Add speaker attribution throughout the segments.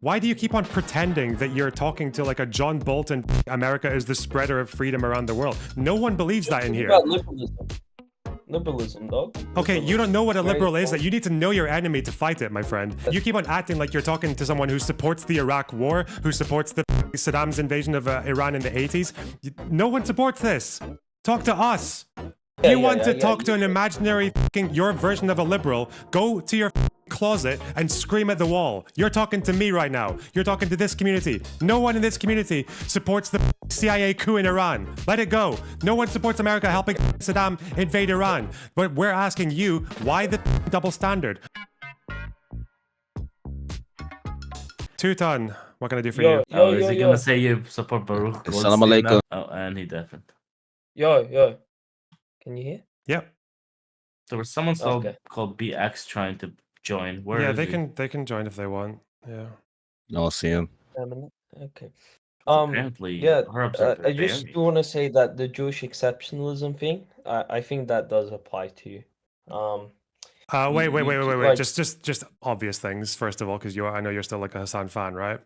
Speaker 1: Why do you keep on pretending that you're talking to like a John Bolton? America is the spreader of freedom around the world. No one believes that in here.
Speaker 2: About liberalism. Liberalism, dog.
Speaker 1: Okay, you don't know what a
Speaker 2: Very
Speaker 1: liberal is.
Speaker 2: important.
Speaker 1: That you need to know your enemy to fight it, my friend. You keep on acting like you're talking to someone who supports the Iraq War, who supports the Saddam's invasion of Iran in the 80s. No one supports this. Talk to us. You want to talk to an imaginary your version of a liberal, go to your closet and scream at the wall. You're talking to me right now. You're talking to this community. No one in this community supports the CIA coup in Iran. Let it go. No one supports America helping Saddam invade Iran. But we're asking you, why the double standard? Twoton, what can I do for you?
Speaker 3: Oh, is he gonna say you support Baruch?
Speaker 4: Assalamu alaikum.
Speaker 3: Oh, and he deafened.
Speaker 2: Yo. Can you hear?
Speaker 1: Yep.
Speaker 3: There was someone called BX trying to join. Where
Speaker 1: yeah,
Speaker 3: is
Speaker 1: they can join if they want. Yeah.
Speaker 4: I'll see him.
Speaker 2: Okay.
Speaker 3: Apparently,
Speaker 2: Yeah.
Speaker 3: Arabs are
Speaker 2: I just want to say that the Jewish exceptionalism thing, I think that does apply to you.
Speaker 1: Wait.
Speaker 2: Like,
Speaker 1: just obvious things first of all, because I know you're still like a Hasan fan, right?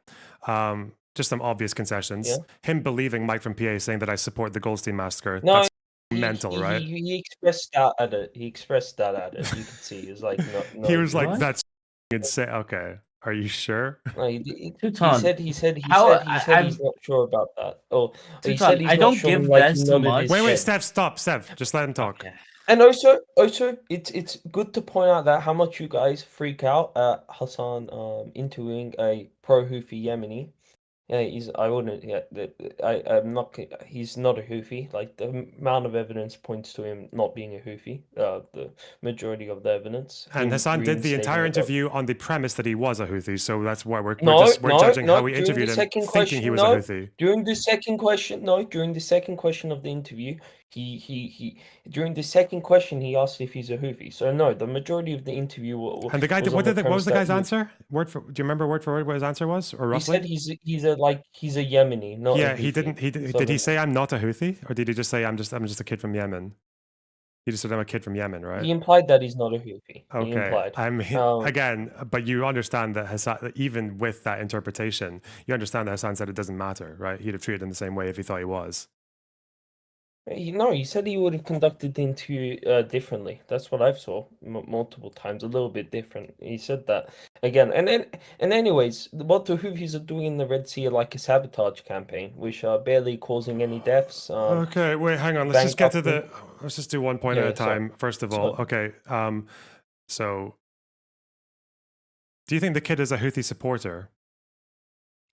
Speaker 1: Just some obvious concessions.
Speaker 2: Yeah.
Speaker 1: Him believing Mike from PA saying that I support the Goldstein massacre.
Speaker 2: No,
Speaker 1: that's mental, right?
Speaker 2: He expressed that at it. He expressed that at it. You could see. He was like, no.
Speaker 1: He was like,
Speaker 3: what?
Speaker 1: that's insane. Okay, are you sure?
Speaker 2: No, he
Speaker 3: Twoton,
Speaker 2: said he's not sure about that. Oh, he
Speaker 3: Twoton,
Speaker 2: said he's
Speaker 3: I
Speaker 2: not
Speaker 3: don't
Speaker 2: sure,
Speaker 3: give
Speaker 2: like,
Speaker 3: this
Speaker 2: none of
Speaker 3: much.
Speaker 2: his
Speaker 1: Wait,
Speaker 2: shit.
Speaker 1: Steph, stop, Steph. Just let him talk.
Speaker 3: Okay.
Speaker 2: And also, it's good to point out that how much you guys freak out at Hassan interviewing a pro-Houthi Yemeni. Yeah, he's not a Houthi. Like, the amount of evidence points to him not being a Houthi. The majority of the evidence.
Speaker 1: And Hasan did the entire interview on the premise that he was a Houthi, so that's why we're judging how we interviewed him, thinking he was a Houthi.
Speaker 2: During the second question of the interview, during the second question he asked if he's a Houthi. So no, the majority of the interview.
Speaker 1: And the guy did, what was the guy's answer? Do you remember word for word what his answer was, or roughly?
Speaker 2: He said he's a Yemeni, not a Houthi.
Speaker 1: He didn't. Did he say I'm not a Houthi, or did he just say I'm just a kid from Yemen? He just said I'm a kid from Yemen, right?
Speaker 2: He implied that he's not a Houthi.
Speaker 1: Okay.
Speaker 2: He implied.
Speaker 1: Again, but you understand that Hasan, even with that interpretation, you understand that Hasan said it doesn't matter, right? He'd have treated him the same way if he thought he was.
Speaker 2: He said he would have conducted the interview differently. That's what I've saw multiple times, a little bit different. He said that again, and anyways, what the Houthis are doing in the Red Sea are like a sabotage campaign, which are barely causing any deaths.
Speaker 1: Okay, wait, hang on. Let's just get to the. Let's just do one point at a time. First of all, okay. So, do you think the kid is a Houthi supporter?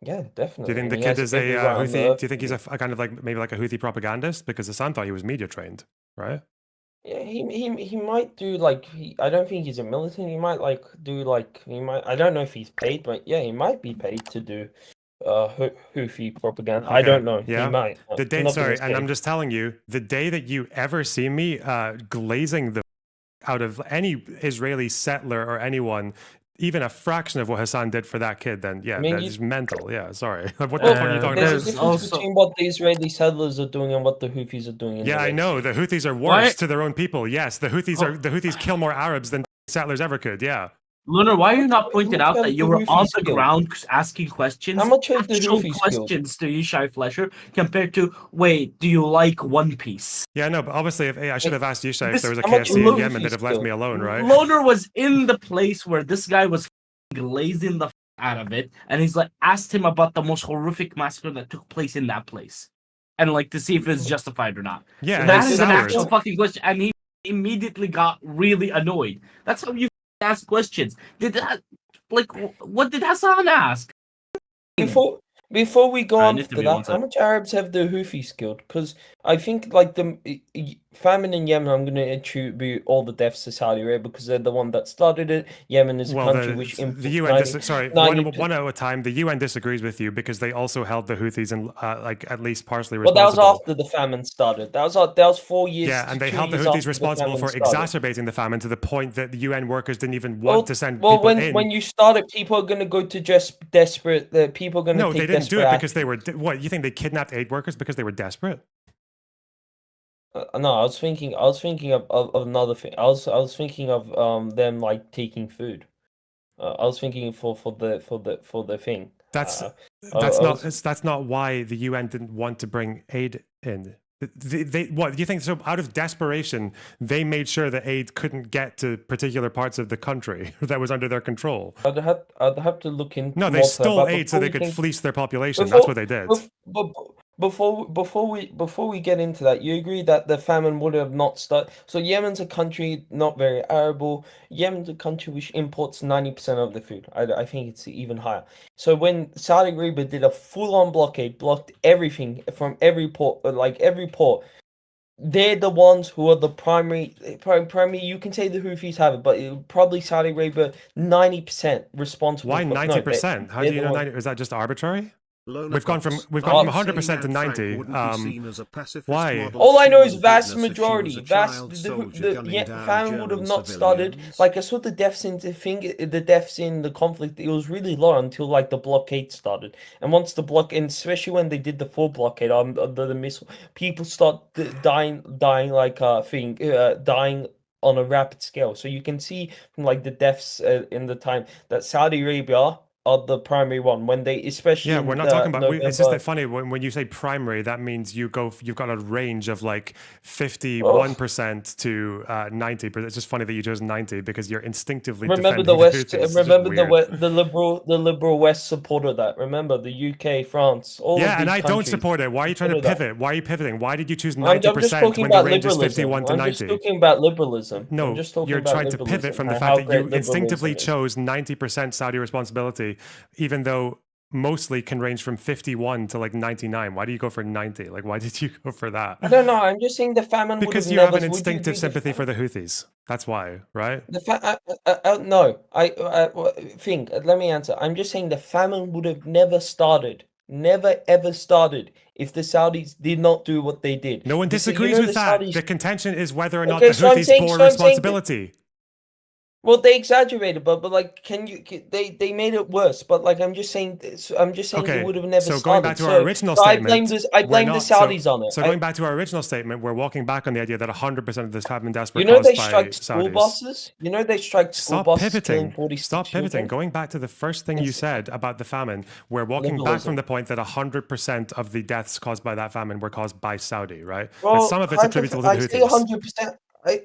Speaker 2: Yeah, definitely.
Speaker 1: Do you think the kid is a Houthi? Do you think he's a kind of like maybe like a Houthi propagandist? Because Hasan thought he was media trained, right?
Speaker 2: Yeah, he might do like I don't think he's a militant. He might I don't know if he's paid, but yeah, he might be paid to do Houthi propaganda. Okay. I don't know.
Speaker 1: Yeah,
Speaker 2: he might.
Speaker 1: The day, sorry, and I'm just telling you, the day that you ever see me glazing the out of any Israeli settler or anyone, even a fraction of what Hasan did for that kid, then yeah, that is mental. Yeah, sorry. What the fuck are you talking
Speaker 2: there's
Speaker 1: about?
Speaker 2: a difference between what the Israeli settlers are doing and what the Houthis are doing.
Speaker 1: Yeah, I know. The Houthis are worse to their own people. Yes, the Houthis kill more Arabs than settlers ever could. Yeah.
Speaker 3: Lunar, why are you not pointing out that you were on the ground asking questions?
Speaker 2: How much of the
Speaker 3: actual
Speaker 2: Houthi
Speaker 3: questions to Yishai Flesher compared to, wait, do you like One Piece?
Speaker 1: Yeah, no, but obviously, I should have asked Yishai if there was a KFC in Yemen, they'd have left me alone, right?
Speaker 3: Loner was in the place where this guy was glazing the out of it, and he's like asked him about the most horrific massacre that took place in that place, and like to see if it's justified or not.
Speaker 1: Yeah,
Speaker 3: that is an actual fucking question, and he immediately got really annoyed. That's how you ask questions. What did Hasan ask?
Speaker 2: Before we go on to that, how much Arabs have the Houthis killed? Because I think like the famine in Yemen, I'm going to attribute all the deaths to Saudi Arabia because they're the one that started it. Yemen is a country which
Speaker 1: the UN. One at a time. The UN disagrees with you because they also held the Houthis and like at least partially responsible.
Speaker 2: Well, that was after the famine started. That was 4 years.
Speaker 1: Yeah, and they held the Houthis responsible for exacerbating the famine to the point that the UN workers didn't even want to send people in.
Speaker 2: When you start it, people are going to go to just desperate. People are going to
Speaker 1: no, they didn't do it because they were. What you think they kidnapped aid workers because they were desperate?
Speaker 2: No, I was thinking of another thing. I was thinking of them like taking food. I was thinking for the thing.
Speaker 1: That's
Speaker 2: I
Speaker 1: not
Speaker 2: was-
Speaker 1: that's not why the UN didn't want to bring aid in. They what do you think? So out of desperation, they made sure that aid couldn't get to particular parts of the country that was under their control.
Speaker 2: I'd have to look into
Speaker 1: No, they
Speaker 2: more to that,
Speaker 1: stole
Speaker 2: but
Speaker 1: aid so
Speaker 2: before
Speaker 1: they
Speaker 2: we
Speaker 1: could
Speaker 2: think-
Speaker 1: fleece their population. That's what they did.
Speaker 2: Before we get into that, you agree that the famine would have not started. So Yemen's a country not very arable. Yemen's a country which imports 90% of the food. I think it's even higher. So when Saudi Arabia did a full-on blockade, blocked everything from every port, they're the ones who are the primary. You can say the Houthis have it, but probably Saudi Arabia 90% responsible.
Speaker 1: Why
Speaker 2: for,
Speaker 1: 90%? How do
Speaker 2: they're
Speaker 1: you
Speaker 2: the
Speaker 1: know
Speaker 2: ones-
Speaker 1: 90? Is that just arbitrary? We've gone from
Speaker 2: Oh,
Speaker 1: 100% to 90. Why?
Speaker 2: All I know is vast majority, famine would have not started. Like I saw the deaths in the conflict, it was really low until like the blockade started. And once the blockade, and especially when they did the full blockade on the missile, people start dying on a rapid scale. So you can see from like the deaths in the time that Saudi Arabia are the primary one when they especially
Speaker 1: Yeah, we're not talking about. It's just that
Speaker 2: November.
Speaker 1: funny when you say primary. That means you've got a range of like 51% to 90%. It's just funny that you chose 90 because you're instinctively
Speaker 2: Remember
Speaker 1: defending
Speaker 2: the West.
Speaker 1: Houthis. It's just
Speaker 2: Remember
Speaker 1: weird.
Speaker 2: the liberal West supported that. Remember the UK, France, all of
Speaker 1: Yeah, and
Speaker 2: these
Speaker 1: I don't
Speaker 2: countries
Speaker 1: support it. Why are you trying to
Speaker 2: supported that.
Speaker 1: pivot? Why are you pivoting? Why did you choose
Speaker 2: I'm just
Speaker 1: 90%
Speaker 2: talking
Speaker 1: when the
Speaker 2: about
Speaker 1: range is
Speaker 2: liberalism.
Speaker 1: 51 to
Speaker 2: I'm
Speaker 1: 90?
Speaker 2: just talking about liberalism.
Speaker 1: No,
Speaker 2: I'm just talking
Speaker 1: you're
Speaker 2: about
Speaker 1: trying to pivot
Speaker 2: liberalism
Speaker 1: from the
Speaker 2: and
Speaker 1: fact
Speaker 2: how
Speaker 1: that
Speaker 2: great
Speaker 1: you instinctively
Speaker 2: liberalism is.
Speaker 1: chose 90% Saudi responsibility, even though mostly can range from 51 to like 99. Why do you go for 90? Like, why did you go for that?
Speaker 2: I don't know. I'm just saying the famine would
Speaker 1: Because
Speaker 2: have
Speaker 1: you
Speaker 2: never.
Speaker 1: have an
Speaker 2: Would you
Speaker 1: instinctive
Speaker 2: agree
Speaker 1: sympathy for the Houthis. That's why, right?
Speaker 2: No. Think. Let me answer. I'm just saying the famine would have never started. Never ever started if the Saudis did not do what they did.
Speaker 1: No one
Speaker 2: You see,
Speaker 1: disagrees
Speaker 2: the
Speaker 1: with that.
Speaker 2: Saudis-
Speaker 1: The contention is whether or not
Speaker 2: Okay,
Speaker 1: the
Speaker 2: so I'm
Speaker 1: Houthis
Speaker 2: saying-
Speaker 1: bore
Speaker 2: so I'm saying that-
Speaker 1: responsibility.
Speaker 2: Well, they exaggerated, but like, they made it worse. But like, I'm just saying
Speaker 1: Okay,
Speaker 2: it would have never
Speaker 1: so
Speaker 2: started.
Speaker 1: going back to our original statement,
Speaker 2: I
Speaker 1: we're
Speaker 2: blame the
Speaker 1: not-
Speaker 2: Saudis on it.
Speaker 1: So going back to our original statement, we're walking back on the idea that 100% of this famine deaths were
Speaker 2: You know
Speaker 1: caused
Speaker 2: they
Speaker 1: by
Speaker 2: strike school
Speaker 1: Saudis.
Speaker 2: buses. You know they strike school
Speaker 1: Stop
Speaker 2: buses, killing
Speaker 1: pivoting.
Speaker 2: 46
Speaker 1: Stop pivoting.
Speaker 2: children?
Speaker 1: Going back to the first thing you said about the famine, we're walking back
Speaker 2: Liberalism.
Speaker 1: from the point that 100% of the deaths caused by that famine were caused by Saudi, right?
Speaker 2: Well,
Speaker 1: But some of it's attributable to the
Speaker 2: I say
Speaker 1: Houthis.
Speaker 2: 100%.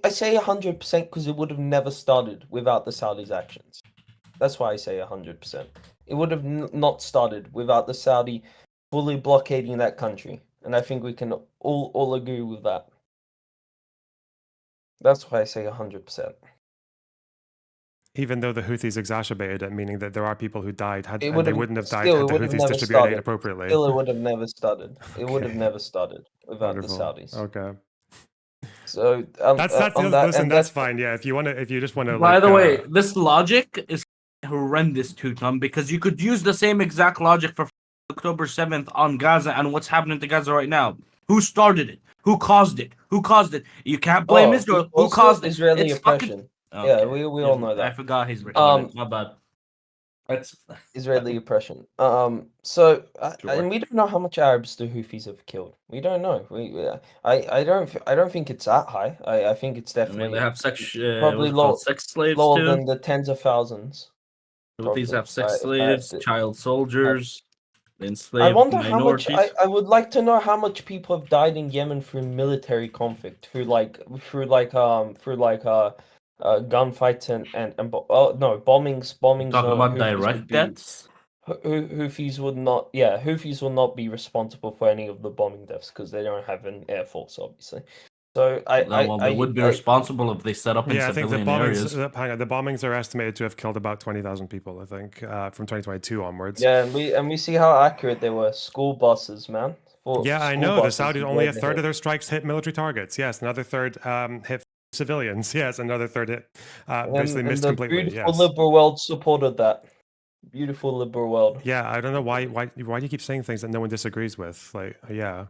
Speaker 2: I say 100% because it would have never started without the Saudis' actions. That's why I say 100%. It would have not started without the Saudi fully blockading that country, and I think we can all agree with that. That's why I say 100%.
Speaker 1: Even though the Houthis exacerbated it, meaning that there are people who died, and they
Speaker 2: would've-
Speaker 1: wouldn't have died
Speaker 2: still,
Speaker 1: had
Speaker 2: it
Speaker 1: the
Speaker 2: would have
Speaker 1: Houthis
Speaker 2: never
Speaker 1: distributed aid
Speaker 2: started.
Speaker 1: appropriately.
Speaker 2: Still, it would have never started. It would have
Speaker 1: Okay.
Speaker 2: never started without
Speaker 1: Wonderful.
Speaker 2: the Saudis.
Speaker 1: Okay.
Speaker 2: So
Speaker 1: That's
Speaker 2: on that,
Speaker 1: listen,
Speaker 2: and
Speaker 1: that's fine. Yeah, if you just want to.
Speaker 3: By
Speaker 1: like,
Speaker 3: the way, this logic is horrendous, Twoton, because you could use the same exact logic for October 7th on Gaza and what's happening to Gaza right now. Who started it? Who caused it? Who caused it? You can't blame Israel. Who
Speaker 2: also
Speaker 3: caused it?
Speaker 2: Israeli
Speaker 3: It's
Speaker 2: oppression.
Speaker 3: fucking...
Speaker 2: Yeah, we all know that.
Speaker 3: I forgot he's retarded. My bad. That's
Speaker 2: Israeli oppression. So
Speaker 3: Sure.
Speaker 2: and we don't know how much Arabs the Houthis have killed. We don't know. I don't think it's that high. I think it's
Speaker 3: I
Speaker 2: definitely
Speaker 3: mean, they have sex,
Speaker 2: probably
Speaker 3: sex slaves
Speaker 2: lower
Speaker 3: too.
Speaker 2: than the tens of thousands.
Speaker 3: Houthis have sex
Speaker 2: I
Speaker 3: slaves, child soldiers,
Speaker 2: I
Speaker 3: enslaved
Speaker 2: wonder how much.
Speaker 3: minorities.
Speaker 2: I would like to know how much people have died in Yemen through military conflict, through gunfights and bombings.
Speaker 3: Talk about
Speaker 2: Houthis
Speaker 3: direct
Speaker 2: would be-
Speaker 3: deaths.
Speaker 2: Houthis would not. Yeah, Houthis will not be responsible for any of the bombing deaths because they don't have an air force, obviously. So
Speaker 3: They would be responsible if they set up in
Speaker 1: yeah, I think the
Speaker 3: civilian
Speaker 1: bombings.
Speaker 3: areas.
Speaker 1: Hang on, the bombings are estimated to have killed about 20,000 people. I think from 2022 onwards.
Speaker 2: Yeah, and we see how accurate they were. School buses, man.
Speaker 1: Yeah, I
Speaker 2: School
Speaker 1: know. The
Speaker 2: buses
Speaker 1: Saudis
Speaker 2: is
Speaker 1: only
Speaker 2: where
Speaker 1: a
Speaker 2: they
Speaker 1: third
Speaker 2: hit.
Speaker 1: of their strikes hit military targets. Yes, another third hit civilians. Yes, another third hit basically
Speaker 2: And
Speaker 1: missed
Speaker 2: the
Speaker 1: completely.
Speaker 2: beautiful
Speaker 1: Yes.
Speaker 2: liberal world supported that. Beautiful liberal world.
Speaker 1: Yeah, I don't know why do you keep saying things that no one disagrees with? Like, yeah.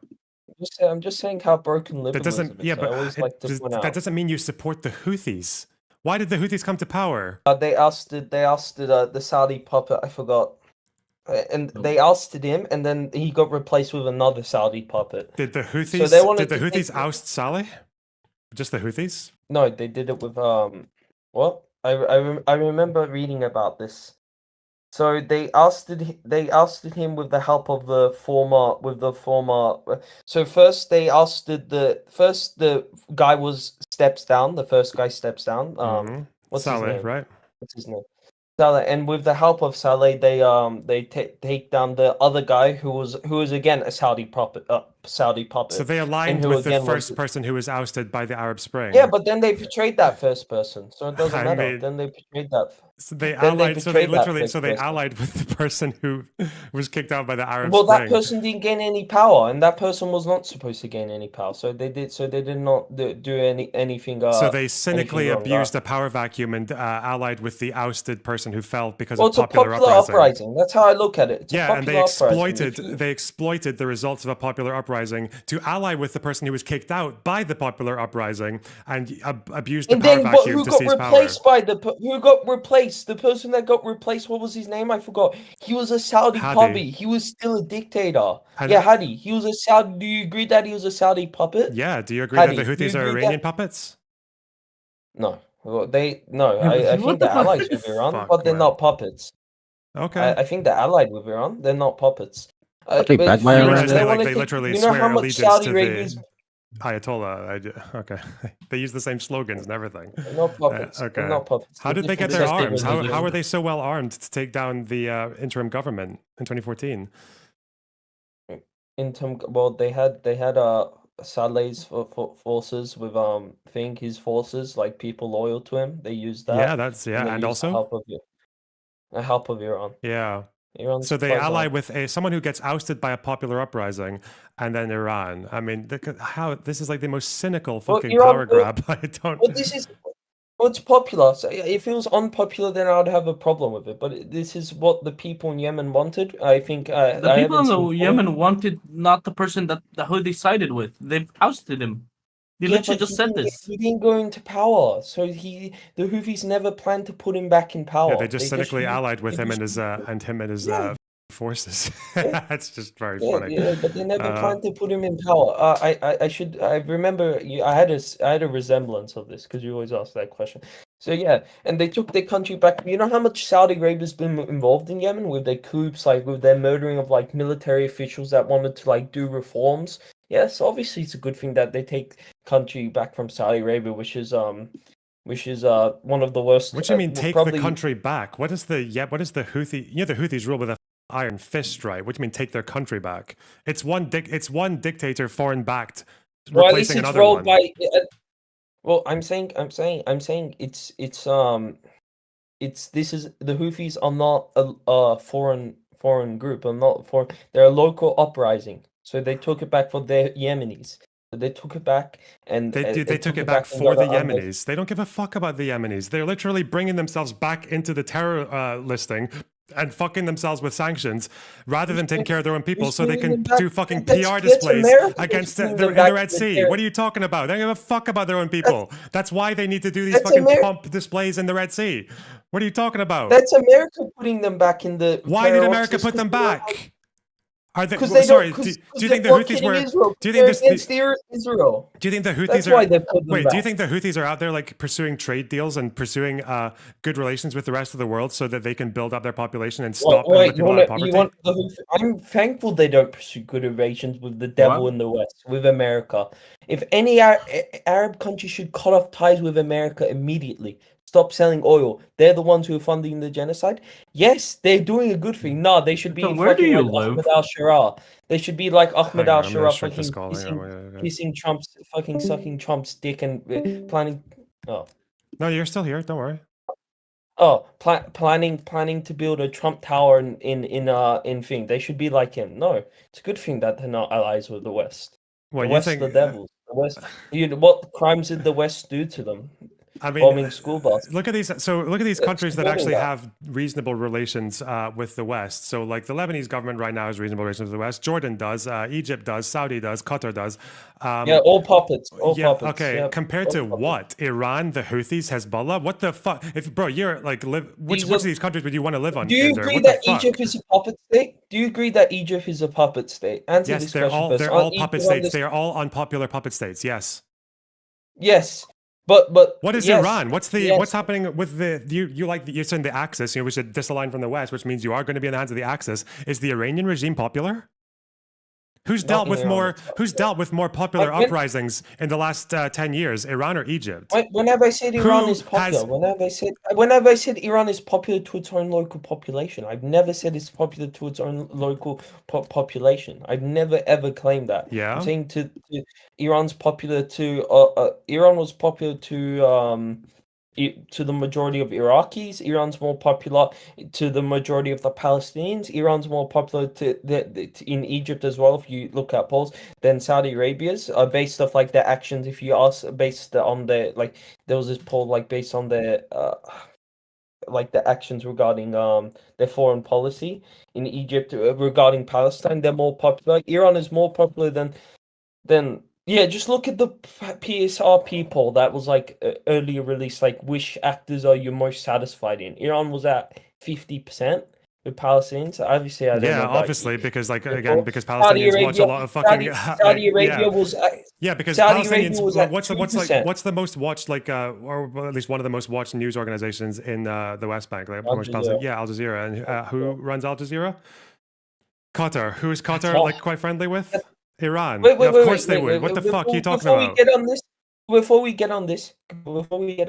Speaker 2: I'm just saying how broken
Speaker 1: That
Speaker 2: liberalism
Speaker 1: doesn't.
Speaker 2: is.
Speaker 1: Yeah,
Speaker 2: I
Speaker 1: but
Speaker 2: always like to point
Speaker 1: that
Speaker 2: out.
Speaker 1: doesn't mean you support the Houthis. Why did the Houthis come to power?
Speaker 2: They ousted the Saudi puppet. I forgot. And they ousted him, and then he got replaced with another Saudi puppet.
Speaker 1: Did the Houthis?
Speaker 2: So they wanted
Speaker 1: did the
Speaker 2: to
Speaker 1: Houthis
Speaker 2: take-
Speaker 1: oust Saleh? Just the Houthis?
Speaker 2: No, they did it with what? I remember reading about this. So they ousted him with the help of the former. So first the guy steps down. The first guy steps down. What's his
Speaker 1: Saleh,
Speaker 2: name?
Speaker 1: right?
Speaker 2: What's his name? Saleh, and with the help of Saleh, they take down the other guy who was again a Saudi puppet.
Speaker 1: So they aligned
Speaker 2: who
Speaker 1: with the
Speaker 2: again was-
Speaker 1: first person who was ousted by the Arab Spring.
Speaker 2: Yeah, but then they betrayed that first person, so it doesn't
Speaker 1: I
Speaker 2: matter.
Speaker 1: mean-
Speaker 2: Then they betrayed that.
Speaker 1: So they
Speaker 2: Then they
Speaker 1: allied. So they
Speaker 2: betrayed that
Speaker 1: literally.
Speaker 2: first
Speaker 1: So they
Speaker 2: person.
Speaker 1: allied with the person who was kicked out by the Arab
Speaker 2: Well,
Speaker 1: Spring.
Speaker 2: that person didn't gain any power, and that person was not supposed to gain any power. So they did not do anything.
Speaker 1: So they cynically
Speaker 2: anything wrong,
Speaker 1: abused a power vacuum and allied with the ousted person who fell because
Speaker 2: Well,
Speaker 1: of
Speaker 2: it's a
Speaker 1: popular
Speaker 2: popular
Speaker 1: uprising.
Speaker 2: uprising. That's how I look at it. It's a
Speaker 1: Yeah, and they
Speaker 2: popular uprising.
Speaker 1: exploited the results of a popular uprising to ally with the person who was kicked out by the popular uprising and abused the
Speaker 2: And
Speaker 1: power
Speaker 2: then, but
Speaker 1: vacuum
Speaker 2: who
Speaker 1: to
Speaker 2: got
Speaker 1: seize power.
Speaker 2: replaced by who got replaced? The person that got replaced. What was his name? I forgot. He was a Saudi
Speaker 1: Hadi.
Speaker 2: puppet. He was still a dictator.
Speaker 1: And-
Speaker 2: Yeah, Hadi. He was a Saudi. Do you agree that he was a Saudi puppet?
Speaker 1: Yeah, do you agree
Speaker 2: Hadi,
Speaker 1: that the
Speaker 2: do you
Speaker 1: Houthis are
Speaker 2: agree
Speaker 1: Iranian
Speaker 2: that-
Speaker 1: puppets?
Speaker 2: No. Well, I
Speaker 3: What
Speaker 2: think
Speaker 3: the
Speaker 2: they're
Speaker 3: fuck?
Speaker 2: allies with Iran,
Speaker 1: Fuck,
Speaker 2: but they're
Speaker 1: man.
Speaker 2: not puppets.
Speaker 1: Okay.
Speaker 2: I think they're allied with Iran. They're not puppets.
Speaker 4: Are they
Speaker 2: but
Speaker 4: backed by
Speaker 2: things
Speaker 4: Iran?
Speaker 1: Realize they
Speaker 2: wanna
Speaker 1: they literally
Speaker 2: you know
Speaker 1: swear
Speaker 2: how much
Speaker 1: allegiance
Speaker 2: Saudi
Speaker 1: to
Speaker 2: Arabia's
Speaker 1: the Ayatollah. Okay, they use the same slogans and everything.
Speaker 2: They're not puppets.
Speaker 1: okay.
Speaker 2: They're not puppets.
Speaker 1: How
Speaker 2: They're
Speaker 1: did they get
Speaker 2: different
Speaker 1: their
Speaker 2: sectors
Speaker 1: arms?
Speaker 2: of
Speaker 1: How
Speaker 2: religion.
Speaker 1: are they so well armed to take down the interim government in 2014?
Speaker 2: Well, they had Saleh's forces with his forces, like people loyal to him. They used that.
Speaker 1: Yeah, that's
Speaker 2: they
Speaker 1: and
Speaker 2: used the
Speaker 1: also
Speaker 2: help of Iran.
Speaker 1: yeah.
Speaker 2: Iran's
Speaker 1: So they
Speaker 2: quite
Speaker 1: ally
Speaker 2: armed.
Speaker 1: with someone who gets ousted by a popular uprising, and then Iran. I mean, how this is like the most cynical
Speaker 2: Well,
Speaker 1: fucking
Speaker 2: Iran-
Speaker 1: power grab. I don't.
Speaker 2: Well, this is what's popular. So if it was unpopular, then I'd have a problem with it. But this is what the people in Yemen wanted. I think
Speaker 3: The
Speaker 2: I
Speaker 3: people in
Speaker 2: haven't
Speaker 3: the
Speaker 2: seen
Speaker 3: Yemen wanted not the person that the Houthi sided with. They ousted him. They
Speaker 2: Yeah,
Speaker 3: literally
Speaker 2: but
Speaker 3: just said this.
Speaker 2: He didn't go into power, so the Houthis never planned to put him back in power.
Speaker 1: Yeah, they just cynically
Speaker 2: used-
Speaker 1: allied with
Speaker 2: they
Speaker 1: him and
Speaker 2: just-
Speaker 1: his
Speaker 2: Yeah.
Speaker 1: forces.
Speaker 2: Yeah.
Speaker 1: That's just very
Speaker 2: Yeah,
Speaker 1: funny.
Speaker 2: yeah, but they never
Speaker 1: Uh,
Speaker 2: planned to put him in power. I remember I had a resemblance of this because you always ask that question. So yeah, and they took their country back. You know how much Saudi Arabia's been involved in Yemen with their coups, like with their murdering of like military officials that wanted to like do reforms. Yes, obviously it's a good thing that they take country back from Saudi Arabia, which is one of the worst.
Speaker 1: What do you mean take
Speaker 2: probably,
Speaker 1: the country back? What is the Houthi? You know the Houthis rule with a iron fist, right? What do you mean take their country back? It's one dictator foreign backed
Speaker 2: Well, at
Speaker 1: replacing
Speaker 2: least it's
Speaker 1: another
Speaker 2: rolled
Speaker 1: one.
Speaker 2: by. Well, I'm saying it's this is the Houthis are not a foreign group. Are not for they're a local uprising. So they took it back for their Yemenis. So they took it back and
Speaker 1: They took it back for the Yemenis. They don't give a fuck about the Yemenis. They're literally bringing themselves back into the terror listing and fucking themselves with sanctions rather than taking care of their own people so they can do fucking PR displays against in the Red Sea. What are you talking about? They don't give a fuck about their own people. That's why they need to do these fucking pump displays in the Red Sea. What are you talking about?
Speaker 2: That's America putting them back in the.
Speaker 1: Why did America put them back? Are they?
Speaker 2: Because they
Speaker 1: Sorry,
Speaker 2: don't.
Speaker 1: do you think the Houthis were?
Speaker 2: Israel.
Speaker 1: Do you think
Speaker 2: against Israel?
Speaker 1: Do you think the Houthis
Speaker 2: That's
Speaker 1: are?
Speaker 2: why they put them
Speaker 1: Wait,
Speaker 2: back.
Speaker 1: do you think the Houthis are out there like pursuing trade deals and pursuing good relations with the rest of the world so that they can build up their population and stop and put people out of poverty?
Speaker 2: I'm thankful they don't pursue good relations with the devil in the West, with America. If any Arab country should cut off ties with America immediately, stop selling oil. They're the ones who are funding the genocide. Yes, they're doing a good thing. No, they should be
Speaker 3: So where do
Speaker 2: fucking
Speaker 3: you
Speaker 2: like
Speaker 3: live?
Speaker 2: Ahmed al-Sharaa. They should be like Ahmed
Speaker 1: Hang on, I'm gonna
Speaker 2: al-Sharaa,
Speaker 1: shrink this
Speaker 2: fucking
Speaker 1: call. Hang on, wait.
Speaker 2: kissing Trump's, fucking sucking Trump's dick and planning. Oh.
Speaker 1: No, you're still here. Don't worry.
Speaker 2: Oh, planning to build a Trump Tower in thing. They should be like him. No, it's a good thing that they're not allies with the West.
Speaker 1: Well,
Speaker 2: The
Speaker 1: you
Speaker 2: West,
Speaker 1: think?
Speaker 2: the devils. The West. What crimes did the West do to them?
Speaker 1: I mean,
Speaker 2: Bombing school buses.
Speaker 1: look at these. So look at these countries that
Speaker 2: supporting
Speaker 1: actually
Speaker 2: that.
Speaker 1: have reasonable relations with the West. So like the Lebanese government right now has reasonable relations with the West. Jordan does. Egypt does. Saudi does. Qatar does.
Speaker 2: Yeah, all puppets. All puppets.
Speaker 1: Okay.
Speaker 2: Yeah,
Speaker 1: Compared
Speaker 2: all
Speaker 1: to
Speaker 2: puppets.
Speaker 1: what? Iran, the Houthis, Hezbollah. What the fuck? If bro, you're like which of these countries would you want to live on?
Speaker 2: Do you
Speaker 1: under?
Speaker 2: agree
Speaker 1: What
Speaker 2: that
Speaker 1: the fuck?
Speaker 2: Egypt is a puppet state? Do you agree that Egypt is a puppet state? Answer
Speaker 1: Yes,
Speaker 2: this
Speaker 1: they're
Speaker 2: question
Speaker 1: all
Speaker 2: first.
Speaker 1: they're
Speaker 2: Aren't
Speaker 1: all puppet
Speaker 2: Egypt on
Speaker 1: states.
Speaker 2: this-
Speaker 1: They are all unpopular puppet states. Yes.
Speaker 2: Yes. But
Speaker 1: What is
Speaker 2: yes,
Speaker 1: Iran? What's
Speaker 2: yes.
Speaker 1: happening with you're saying the Axis? We should disalign from the West, which means you are going to be in the hands of the Axis. Is the Iranian regime popular? Who's
Speaker 2: Not
Speaker 1: dealt
Speaker 2: in
Speaker 1: with
Speaker 2: Iran
Speaker 1: more?
Speaker 2: itself.
Speaker 1: Who's dealt with more popular
Speaker 2: When,
Speaker 1: uprisings in the last 10 years? Iran or Egypt?
Speaker 2: whenever I said Iran
Speaker 1: Who
Speaker 2: is popular,
Speaker 1: has?
Speaker 2: whenever I said Iran is popular to its own local population, I've never said it's popular to its own local population. I've never ever claimed that. I'm
Speaker 1: Yeah.
Speaker 2: saying Iran's popular to Iran was popular to the majority of Iraqis. Iran's more popular to the majority of the Palestinians. Iran's more popular in Egypt as well. If you look at polls, than Saudi Arabia's, based off like their actions. If you ask based on the like, there was this poll like based on their like the actions regarding their foreign policy in Egypt regarding Palestine. They're more popular. Iran is more popular than. Yeah, just look at the PSR people that was like earlier released, like which actors are you most satisfied in? Iran was at 50% with Palestinians. Obviously, I don't know
Speaker 1: Yeah,
Speaker 2: about
Speaker 1: obviously, because
Speaker 2: before.
Speaker 1: because
Speaker 2: Saudi
Speaker 1: Palestinians watch a
Speaker 2: Arabia,
Speaker 1: lot of fucking
Speaker 2: Saudi
Speaker 1: yeah.
Speaker 2: Arabia was
Speaker 1: Yeah, because
Speaker 2: Saudi Arabia
Speaker 1: Palestinians,
Speaker 2: was at
Speaker 1: what's
Speaker 2: 2%.
Speaker 1: what's the most watched or at least one of the most watched news organizations in the West Bank? Like
Speaker 2: Al
Speaker 1: most
Speaker 2: Jazeera.
Speaker 1: Yeah, Al Jazeera. And who runs Al Jazeera? Qatar. Who is Qatar
Speaker 2: Qatar.
Speaker 1: like quite friendly with? Iran.
Speaker 2: Wait,
Speaker 1: Yeah,
Speaker 2: wait,
Speaker 1: of
Speaker 2: wait,
Speaker 1: course
Speaker 2: wait,
Speaker 1: they
Speaker 2: wait,
Speaker 1: would.
Speaker 2: wait,
Speaker 1: What
Speaker 2: wait.
Speaker 1: the fuck are you talking
Speaker 2: Before we
Speaker 1: about?
Speaker 2: get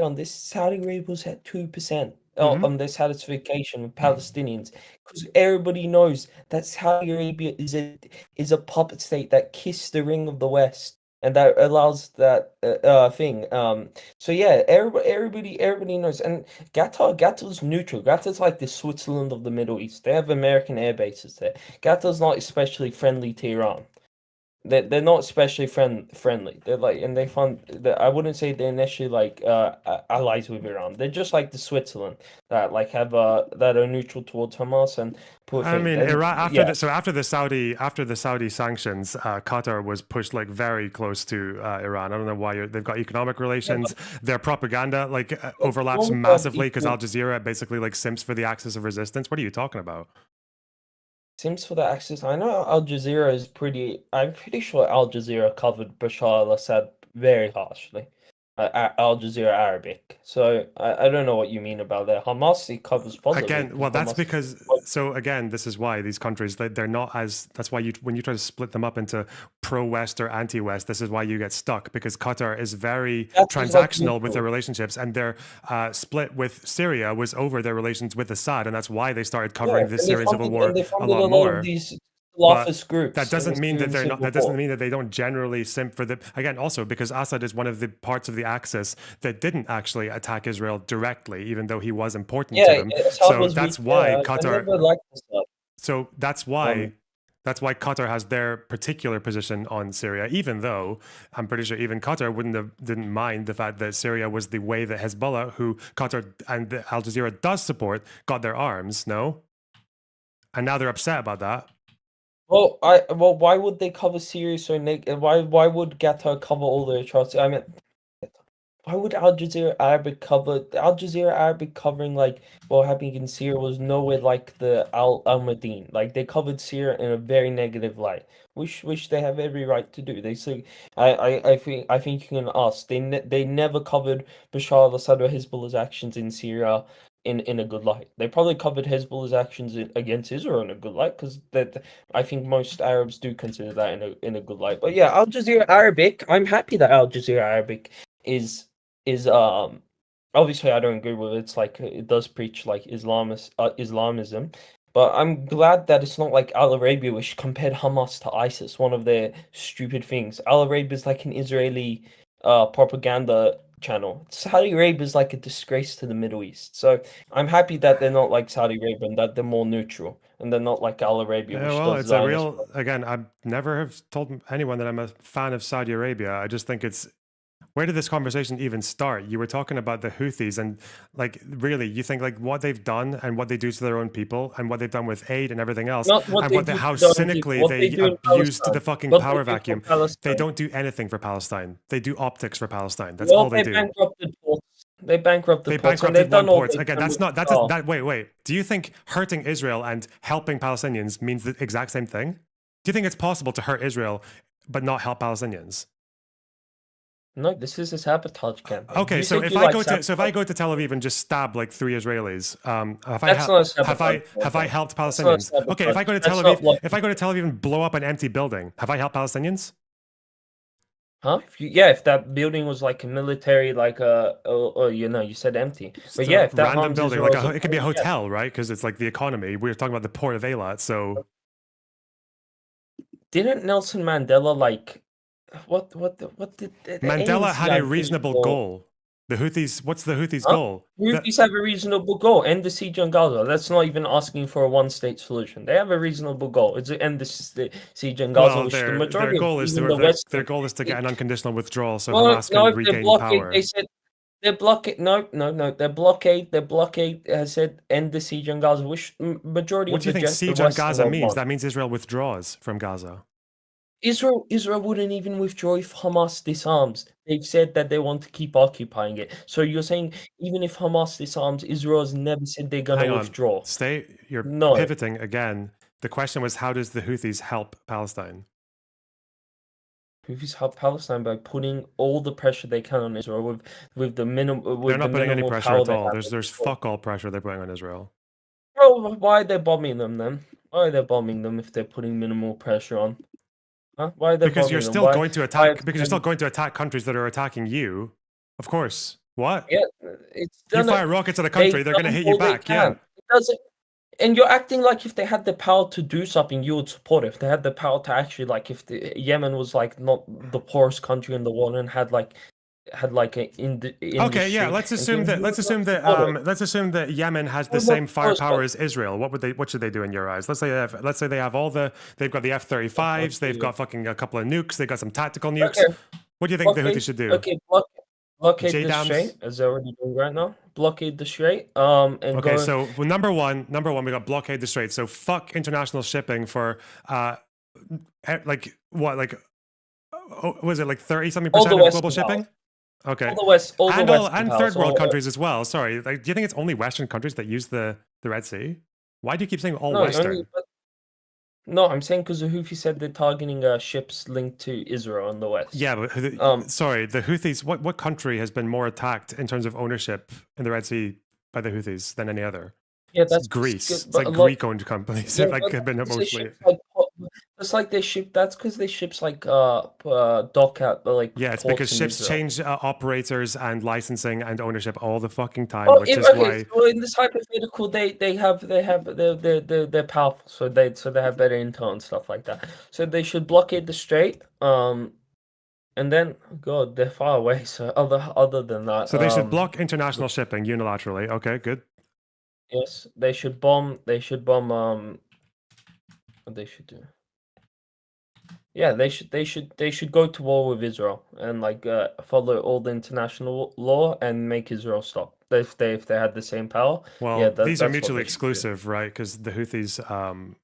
Speaker 2: on this, Saudi Arabia was at 2%
Speaker 1: Mhm.
Speaker 2: on their satisfaction with Palestinians, because everybody knows that Saudi Arabia is a puppet state that kissed the ring of the West, and that allows that thing. So yeah, everybody knows. And Qatar's neutral. Qatar's like the Switzerland of the Middle East. They have American air bases there. Qatar's not especially friendly to Iran. They're not especially friendly. They're like, and they find that I wouldn't say they're necessarily like allies with Iran. They're just like the Switzerland that like have that are neutral towards Hamas and poor
Speaker 1: I
Speaker 2: thing.
Speaker 1: mean,
Speaker 2: And
Speaker 1: Iran
Speaker 2: yeah,
Speaker 1: after the Saudi sanctions, Qatar was pushed like very close to Iran. I don't know why they've got economic
Speaker 2: yeah,
Speaker 1: relations. Their propaganda like
Speaker 2: but
Speaker 1: overlaps
Speaker 2: don't have
Speaker 1: massively because
Speaker 2: equal
Speaker 1: Al Jazeera basically like simps for the axis of resistance. What are you talking about?
Speaker 2: Seems for the access. I know Al Jazeera is pretty. I'm pretty sure Al Jazeera covered Bashar al-Assad very harshly. Al Jazeera Arabic. So I don't know what you mean about that. Hamas it covers positively.
Speaker 1: Again, well, that's
Speaker 2: Hamas,
Speaker 1: because
Speaker 2: but
Speaker 1: so again, this is why these countries they're not as. That's why when you try to split them up into pro-West or anti-West, this is why you get stuck because Qatar is very
Speaker 2: that was like
Speaker 1: transactional with their
Speaker 2: neutral.
Speaker 1: relationships, and their split with Syria was over their relations with Assad, and that's why they started
Speaker 2: Yeah,
Speaker 1: covering the Syrian civil war
Speaker 2: they
Speaker 1: a
Speaker 2: funded
Speaker 1: lot
Speaker 2: a lot of
Speaker 1: more.
Speaker 2: these
Speaker 1: But
Speaker 2: Salafist
Speaker 1: that
Speaker 2: groups in the
Speaker 1: doesn't mean that
Speaker 2: Syrian
Speaker 1: they're not.
Speaker 2: civil
Speaker 1: That doesn't
Speaker 2: war.
Speaker 1: mean that they don't generally simp for the. Again, also because Assad is one of the parts of the Axis that didn't actually attack Israel directly, even though he was important to
Speaker 2: Yeah,
Speaker 1: them.
Speaker 2: Assad
Speaker 1: So
Speaker 2: was weak.
Speaker 1: that's
Speaker 2: Yeah,
Speaker 1: why
Speaker 2: I
Speaker 1: Qatar.
Speaker 2: never liked Assad.
Speaker 1: So that's
Speaker 2: Um,
Speaker 1: why. That's why Qatar has their particular position on Syria, even though I'm pretty sure even Qatar didn't mind the fact that Syria was the way that Hezbollah, who Qatar and Al Jazeera does support, got their arms. No, and now they're upset about that.
Speaker 2: well, why would they cover Syria so negative? Why would Qatar cover all the atrocities? I mean, why would Al Jazeera Arabic cover Al Jazeera Arabic covering like what happened in Syria was nowhere like the Al Madin. Like they covered Syria in a very negative light, which they have every right to do. They say I think you can ask. They never covered Bashar al-Assad or Hezbollah's actions in Syria in a good light. They probably covered Hezbollah's actions against Israel in a good light because that I think most Arabs do consider that in a good light. But yeah, Al Jazeera Arabic. I'm happy that Al Jazeera Arabic is obviously I don't agree with it. It's like it does preach like Islamism, but I'm glad that it's not like Al Arabia, which compared Hamas to ISIS. One of their stupid things. Al Arabia is like an Israeli propaganda channel. Saudi Arabia is like a disgrace to the Middle East. So I'm happy that they're not like Saudi Arabia and that they're more neutral and they're not like Al Arabia,
Speaker 1: Yeah,
Speaker 2: which
Speaker 1: well,
Speaker 2: does
Speaker 1: it's a
Speaker 2: Zionist.
Speaker 1: real. Again, I never have told anyone that I'm a fan of Saudi Arabia. I just think it's. Where did this conversation even start? You were talking about the Houthis, and like, really, you think like what they've done and what they do to their own people, and what they've done with aid and everything else,
Speaker 2: Not what
Speaker 1: and
Speaker 2: they do
Speaker 1: how
Speaker 2: to their own people,
Speaker 1: cynically
Speaker 2: what they
Speaker 1: they
Speaker 2: do in
Speaker 1: abused
Speaker 2: Palestine.
Speaker 1: the fucking
Speaker 2: What they
Speaker 1: power
Speaker 2: do for
Speaker 1: vacuum. They
Speaker 2: Palestine.
Speaker 1: don't do anything for Palestine. They do optics for Palestine. That's
Speaker 2: Well,
Speaker 1: all they
Speaker 2: they
Speaker 1: do.
Speaker 2: bankrupted ports. They bankrupted
Speaker 1: They
Speaker 2: ports, and they've
Speaker 1: bankrupted one
Speaker 2: done all
Speaker 1: port.
Speaker 2: they
Speaker 1: Again,
Speaker 2: can
Speaker 1: that's
Speaker 2: with
Speaker 1: not.
Speaker 2: Qatar.
Speaker 1: That. Wait. Do you think hurting Israel and helping Palestinians means the exact same thing? Do you think it's possible to hurt Israel but not help Palestinians?
Speaker 2: No, this is a sabotage campaign.
Speaker 1: Okay,
Speaker 2: You
Speaker 1: so
Speaker 2: said
Speaker 1: if
Speaker 2: you
Speaker 1: I
Speaker 2: like
Speaker 1: go to Tel
Speaker 2: sabotage.
Speaker 1: Aviv and just stab like 3 Israelis,
Speaker 2: That's not a sabotage
Speaker 1: have I
Speaker 2: campaign.
Speaker 1: helped
Speaker 2: That's not a
Speaker 1: Palestinians? Okay, if
Speaker 2: sabotage.
Speaker 1: I go to
Speaker 2: That's
Speaker 1: Tel
Speaker 2: not
Speaker 1: Aviv,
Speaker 2: like,
Speaker 1: if I go to Tel Aviv and blow up an empty building, have I helped Palestinians?
Speaker 2: huh? If that building was like a military, like you said empty.
Speaker 1: Just
Speaker 2: But
Speaker 1: a
Speaker 2: yeah, if that
Speaker 1: random
Speaker 2: harms
Speaker 1: building, like
Speaker 2: Israel's
Speaker 1: it could be a
Speaker 2: economy, yes.
Speaker 1: hotel, right? Because it's like the economy. We were talking about the port of Eilat, so
Speaker 2: Didn't Nelson Mandela like what did the
Speaker 1: Mandela
Speaker 2: ANC
Speaker 1: had
Speaker 2: I
Speaker 1: a
Speaker 2: think
Speaker 1: reasonable
Speaker 2: or
Speaker 1: goal. The Houthis, what's the Houthis'
Speaker 2: huh?
Speaker 1: goal?
Speaker 2: Houthis have a reasonable goal. End the siege on Gaza. That's not even asking for a one-state solution. They have a reasonable goal. It's to end the siege on Gaza,
Speaker 1: Well,
Speaker 2: which the
Speaker 1: their
Speaker 2: majority of
Speaker 1: goal is
Speaker 2: even the
Speaker 1: their
Speaker 2: Western.
Speaker 1: goal is to get an unconditional withdrawal, so
Speaker 2: Well,
Speaker 1: Hamas
Speaker 2: no,
Speaker 1: can
Speaker 2: if they
Speaker 1: regain
Speaker 2: blockade, they
Speaker 1: power.
Speaker 2: said they blockade. No. Their blockade has said end the siege on Gaza, which majority
Speaker 1: What
Speaker 2: of
Speaker 1: do you think
Speaker 2: the
Speaker 1: siege on
Speaker 2: Western
Speaker 1: Gaza
Speaker 2: world
Speaker 1: means?
Speaker 2: want.
Speaker 1: That means Israel withdraws from Gaza.
Speaker 2: Israel wouldn't even withdraw if Hamas disarms. They've said that they want to keep occupying it. So you're saying even if Hamas disarms, Israel has never said they're gonna
Speaker 1: Hang on.
Speaker 2: withdraw.
Speaker 1: You're
Speaker 2: No.
Speaker 1: pivoting again. The question was, how does the Houthis help Palestine?
Speaker 2: Houthis help Palestine by putting all the pressure they can on Israel with the minimum
Speaker 1: They're not putting any
Speaker 2: minimal
Speaker 1: pressure
Speaker 2: power
Speaker 1: at
Speaker 2: they
Speaker 1: all.
Speaker 2: have.
Speaker 1: There's fuck all pressure they're putting on Israel.
Speaker 2: Well, why are they bombing them then? Why are they bombing them if they're putting minimal pressure on? Huh? Why are they
Speaker 1: Because
Speaker 2: bombing
Speaker 1: you're
Speaker 2: them?
Speaker 1: still going to
Speaker 2: Why
Speaker 1: attack. Because you're still going to attack countries that are attacking you. Of course. What?
Speaker 2: Yeah, it's
Speaker 1: You
Speaker 2: done.
Speaker 1: fire rockets at a
Speaker 2: They've
Speaker 1: country, they're going to
Speaker 2: done
Speaker 1: hit you
Speaker 2: all they
Speaker 1: back. Yeah.
Speaker 2: can. It doesn't. And you're acting like if they had the power to do something, you would support it. If they had the power to actually, like, if the Yemen was like not the poorest country in the world and had like an industry.
Speaker 1: Okay, yeah. Let's
Speaker 2: and
Speaker 1: assume
Speaker 2: things,
Speaker 1: that.
Speaker 2: you
Speaker 1: Let's
Speaker 2: would not
Speaker 1: assume that.
Speaker 2: support it.
Speaker 1: Let's assume that Yemen has
Speaker 2: You
Speaker 1: the
Speaker 2: would not
Speaker 1: same
Speaker 2: support
Speaker 1: firepower
Speaker 2: it.
Speaker 1: as Israel. What should they do in your eyes? Let's say they have all the. They've got the F-35s. They've got fucking a couple of nukes. They've got some tactical nukes.
Speaker 2: Okay,
Speaker 1: What do you think the
Speaker 2: blockade.
Speaker 1: Houthis should do?
Speaker 2: Okay, blockade the
Speaker 1: JDAMs.
Speaker 2: strait as they're already doing right now. Blockade the strait. And
Speaker 1: Okay,
Speaker 2: go.
Speaker 1: so well, number one, we got blockade the strait. So fuck international shipping for like what, like was it like 30-something%
Speaker 2: All the
Speaker 1: of global
Speaker 2: Western
Speaker 1: shipping?
Speaker 2: powers.
Speaker 1: Okay,
Speaker 2: All the Western
Speaker 1: and
Speaker 2: powers.
Speaker 1: third world
Speaker 2: all-
Speaker 1: countries as well. Sorry, like, do you think it's only Western countries that use the Red Sea? Why do you keep saying all
Speaker 2: No,
Speaker 1: Western?
Speaker 2: no, I'm saying because the Houthi said they're targeting ships linked to Israel in the West.
Speaker 1: Yeah, but sorry, the Houthis. What country has been more attacked in terms of ownership in the Red Sea by the Houthis than any other?
Speaker 2: Yeah,
Speaker 1: It's
Speaker 2: that's
Speaker 1: Greece.
Speaker 2: good,
Speaker 1: It's
Speaker 2: but
Speaker 1: like
Speaker 2: a lot.
Speaker 1: Greek-owned companies
Speaker 2: Yeah,
Speaker 1: that like
Speaker 2: but
Speaker 1: have been
Speaker 2: that's 'cause they
Speaker 1: emotionally.
Speaker 2: ships like that's like they ship. That's because they ships like dock at like
Speaker 1: Yeah, it's
Speaker 2: ports
Speaker 1: because
Speaker 2: in
Speaker 1: ships
Speaker 2: Israel.
Speaker 1: change operators and licensing and ownership all the fucking time,
Speaker 2: Oh,
Speaker 1: which is why.
Speaker 2: so in this hypothetical, they're powerful, so they have better intel and stuff like that. So they should blockade the strait. And then God, they're far away. So other than that,
Speaker 1: So they should block international shipping unilaterally. Okay, good.
Speaker 2: yes, they should bomb. What they should do? Yeah, they should go to war with Israel and like follow all the international law and make Israel stop. If they had the same power,
Speaker 1: Well,
Speaker 2: yeah,
Speaker 1: these are
Speaker 2: that's what
Speaker 1: mutually
Speaker 2: they should do.
Speaker 1: exclusive, right? Because the Houthis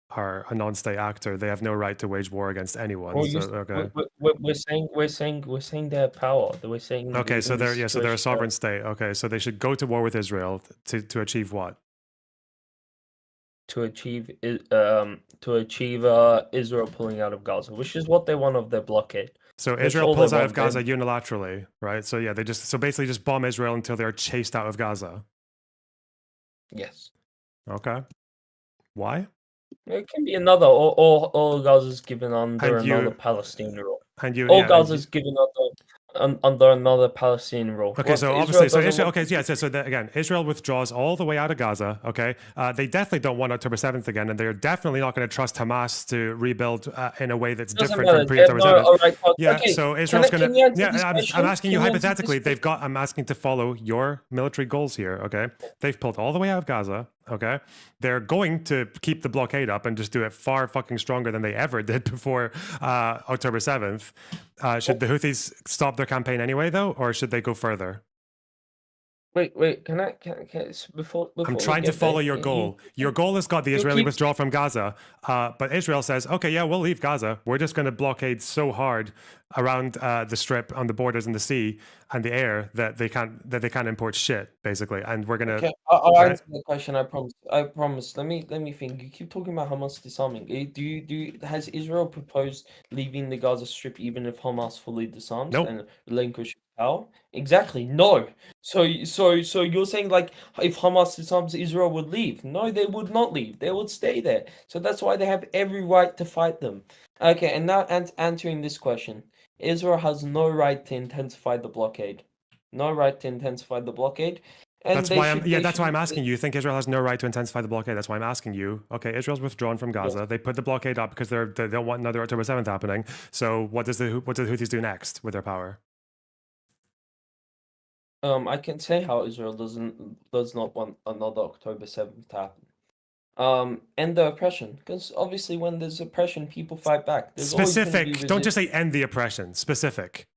Speaker 1: are a non-state actor. They have no right to wage war against anyone.
Speaker 2: Well,
Speaker 1: So, okay.
Speaker 2: we're saying they have power. We're saying
Speaker 1: Okay, so
Speaker 2: in this
Speaker 1: so they're a
Speaker 2: situation,
Speaker 1: sovereign state. Okay, so they should go to war with Israel to achieve what?
Speaker 2: to achieve Israel pulling out of Gaza, which is what they want of their blockade.
Speaker 1: So
Speaker 2: That's
Speaker 1: Israel
Speaker 2: all they
Speaker 1: pulls out
Speaker 2: want.
Speaker 1: of Gaza unilaterally, right? So yeah, they basically just bomb Israel until they're chased out of Gaza.
Speaker 2: Yes,
Speaker 1: Okay. Why?
Speaker 2: it can be another. All Gaza's given under
Speaker 1: And you-
Speaker 2: another Palestinian rule.
Speaker 1: And you,
Speaker 2: All
Speaker 1: yeah, and
Speaker 2: Gaza's given under another Palestinian rule.
Speaker 1: Okay, so
Speaker 2: Israel
Speaker 1: obviously,
Speaker 2: doesn't
Speaker 1: Israel,
Speaker 2: want
Speaker 1: okay, yeah, so again, Israel withdraws all the way out of Gaza. Okay, they definitely don't want October 7th again, and they're definitely not going to trust Hamas to rebuild in a way that's
Speaker 2: Doesn't
Speaker 1: different
Speaker 2: matter.
Speaker 1: from pre-October
Speaker 2: They have
Speaker 1: 7th.
Speaker 2: no right.
Speaker 1: Yeah,
Speaker 2: Okay,
Speaker 1: so Israel's going
Speaker 2: can
Speaker 1: to.
Speaker 2: you answer
Speaker 1: Yeah,
Speaker 2: this
Speaker 1: I'm
Speaker 2: question?
Speaker 1: asking you
Speaker 2: Can you answer
Speaker 1: hypothetically.
Speaker 2: this
Speaker 1: I'm asking to follow your military goals here. Okay, they've pulled all the way out of Gaza. Okay, they're going to keep the blockade up and just do it far fucking stronger than they ever did before October 7th. Should the Houthis stop their campaign anyway, though, or should they go further?
Speaker 2: Wait. Before
Speaker 1: I'm
Speaker 2: we
Speaker 1: trying to
Speaker 2: get
Speaker 1: follow
Speaker 2: there,
Speaker 1: your goal. Your goal has got the
Speaker 2: you
Speaker 1: Israeli
Speaker 2: keep
Speaker 1: withdrawal from Gaza, but Israel says, okay, yeah, we'll leave Gaza. We're just going to blockade so hard around the strip, on the borders, and the sea and the air that they can't import shit, basically. And we're gonna.
Speaker 2: Okay, I'll
Speaker 1: Right?
Speaker 2: answer the question. I promise. I promise. Let me think. You keep talking about Hamas disarming. Has Israel proposed leaving the Gaza Strip even if Hamas fully disarms
Speaker 1: Nope.
Speaker 2: and relinquishes power? Exactly. No. So you're saying like if Hamas disarms, Israel would leave? No, they would not leave. They would stay there. So that's why they have every right to fight them. Okay, and now answering this question, Israel has no right to intensify the blockade. No right to intensify the blockade. And
Speaker 1: That's why I'm asking you. You think Israel has no right to intensify the blockade? That's why I'm asking you. Okay, Israel's withdrawn from Gaza. They put the blockade up because they don't want another October 7th happening. So what do the Houthis do next with their power?
Speaker 2: I can say how Israel does not want another October 7th to happen. End the oppression, because obviously when there's oppression, people fight back. There's always gonna be
Speaker 1: Specific. Don't just say end the oppression. Specific.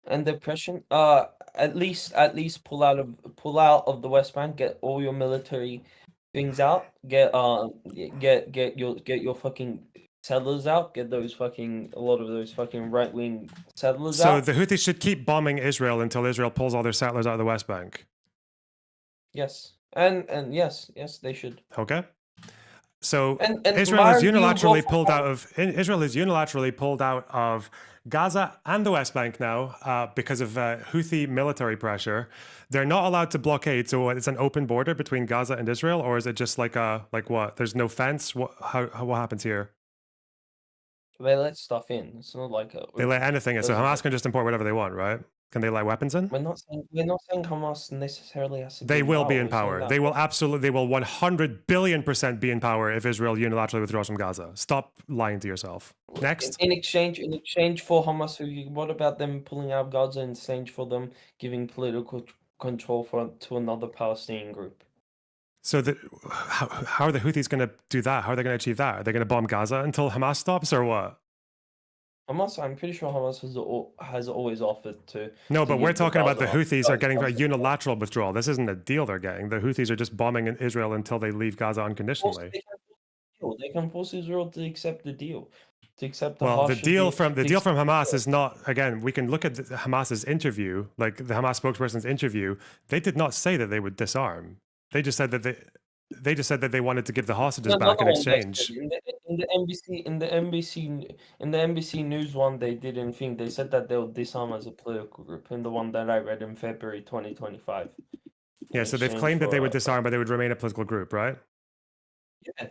Speaker 2: and the oppression. At least pull out of the West Bank. Get all your military things out. Get your fucking settlers out. Get those fucking a lot of those fucking right wing settlers
Speaker 1: So
Speaker 2: out.
Speaker 1: the Houthis should keep bombing Israel until Israel pulls all their settlers out of the West Bank.
Speaker 2: Yes, and yes, they should.
Speaker 1: Okay. So
Speaker 2: And
Speaker 1: Israel
Speaker 2: my
Speaker 1: has
Speaker 2: view
Speaker 1: unilaterally
Speaker 2: of-
Speaker 1: pulled out of Israel has unilaterally pulled out of Gaza and the West Bank now because of Houthi military pressure. They're not allowed to blockade. So it's an open border between Gaza and Israel, or is it just like what? There's no fence. What happens here?
Speaker 2: They let stuff in. It's not like
Speaker 1: They let anything in. So Hamas can just import whatever they want, right? Can they let weapons in?
Speaker 2: we're not saying Hamas necessarily has to.
Speaker 1: They will be in
Speaker 2: We're saying
Speaker 1: power.
Speaker 2: that
Speaker 1: They will 100 billion% be in power if Israel unilaterally withdraws from Gaza. Stop lying to yourself. Next.
Speaker 2: in exchange for Hamas, what about them pulling out of Gaza in exchange for them giving political control to another Palestinian group?
Speaker 1: So how are the Houthis going to do that? How are they going to achieve that? Are they going to bomb Gaza until Hamas stops, or what?
Speaker 2: Hamas, I'm pretty sure Hamas has always offered to.
Speaker 1: No, but we're
Speaker 2: give the
Speaker 1: talking about the
Speaker 2: Gaza-
Speaker 1: Houthis are getting a
Speaker 2: Gaza-
Speaker 1: unilateral withdrawal. This isn't a deal they're getting. The Houthis are just bombing Israel until they leave Gaza unconditionally.
Speaker 2: They can force Israel to accept the deal. To accept the
Speaker 1: Well, the
Speaker 2: harsher
Speaker 1: deal from Hamas
Speaker 2: deal.
Speaker 1: is not. Again, we can look at Hamas's interview, like the Hamas spokesperson's interview. They did not say that they would disarm. They just said that they wanted to give the hostages back in exchange.
Speaker 2: In the NBC News one, they didn't think they said that they'll disarm as a political group. In the one that I read in February 2025.
Speaker 1: Yeah, so they've claimed that they would disarm, but they would remain a political group, right?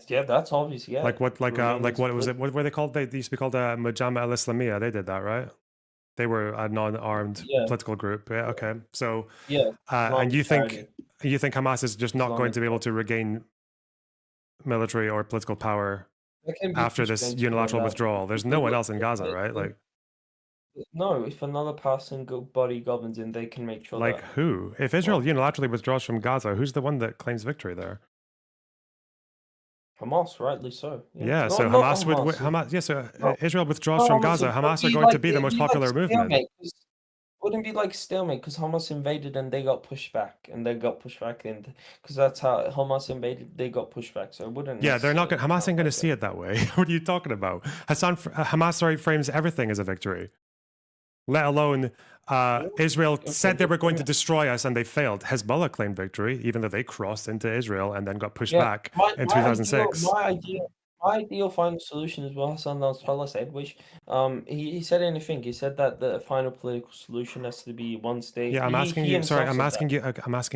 Speaker 2: Yeah, that's obvious. Yeah,
Speaker 1: Like what was it? What were they called? They used to be called Mujama al Islamiyah. They did that, right? They were a non-armed political group. Yeah. Okay. So and you think Hamas is just not going to be able to regain military or political power after this unilateral withdrawal? There's no one else in Gaza, right? Like
Speaker 2: no, if another passing body governs in, they can make sure.
Speaker 1: Like who? If Israel unilaterally withdraws from Gaza, who's the one that claims victory there?
Speaker 2: Hamas, rightly so.
Speaker 1: Yeah, so Hamas would Hamas. Yeah, so Israel withdraws from Gaza. Hamas are going to be the most popular movement.
Speaker 2: Wouldn't be like stalemate because Hamas invaded and they got pushed back, and they got pushed back, and because that's how Hamas invaded, they got pushed back. So it wouldn't.
Speaker 1: Yeah, they're not. Hamas ain't going to see it that way. What are you talking about? Hamas frames everything as a victory. Let alone Israel said they were going to destroy us and they failed. Hezbollah claimed victory, even though they crossed into Israel and then got pushed back in 2006.
Speaker 2: My ideal final solution is what Hasan Piker said, which he said anything. He said that the final political solution has to be one state.
Speaker 1: Yeah, I'm asking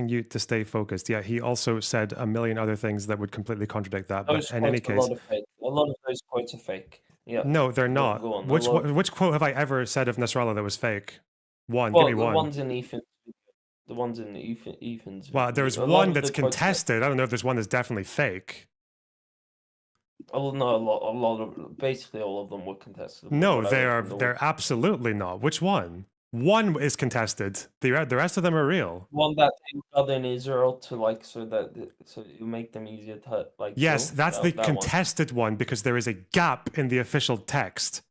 Speaker 1: you to stay focused. Yeah, he also said a million other things that would completely contradict that. But in any case,
Speaker 2: a lot of those quotes are fake. Yeah.
Speaker 1: No, they're not.
Speaker 2: Go on.
Speaker 1: Which quote have I ever said of Nasrallah that was fake? Give me one.
Speaker 2: The ones in Ethan's. The ones in Ethan's.
Speaker 1: Well, there's one that's contested. I don't know if there's one that's definitely fake.
Speaker 2: Oh no, a lot of basically all of them were contested.
Speaker 1: No, they're absolutely not. Which one? One is contested. The rest of them are real.
Speaker 2: One that they got in Israel to so you make them easier to like.
Speaker 1: Yes, that's the contested one because there is a gap in the official text.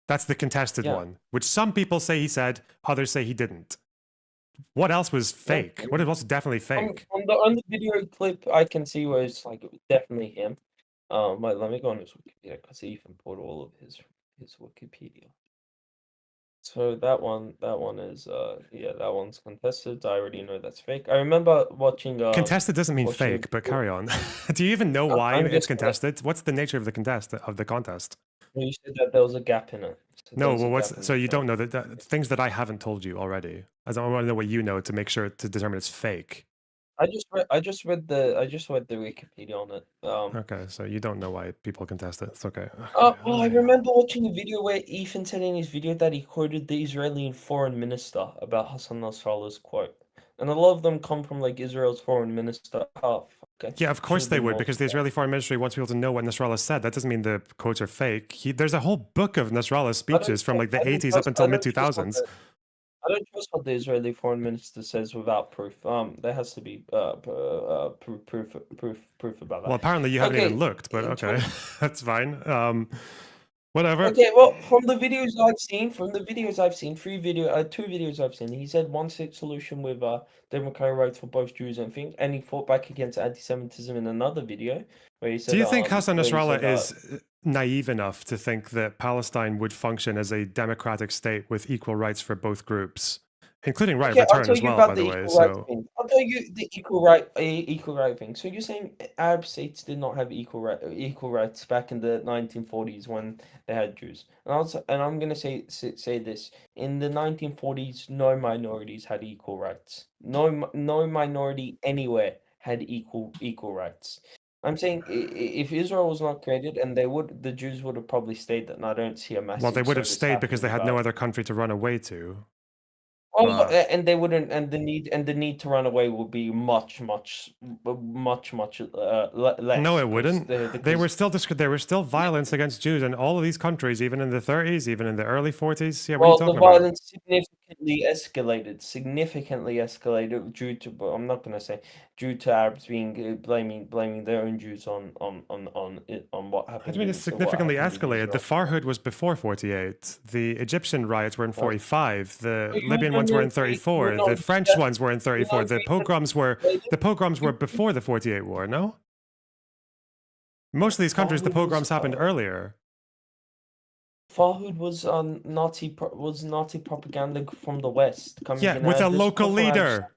Speaker 1: That's the contested one, which some people say he said, others say he didn't. what else was fake? What else was definitely fake?
Speaker 2: On the video clip, I can see where it's like definitely him. Wait, let me go on his Wikipedia because he even put all of his Wikipedia. So that one is yeah, that one's contested. I already know that's fake. I remember watching
Speaker 1: Contested doesn't mean
Speaker 2: watching
Speaker 1: fake, but carry on. Do you even know why
Speaker 2: I'm
Speaker 1: it's
Speaker 2: just gonna-
Speaker 1: contested? What's the nature of the contest?
Speaker 2: Well, you said that there was a gap in it. So there
Speaker 1: No,
Speaker 2: was a
Speaker 1: well,
Speaker 2: gap in
Speaker 1: so
Speaker 2: the
Speaker 1: you
Speaker 2: thing.
Speaker 1: don't know that things that I haven't told you already. I want to know what you know to make sure to determine it's fake.
Speaker 2: I just read the Wikipedia on it.
Speaker 1: Okay, so you don't know why people contest it. It's okay.
Speaker 2: Well, I remember watching a video where Ethan said in his video that he quoted the Israeli foreign minister about Hassan Nasrallah's quote, and a lot of them come from like Israel's foreign minister. Oh, okay.
Speaker 1: Yeah, of course
Speaker 2: Should've
Speaker 1: they
Speaker 2: been
Speaker 1: would,
Speaker 2: more
Speaker 1: because the Israeli foreign ministry wants people to know what Nasrallah said. That doesn't mean the quotes are fake. There's a whole book of Nasrallah's speeches from like the 80s up until mid 2000s.
Speaker 2: I don't trust what the Israeli foreign minister says without proof. There has to be proof about that.
Speaker 1: Well, apparently you haven't
Speaker 2: Okay,
Speaker 1: even looked, but
Speaker 2: in
Speaker 1: okay, that's fine. Whatever.
Speaker 2: Okay, well, from the videos I've seen, two videos I've seen, he said one solution with democratic rights for both Jews and things, and he fought back against anti-Semitism in another video where he said.
Speaker 1: Do you think Hassan
Speaker 2: where he
Speaker 1: Nasrallah
Speaker 2: said,
Speaker 1: is naive enough to think that Palestine would function as a democratic state with equal rights for both groups, including right
Speaker 2: Okay,
Speaker 1: of
Speaker 2: I'll
Speaker 1: return
Speaker 2: tell
Speaker 1: as
Speaker 2: you
Speaker 1: well,
Speaker 2: about
Speaker 1: by
Speaker 2: the
Speaker 1: the way?
Speaker 2: equal rights
Speaker 1: So
Speaker 2: thing. I'll tell you the equal right thing. So you're saying Arab states did not have equal rights back in the 1940s when they had Jews, and I'm gonna say this: in the 1940s, no minorities had equal rights. No minority anywhere had equal rights. I'm saying if Israel was not created, and the Jews would have probably stayed, and I don't see a massive.
Speaker 1: well, they would have
Speaker 2: exodus
Speaker 1: stayed because they
Speaker 2: happening
Speaker 1: had no
Speaker 2: about-
Speaker 1: other country to run away to.
Speaker 2: Oh,
Speaker 1: But
Speaker 2: and they wouldn't, and the need to run away would be much less.
Speaker 1: no, it wouldn't. They
Speaker 2: because-
Speaker 1: were still there was still violence against Jews in all of these countries, even in the 30s, even in the early 40s. Yeah, what are
Speaker 2: Well,
Speaker 1: you
Speaker 2: the
Speaker 1: talking about?
Speaker 2: violence significantly escalated due to. But I'm not gonna say due to Arabs being blaming their own Jews on what happened.
Speaker 1: What do you mean it's significantly escalated? The Farhud was before 48. The Egyptian riots were in 45. The
Speaker 2: But you
Speaker 1: Libyan
Speaker 2: don't
Speaker 1: ones were in
Speaker 2: agree-
Speaker 1: 34.
Speaker 2: you don't
Speaker 1: The French
Speaker 2: agree-
Speaker 1: ones were in 34. The
Speaker 2: agree that-
Speaker 1: pogroms were before the 48 war, no? Most of these countries, the
Speaker 2: Farhud was,
Speaker 1: pogroms happened earlier.
Speaker 2: Farhud was Nazi propaganda from the West coming
Speaker 1: Yeah,
Speaker 2: in.
Speaker 1: with a
Speaker 2: There's
Speaker 1: local
Speaker 2: quote from Arabs-
Speaker 1: leader.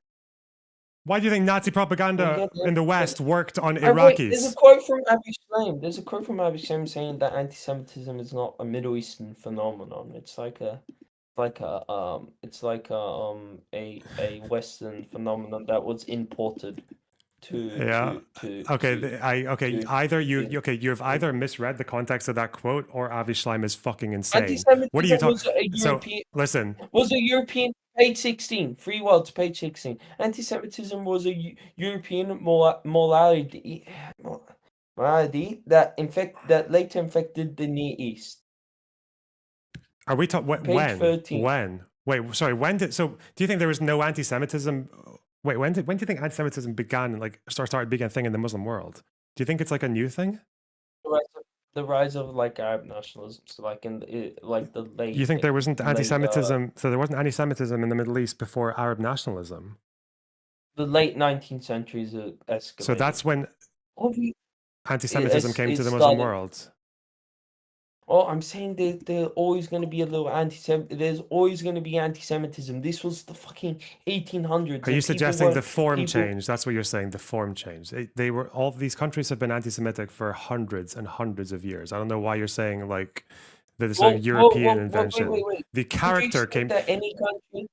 Speaker 1: Why do you think Nazi propaganda
Speaker 2: Well, yeah,
Speaker 1: in the West worked on
Speaker 2: Oh, wait, there's
Speaker 1: Iraqis?
Speaker 2: a quote from Abu Shlaim. There's a quote from Abu Shlaim saying that anti-Semitism is not a Middle Eastern phenomenon. It's like a Western phenomenon that was imported
Speaker 1: Yeah.
Speaker 2: to
Speaker 1: Either you have either misread the context of that quote, or Avi Schleim is fucking insane.
Speaker 2: Anti-Semitism
Speaker 1: What are you
Speaker 2: was
Speaker 1: talking?
Speaker 2: a
Speaker 1: So
Speaker 2: European
Speaker 1: listen,
Speaker 2: was a European page 16. Free words page 16. Anti-Semitism was a European morality that later infected the Near East.
Speaker 1: are we talking
Speaker 2: Page 13.
Speaker 1: when? Wait, sorry. When did? So do you think there was no anti-Semitism? Wait, when do you think anti-Semitism began? Like started being a thing in the Muslim world? Do you think it's like a new thing?
Speaker 2: The rise of like Arab nationalism, so like in the late.
Speaker 1: You think there wasn't
Speaker 2: late,
Speaker 1: anti-Semitism? So there wasn't anti-Semitism in the Middle East before Arab nationalism.
Speaker 2: the late 19th century is escalated.
Speaker 1: So that's when
Speaker 2: Obvi-
Speaker 1: anti-Semitism came to
Speaker 2: it
Speaker 1: the Muslim
Speaker 2: started-
Speaker 1: world.
Speaker 2: Oh, I'm saying there's always going to be a little There's always going to be anti-Semitism. This was the fucking 1800s.
Speaker 1: Are you
Speaker 2: and
Speaker 1: suggesting the form
Speaker 2: people-
Speaker 1: change? That's what you're saying. The form change. They were all these countries have been anti-Semitic for hundreds and hundreds of years. I don't know why you're saying like that it's a European invention.
Speaker 2: Wait.
Speaker 1: The character came.
Speaker 2: That any country.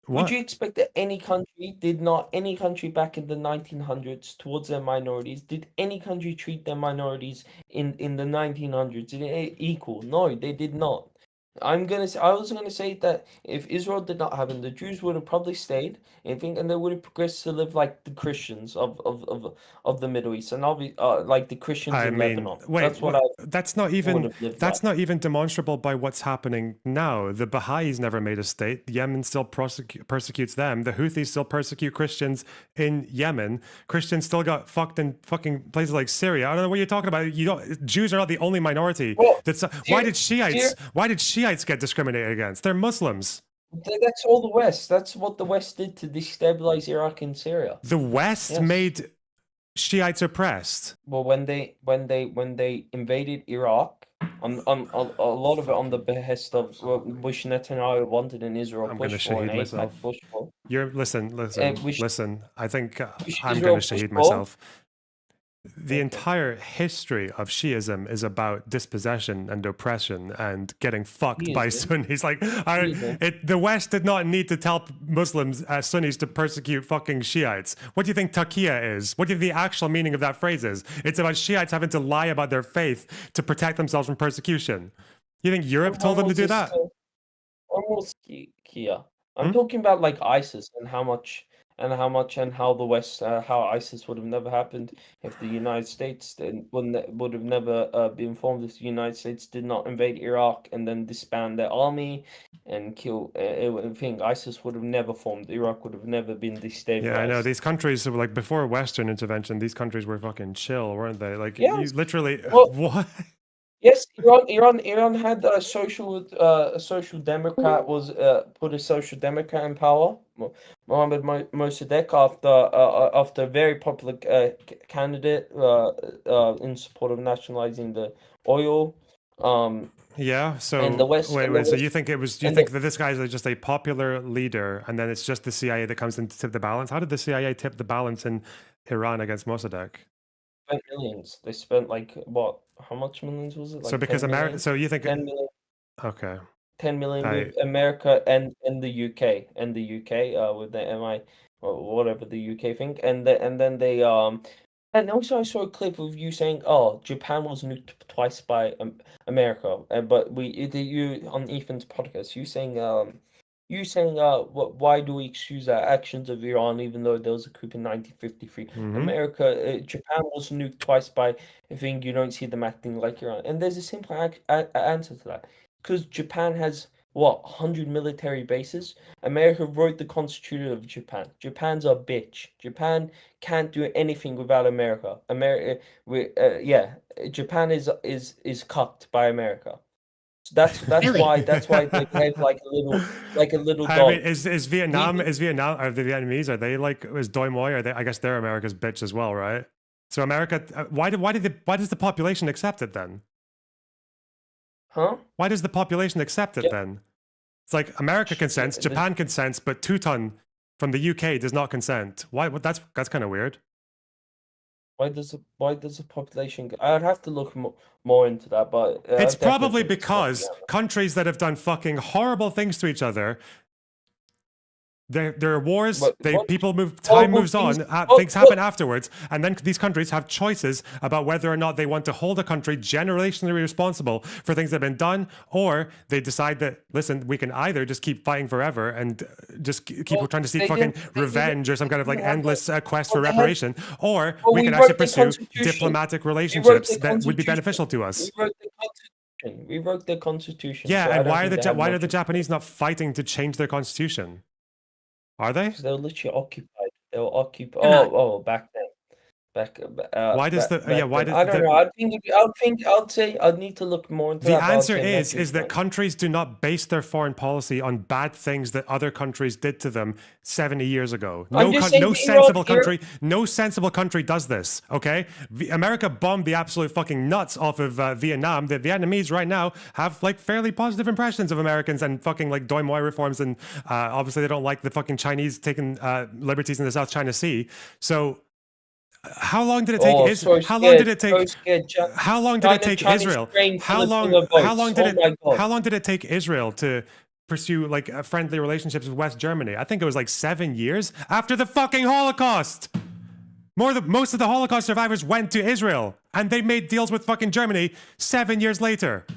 Speaker 1: What?
Speaker 2: Would you expect that any country back in the 1900s towards their minorities, did any country treat their minorities in the 1900s equal? No, they did not. I was gonna say that if Israel did not happen, the Jews would have probably stayed, and they would have progressed to live like the Christians of the Middle East, and like the Christians in Lebanon. That's not
Speaker 1: even demonstrable by what's happening now. The Baha'is never made a state. Yemen still persecutes them. The Houthis still persecute Christians in Yemen. Christians still got fucked in fucking places like Syria. I don't know what you're talking about. Jews are not the only minority.
Speaker 2: Well,
Speaker 1: Why did Shiites get discriminated against? They're Muslims.
Speaker 2: That's all the West. That's what the West did to destabilize Iraq and Syria.
Speaker 1: The West
Speaker 2: Yes.
Speaker 1: made Shiites oppressed.
Speaker 2: Well, when they invaded Iraq, on a lot of it on the behest of what Bush Netanyahu wanted in Israel,
Speaker 1: I'm gonna
Speaker 2: Bush for, and
Speaker 1: shaheed myself.
Speaker 2: AIPAC Bush for.
Speaker 1: Listen.
Speaker 2: Which
Speaker 1: I think
Speaker 2: which
Speaker 1: I'm
Speaker 2: Israel
Speaker 1: gonna shaheed
Speaker 2: pushed
Speaker 1: myself. The
Speaker 2: Okay.
Speaker 1: entire history of Shiism is about dispossession and oppression and getting fucked by
Speaker 2: Shiism?
Speaker 1: Sunnis. Like,
Speaker 2: Shiism?
Speaker 1: the West did not need to tell Muslims, Sunnis, to persecute fucking Shiites. What do you think taqiyya is? What do you think the actual meaning of that phrase is? It's about Shiites having to lie about their faith to protect themselves from persecution. You think Europe told them to do that?
Speaker 2: Almost Kia. I'm
Speaker 1: Hmm?
Speaker 2: talking about like ISIS and how the West, how ISIS would have never happened if the United States would have never been formed if the United States did not invade Iraq and then disband their army and kill. I think ISIS would have never formed. Iraq would have never been destabilized.
Speaker 1: Yeah, I know. These countries, were like before Western intervention, these countries were fucking chill, weren't they? Like, you
Speaker 2: Yes.
Speaker 1: literally,
Speaker 2: Well-
Speaker 1: what?
Speaker 2: Yes, Iran had a social democrat put a social democrat in power, Mohammad Mossadegh, after a very popular candidate in support of nationalizing the oil.
Speaker 1: Yeah. So
Speaker 2: And the West-
Speaker 1: wait.
Speaker 2: and the
Speaker 1: So
Speaker 2: West-
Speaker 1: you think it was? Do you
Speaker 2: and
Speaker 1: think that this guy is just a popular leader, and then it's just the CIA that comes in to tip the balance? How did the CIA tip the balance in Iran against Mossadegh?
Speaker 2: Spent millions. They spent like what? How much millions was it? Like
Speaker 1: So because
Speaker 2: 10
Speaker 1: America,
Speaker 2: million?
Speaker 1: so you think?
Speaker 2: 10 million.
Speaker 1: Okay.
Speaker 2: 10 million
Speaker 1: I-
Speaker 2: with America and the UK with the MI or whatever the UK think, and then they and also I saw a clip of you saying, "Oh, Japan was nuked twice by America," but you on Ethan's podcast, why do we excuse the actions of Iran even though there was a coup in 1953?
Speaker 1: Mhm.
Speaker 2: Japan was nuked twice by. I think you don't see them acting like Iran, and there's a simple answer to that. Because Japan has what 100 military bases. America wrote the constitution of Japan. Japan's a bitch. Japan can't do anything without America. Japan is cucked by America. So that's
Speaker 5: Really?
Speaker 2: why they behave like a little
Speaker 1: I
Speaker 2: dog.
Speaker 1: mean, is Vietnam? Are the Vietnamese? Are they like? Is Doi Moi? Are they? I guess they're America's bitch as well, right? So America. Why does the population accept it then?
Speaker 2: Huh?
Speaker 1: Why does the population accept it
Speaker 2: Yeah.
Speaker 1: then? It's like America consents,
Speaker 2: the-
Speaker 1: Japan consents, but Twoton from the UK does not consent. Why? That's kind of weird.
Speaker 2: Why does the population? I'd have to look more into that, but I
Speaker 1: It's
Speaker 2: definitely
Speaker 1: probably
Speaker 2: think it's not
Speaker 1: because
Speaker 2: Vietnam.
Speaker 1: countries that have done fucking horrible things to each other, there are wars.
Speaker 2: What-
Speaker 1: People move.
Speaker 2: horrible
Speaker 1: Time moves on.
Speaker 2: things-
Speaker 1: Things happen afterwards, and then these countries have choices about whether or not they want to hold a country generationally responsible for things that have been done, or they decide that listen, we can either just keep fighting forever and just keep
Speaker 2: Well,
Speaker 1: trying to seek
Speaker 2: they
Speaker 1: fucking
Speaker 2: didn't- they
Speaker 1: revenge or some kind of like
Speaker 2: didn't have
Speaker 1: endless quest
Speaker 2: well,
Speaker 1: for
Speaker 2: they had-
Speaker 1: reparation, or
Speaker 2: well,
Speaker 1: we
Speaker 2: we
Speaker 1: can
Speaker 2: wrote
Speaker 1: actually
Speaker 2: the
Speaker 1: pursue
Speaker 2: Constitution.
Speaker 1: diplomatic
Speaker 2: We wrote
Speaker 1: relationships
Speaker 2: the
Speaker 1: that would be
Speaker 2: Constitution.
Speaker 1: beneficial to us.
Speaker 2: We wrote the Constitution. We wrote the Constitution.
Speaker 1: Yeah,
Speaker 2: so I
Speaker 1: and
Speaker 2: don't
Speaker 1: why are
Speaker 2: think
Speaker 1: the
Speaker 2: they have
Speaker 1: why are
Speaker 2: much
Speaker 1: the
Speaker 2: of-
Speaker 1: Japanese not fighting to change their constitution? Are they?
Speaker 2: Because they were literally occupied. They were occupied.
Speaker 5: They're not.
Speaker 2: Back then.
Speaker 1: Why does
Speaker 2: back then.
Speaker 1: I
Speaker 2: I don't know. I'd need to look more into
Speaker 1: The
Speaker 2: that. but I'd
Speaker 1: answer
Speaker 2: say
Speaker 1: is
Speaker 2: maybe
Speaker 1: that
Speaker 2: not.
Speaker 1: countries do not base their foreign policy on bad things that other countries did to them 70 years ago.
Speaker 2: I'm just saying that
Speaker 1: No sensible country does this. Okay, America bombed the absolute fucking nuts off of Vietnam. The Vietnamese right now have like fairly positive impressions of Americans and fucking like Doi Moi reforms, and obviously they don't like the fucking Chinese taking liberties in the South China Sea. So. How long did it take? How long did it take? How long did it take Israel? How long did it take Israel to pursue like friendly relationships with West Germany? I think it was like 7 years after the fucking Holocaust. Most of the Holocaust survivors went to Israel, and they made deals with fucking Germany 7 years later.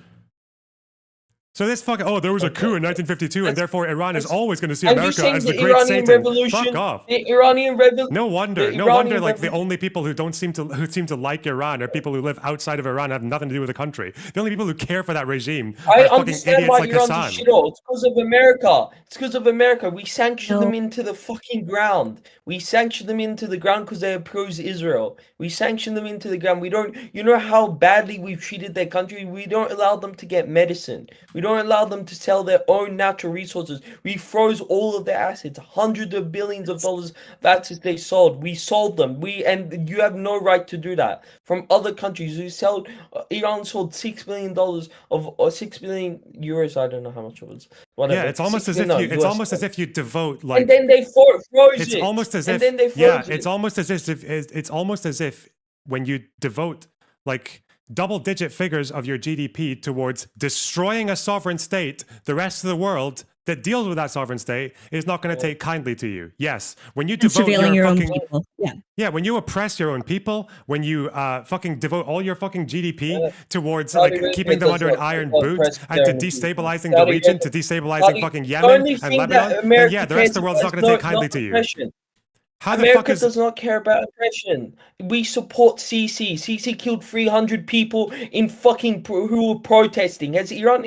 Speaker 1: So this fucking there was a coup in 1952, and therefore Iran is always going to see America as the great Satan. Fuck off.
Speaker 2: The Iranian Revolution.
Speaker 1: No wonder.
Speaker 2: the
Speaker 1: No wonder.
Speaker 2: Iranian
Speaker 1: Like the
Speaker 2: Revolution-
Speaker 1: only people who seem to like Iran are people who live outside of Iran, have nothing to do with the country. The only people who care for that regime
Speaker 2: I
Speaker 1: are fucking
Speaker 2: understand
Speaker 1: idiots
Speaker 2: why
Speaker 1: like
Speaker 2: Iran's a
Speaker 1: Hasan.
Speaker 2: shithole. It's because of America. It's because of America. We sanction
Speaker 5: No.
Speaker 2: them into the fucking ground. We sanction them into the ground because they oppose Israel. We sanction them into the ground. We don't. You know how badly we've treated their country. We don't allow them to get medicine. We don't allow them to sell their own natural resources. We froze all of their assets, hundreds of billions of dollars of assets they sold. We sold them. And you have no right to do that. From other countries who sold, Iran sold $6 billion or 6 billion euros. I don't know how much it was. Whatever.
Speaker 1: Yeah, it's almost as if
Speaker 2: no,
Speaker 1: you. It's
Speaker 2: US
Speaker 1: almost as if you devote like.
Speaker 2: and then they froze
Speaker 1: It's
Speaker 2: it.
Speaker 1: almost as
Speaker 2: and
Speaker 1: if.
Speaker 2: then they froze
Speaker 1: Yeah,
Speaker 2: it.
Speaker 1: it's almost as if. It's almost as if when you devote like double-digit figures of your GDP towards destroying a sovereign state, the rest of the world that deals with that sovereign state is not going to take kindly to you. Yes, when you
Speaker 5: And
Speaker 1: devote
Speaker 5: surveilling your own
Speaker 1: fucking
Speaker 5: people. Yeah.
Speaker 1: yeah, when you oppress your own people, when you fucking devote all your fucking GDP towards
Speaker 2: Saudi
Speaker 1: like
Speaker 2: Arabia
Speaker 1: keeping them
Speaker 2: does
Speaker 1: under an
Speaker 2: not
Speaker 1: iron
Speaker 2: oppress
Speaker 1: boot
Speaker 2: their
Speaker 1: and to
Speaker 2: own people.
Speaker 1: destabilizing the
Speaker 2: Saudi
Speaker 1: region,
Speaker 2: Arabia-
Speaker 1: to destabilizing
Speaker 2: Saudi-
Speaker 1: fucking
Speaker 2: the
Speaker 1: Yemen
Speaker 2: only
Speaker 1: and
Speaker 2: thing that
Speaker 1: Lebanon, then
Speaker 2: America
Speaker 1: yeah, the rest of the
Speaker 2: cares
Speaker 1: world's not
Speaker 2: about
Speaker 1: going to
Speaker 2: is
Speaker 1: take kindly
Speaker 2: not
Speaker 1: to you.
Speaker 2: oppression.
Speaker 1: How the
Speaker 2: America
Speaker 1: fuck is
Speaker 2: does not care about aggression. We support Sisi. Sisi killed 300 people in fucking who were protesting. As Iran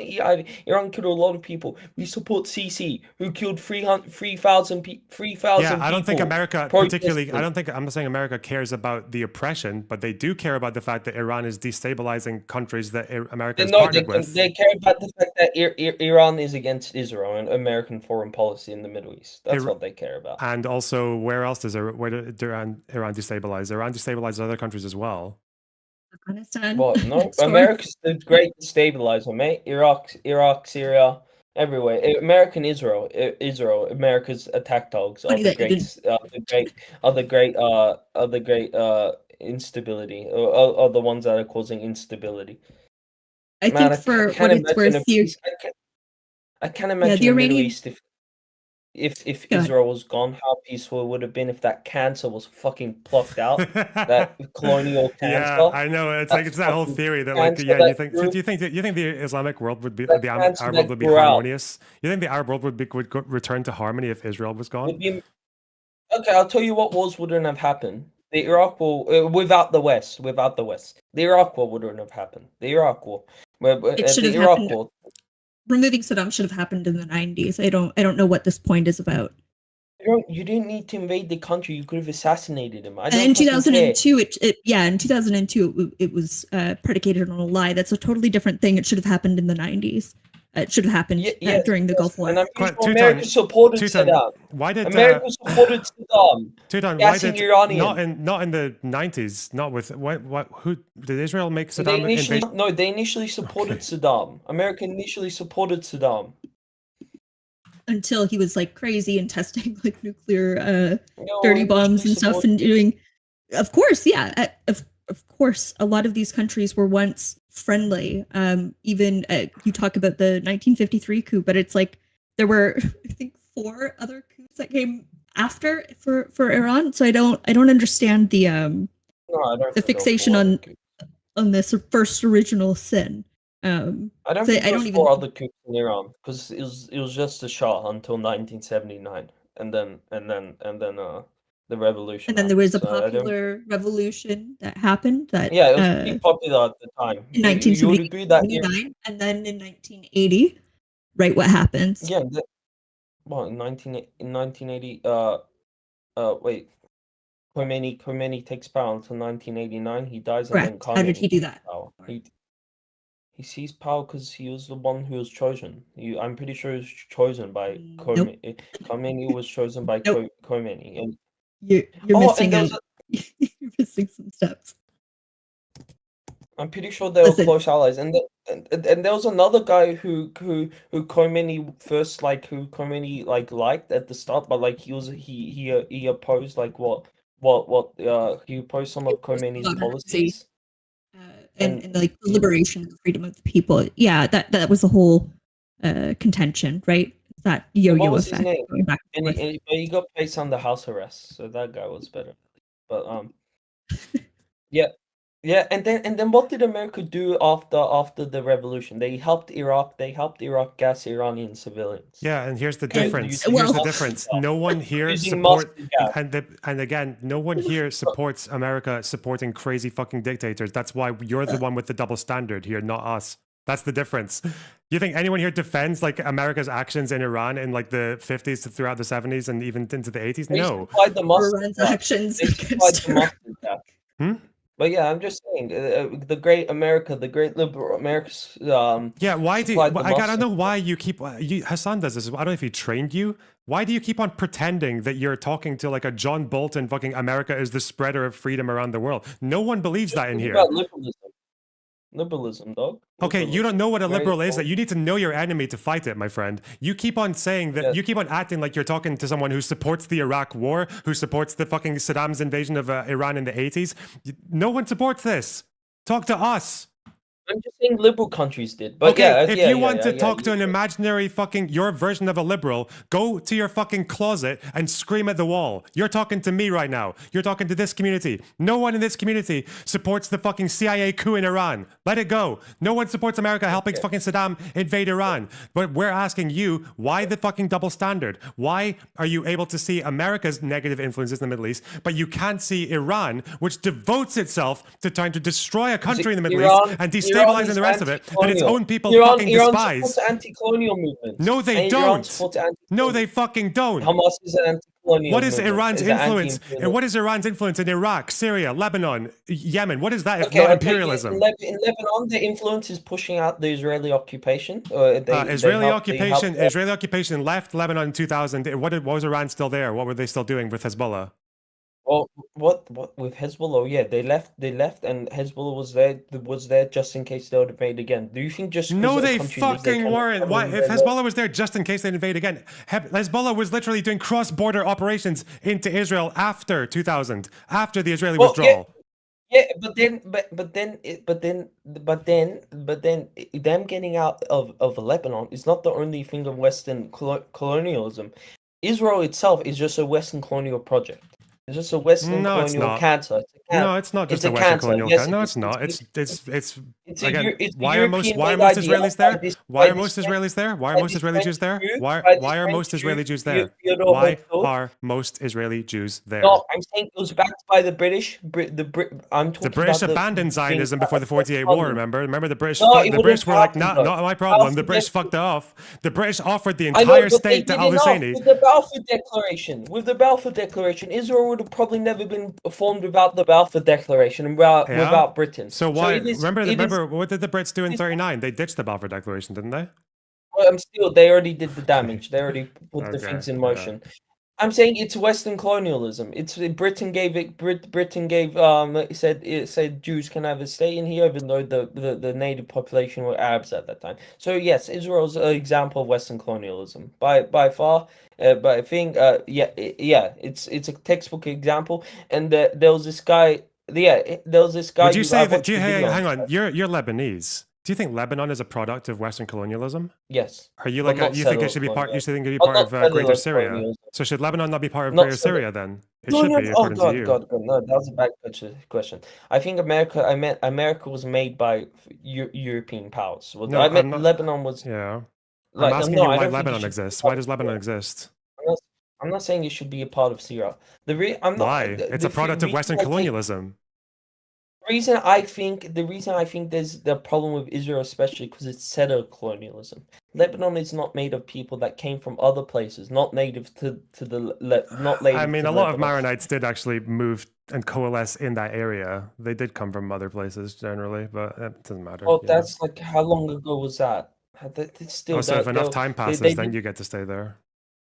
Speaker 2: killed a lot of people. We support Sisi, who killed 3,000 people.
Speaker 1: Yeah, I don't think America particularly.
Speaker 2: protesting.
Speaker 1: I'm not saying America cares about the oppression, but they do care about the fact that Iran is destabilizing countries that America is partnered with.
Speaker 2: They care about the fact that Iran is against Israel and American foreign policy in the Middle East. That's what they care about.
Speaker 1: And also, where else does Iran destabilize? Iran destabilizes other countries as well.
Speaker 5: Afghanistan.
Speaker 2: What? No,
Speaker 5: next door.
Speaker 2: America's the great stabilizer, mate. Iraq, Syria, everywhere. Israel, America's attack dogs are
Speaker 5: Funny
Speaker 2: the
Speaker 5: that you
Speaker 2: great instability, are the ones that are causing instability.
Speaker 5: I
Speaker 2: Man,
Speaker 5: think for
Speaker 2: can't
Speaker 5: what it's
Speaker 2: imagine
Speaker 5: worth,
Speaker 2: I can't imagine
Speaker 5: the
Speaker 2: the Middle
Speaker 5: Iranian-
Speaker 2: East if
Speaker 5: Go ahead.
Speaker 2: Israel was gone, how peaceful it would have been if that cancer was fucking plucked out. That colonial cancer.
Speaker 1: Yeah, I know. It's like it's that whole
Speaker 2: fucking
Speaker 1: theory that like
Speaker 2: cancer
Speaker 1: yeah,
Speaker 2: that
Speaker 1: you think
Speaker 2: grew-
Speaker 1: do you think the Islamic world would be
Speaker 2: that
Speaker 1: the
Speaker 2: cancer
Speaker 1: Arab
Speaker 2: that
Speaker 1: world would be
Speaker 2: grew out.
Speaker 1: harmonious? You think the Arab world would return to harmony if Israel was gone?
Speaker 2: would be- Okay, I'll tell you what wars wouldn't have happened. The Iraq war, without the West, the Iraq war wouldn't have happened. The Iraq war,
Speaker 5: It should
Speaker 2: the
Speaker 5: have
Speaker 2: Iraq
Speaker 5: happened.
Speaker 2: war.
Speaker 5: removing Saddam should have happened in the 90s. I don't know what this point is about.
Speaker 2: You didn't need to invade the country. You could have assassinated him. I
Speaker 5: And
Speaker 2: don't
Speaker 5: in
Speaker 2: fucking
Speaker 5: 2002, in 2002, it was predicated on a lie. That's a totally different thing. It should have happened in the 90s. It should have happened during the Gulf War.
Speaker 2: And I'm
Speaker 1: Quite-
Speaker 2: sure
Speaker 1: Twoton-
Speaker 2: America supported
Speaker 1: Twoton,
Speaker 2: Saddam.
Speaker 1: why did
Speaker 2: America supported Saddam.
Speaker 1: Twoton, why
Speaker 2: gassing
Speaker 1: did
Speaker 2: Iranian.
Speaker 1: not in the 90s, not with who did Israel make
Speaker 2: They
Speaker 1: Saddam
Speaker 2: initially,
Speaker 1: invade?
Speaker 2: they initially supported Saddam. America initially supported Saddam.
Speaker 5: Until he was like crazy and testing like nuclear
Speaker 2: No,
Speaker 5: dirty
Speaker 2: initially
Speaker 5: bombs and stuff
Speaker 2: supported-
Speaker 5: and doing, of course, yeah, of course, a lot of these countries were once friendly. Even you talk about the 1953 coup, but it's like there were I think 4 other coups that came after for Iran. So I don't understand the
Speaker 2: No, I don't
Speaker 5: the
Speaker 2: think there
Speaker 5: fixation
Speaker 2: were 4
Speaker 5: on
Speaker 2: other coups.
Speaker 5: this first original sin.
Speaker 2: I don't
Speaker 5: so
Speaker 2: think
Speaker 5: I
Speaker 2: there
Speaker 5: don't
Speaker 2: was
Speaker 5: even
Speaker 2: 4 other coups in Iran because it was just the Shah until 1979, and then the revolution.
Speaker 5: and then there was a
Speaker 2: happened. So I don't-
Speaker 5: popular revolution that happened that
Speaker 2: Yeah, it was pretty popular at the time.
Speaker 5: in
Speaker 2: You would agree that
Speaker 5: 1979, and then in 1980, right? What happens?
Speaker 2: yeah, in 1980 wait, Khomeini takes power until 1989. He dies, and then
Speaker 5: Correct. How did he do that?
Speaker 2: Power. He seized power because he was the one who was chosen. I'm pretty sure he was chosen by
Speaker 5: Nope.
Speaker 2: Khomeini was chosen by
Speaker 5: Nope.
Speaker 2: Khomeini. And
Speaker 5: You're
Speaker 2: Oh,
Speaker 5: missing
Speaker 2: and
Speaker 5: out. You're missing some steps.
Speaker 2: I'm pretty sure they were
Speaker 5: Listen.
Speaker 2: close allies. And there was another guy who Khomeini first Khomeini liked at the start, but like he opposed he opposed some of Khomeini's
Speaker 5: Modernization.
Speaker 2: policies.
Speaker 5: And like the liberation and freedom of the people. Yeah, that was the whole contention, right? That yo-yo
Speaker 2: What was his
Speaker 5: effect
Speaker 2: name?
Speaker 5: going back and
Speaker 2: And
Speaker 5: forth.
Speaker 2: but he got placed under house arrest, so that guy was better. But yeah, and then what did America do after the revolution? They helped Iraq gas Iranian civilians.
Speaker 1: Yeah, and here's the
Speaker 5: And-
Speaker 1: difference.
Speaker 5: well-
Speaker 1: Here's the difference. No one here
Speaker 2: Using
Speaker 1: support
Speaker 2: mustard gas.
Speaker 1: and again, no one here supports America supporting crazy fucking dictators. That's why you're the one with the double standard here, not us. That's the difference. You think anyone here defends like America's actions in Iran in like the 50s to throughout the 70s and even into the 80s?
Speaker 2: They
Speaker 1: No.
Speaker 2: supplied the mustard
Speaker 5: Iran's
Speaker 2: gas.
Speaker 5: actions
Speaker 2: They supplied
Speaker 5: against
Speaker 2: the mustard gas.
Speaker 1: Hmm?
Speaker 2: But yeah, I'm just saying, the great America, the great liberal America's
Speaker 1: Yeah, why do
Speaker 2: supplied the
Speaker 1: I gotta
Speaker 2: Muslims.
Speaker 1: know why you keep Hassan does this. I don't know if he trained you. Why do you keep on pretending that you're talking to like a John Bolton fucking America is the spreader of freedom around the world? No one believes that in
Speaker 2: It's
Speaker 1: here.
Speaker 2: about liberalism, dog.
Speaker 1: Okay, you don't know what a
Speaker 2: Very
Speaker 1: liberal is. That
Speaker 2: important.
Speaker 1: you need to know your enemy to fight it, my friend. You keep on saying that.
Speaker 2: Yes.
Speaker 1: You keep on acting like you're talking to someone who supports the Iraq War, who supports the fucking Saddam's invasion of Iran in the 80s. No one supports this. Talk to us.
Speaker 2: I'm just saying liberal countries did. But
Speaker 1: Okay,
Speaker 2: yeah,
Speaker 1: if
Speaker 2: yeah,
Speaker 1: you
Speaker 2: yeah,
Speaker 1: want
Speaker 2: yeah,
Speaker 1: to
Speaker 2: yeah,
Speaker 1: talk to
Speaker 2: you-
Speaker 1: an imaginary fucking your version of a liberal, go to your fucking closet and scream at the wall. You're talking to me right now. You're talking to this community. No one in this community supports the fucking CIA coup in Iran. Let it go. No one supports America helping fucking Saddam invade Iran. But we're asking you, why the fucking double standard? Why are you able to see America's negative influences in the Middle East, but you can't see Iran, which devotes itself to trying to destroy a country in the Middle East and destabilizing the rest of it, that its own people fucking despise.
Speaker 2: Iran supports anti-colonial movements.
Speaker 1: No, they
Speaker 2: and Iran
Speaker 1: don't.
Speaker 2: supports
Speaker 1: No,
Speaker 2: anti-colonial-
Speaker 1: they fucking don't.
Speaker 2: Hamas is an anti-colonial
Speaker 1: What is
Speaker 2: movement.
Speaker 1: Iran's
Speaker 2: It's an
Speaker 1: influence?
Speaker 2: anti-imperialist.
Speaker 1: What is Iran's influence in Iraq, Syria, Lebanon, Yemen? What is that if
Speaker 2: Okay,
Speaker 1: not
Speaker 2: I'll tell you,
Speaker 1: imperialism?
Speaker 2: in Lebanon, the influence is pushing out the Israeli occupation.
Speaker 1: Israeli occupation left Lebanon in 2000. What was Iran still there? What were they still doing with Hezbollah?
Speaker 2: Well, what with Hezbollah? Yeah, they left, and Hezbollah was there just in case they would invade again. Do you think just 'cause
Speaker 1: No,
Speaker 2: a
Speaker 1: they
Speaker 2: country lives there
Speaker 1: fucking
Speaker 2: can
Speaker 1: weren't.
Speaker 2: come
Speaker 1: Why?
Speaker 2: in
Speaker 1: If
Speaker 2: there?
Speaker 1: Hezbollah was there just in case they invade again, Hezbollah was literally doing cross-border operations into Israel after 2000, after the Israeli
Speaker 2: Well,
Speaker 1: withdrawal.
Speaker 2: Yeah, but then them getting out of Lebanon is not the only thing of Western colonialism. Israel itself is just a Western colonial project. It's just a Western
Speaker 1: No, it's
Speaker 2: colonial
Speaker 1: not.
Speaker 2: cancer.
Speaker 1: No, it's not just
Speaker 2: It's
Speaker 1: a Western
Speaker 2: cancer.
Speaker 1: colonial.
Speaker 2: Yes,
Speaker 1: No,
Speaker 2: it
Speaker 1: it's
Speaker 2: is.
Speaker 1: not. It's
Speaker 2: It's a
Speaker 1: again.
Speaker 2: it's a
Speaker 1: Why are most
Speaker 2: European-made idea
Speaker 1: Israelis
Speaker 2: by
Speaker 1: there?
Speaker 2: this-
Speaker 1: Why
Speaker 2: by
Speaker 1: are most
Speaker 2: this
Speaker 1: Israelis there? Why are
Speaker 2: by
Speaker 1: most
Speaker 2: this
Speaker 1: Israeli
Speaker 2: French
Speaker 1: Jews there?
Speaker 2: Jew-
Speaker 1: Why
Speaker 2: by this
Speaker 1: are
Speaker 2: French
Speaker 1: most Israeli
Speaker 2: Jew,
Speaker 1: Jews there?
Speaker 2: Theodore
Speaker 1: Why
Speaker 2: Roosevelt.
Speaker 1: are most Israeli Jews there?
Speaker 2: No, I'm saying it was backed by the British. I'm talking
Speaker 1: The British
Speaker 2: about
Speaker 1: abandoned
Speaker 2: things
Speaker 1: Zionism
Speaker 2: that
Speaker 1: before the
Speaker 2: affect
Speaker 1: 48 war,
Speaker 2: funding.
Speaker 1: remember? Remember the British
Speaker 2: No, it
Speaker 1: the
Speaker 2: wouldn't
Speaker 1: British were like,
Speaker 2: happen,
Speaker 1: nah,
Speaker 2: though.
Speaker 1: not my problem. The
Speaker 2: Balfour
Speaker 1: British fucked off. The British offered the
Speaker 2: I know,
Speaker 1: entire
Speaker 2: but they
Speaker 1: state to
Speaker 2: did
Speaker 1: Al
Speaker 2: enough
Speaker 1: Husseini.
Speaker 2: with the Balfour Declaration. With the Balfour Declaration, Israel would have probably never been formed without the Balfour Declaration and without Britain.
Speaker 1: So why
Speaker 2: it is,
Speaker 1: remember what did the Brits do in 39? They ditched the Balfour Declaration, didn't they?
Speaker 2: still, they already did the damage. They already put the
Speaker 1: Okay,
Speaker 2: things in
Speaker 1: yeah.
Speaker 2: motion. I'm saying it's Western colonialism. It's Britain gave it. Britain gave it said Jews can have a stay in here, even though the native population were Arabs at that time. So yes, Israel's an example of Western colonialism by far. But I think it's a textbook example. And there was this guy. Yeah, there was this guy.
Speaker 1: Would you say
Speaker 2: I
Speaker 1: that
Speaker 2: watched the video
Speaker 1: hang on, you're Lebanese. Do you think Lebanon is a product of Western colonialism?
Speaker 2: Yes.
Speaker 1: Are you
Speaker 2: But
Speaker 1: like
Speaker 2: not
Speaker 1: you think it
Speaker 2: settled
Speaker 1: should be part? You
Speaker 2: colonialism.
Speaker 1: should think it be
Speaker 2: But
Speaker 1: part
Speaker 2: not
Speaker 1: of
Speaker 2: settled
Speaker 1: Greater Syria?
Speaker 2: colonialism.
Speaker 1: So should Lebanon not be part of
Speaker 2: Not
Speaker 1: Greater
Speaker 2: settled.
Speaker 1: Syria then? It
Speaker 2: No,
Speaker 1: should
Speaker 2: no,
Speaker 1: be
Speaker 2: oh
Speaker 1: according to
Speaker 2: God,
Speaker 1: you.
Speaker 2: God, no, that was a bad question. I think America was made by European powers. Well,
Speaker 1: No,
Speaker 2: I
Speaker 1: I'm
Speaker 2: meant
Speaker 1: not.
Speaker 2: Lebanon was
Speaker 1: Yeah,
Speaker 2: like
Speaker 1: I'm asking
Speaker 2: no,
Speaker 1: you
Speaker 2: I
Speaker 1: why
Speaker 2: don't think it
Speaker 1: Lebanon
Speaker 2: should be
Speaker 1: exists.
Speaker 2: part
Speaker 1: Why
Speaker 2: of
Speaker 1: does Lebanon
Speaker 2: Syria.
Speaker 1: exist?
Speaker 2: I'm not saying it should be a part of Syria. I'm not.
Speaker 1: Why? It's a product of Western colonialism.
Speaker 2: The reason I think there's the problem with Israel, especially because it's settler colonialism. Lebanon is not made of people that came from other places, not native to not native.
Speaker 1: I mean,
Speaker 2: to
Speaker 1: a lot of
Speaker 2: Lebanon.
Speaker 1: Maronites did actually move and coalesce in that area. They did come from other places generally, but it doesn't matter.
Speaker 2: Well,
Speaker 1: you know.
Speaker 2: that's like how long ago was that? It's still
Speaker 1: So if enough time passes,
Speaker 2: they
Speaker 1: then
Speaker 2: did-
Speaker 1: you get to stay there.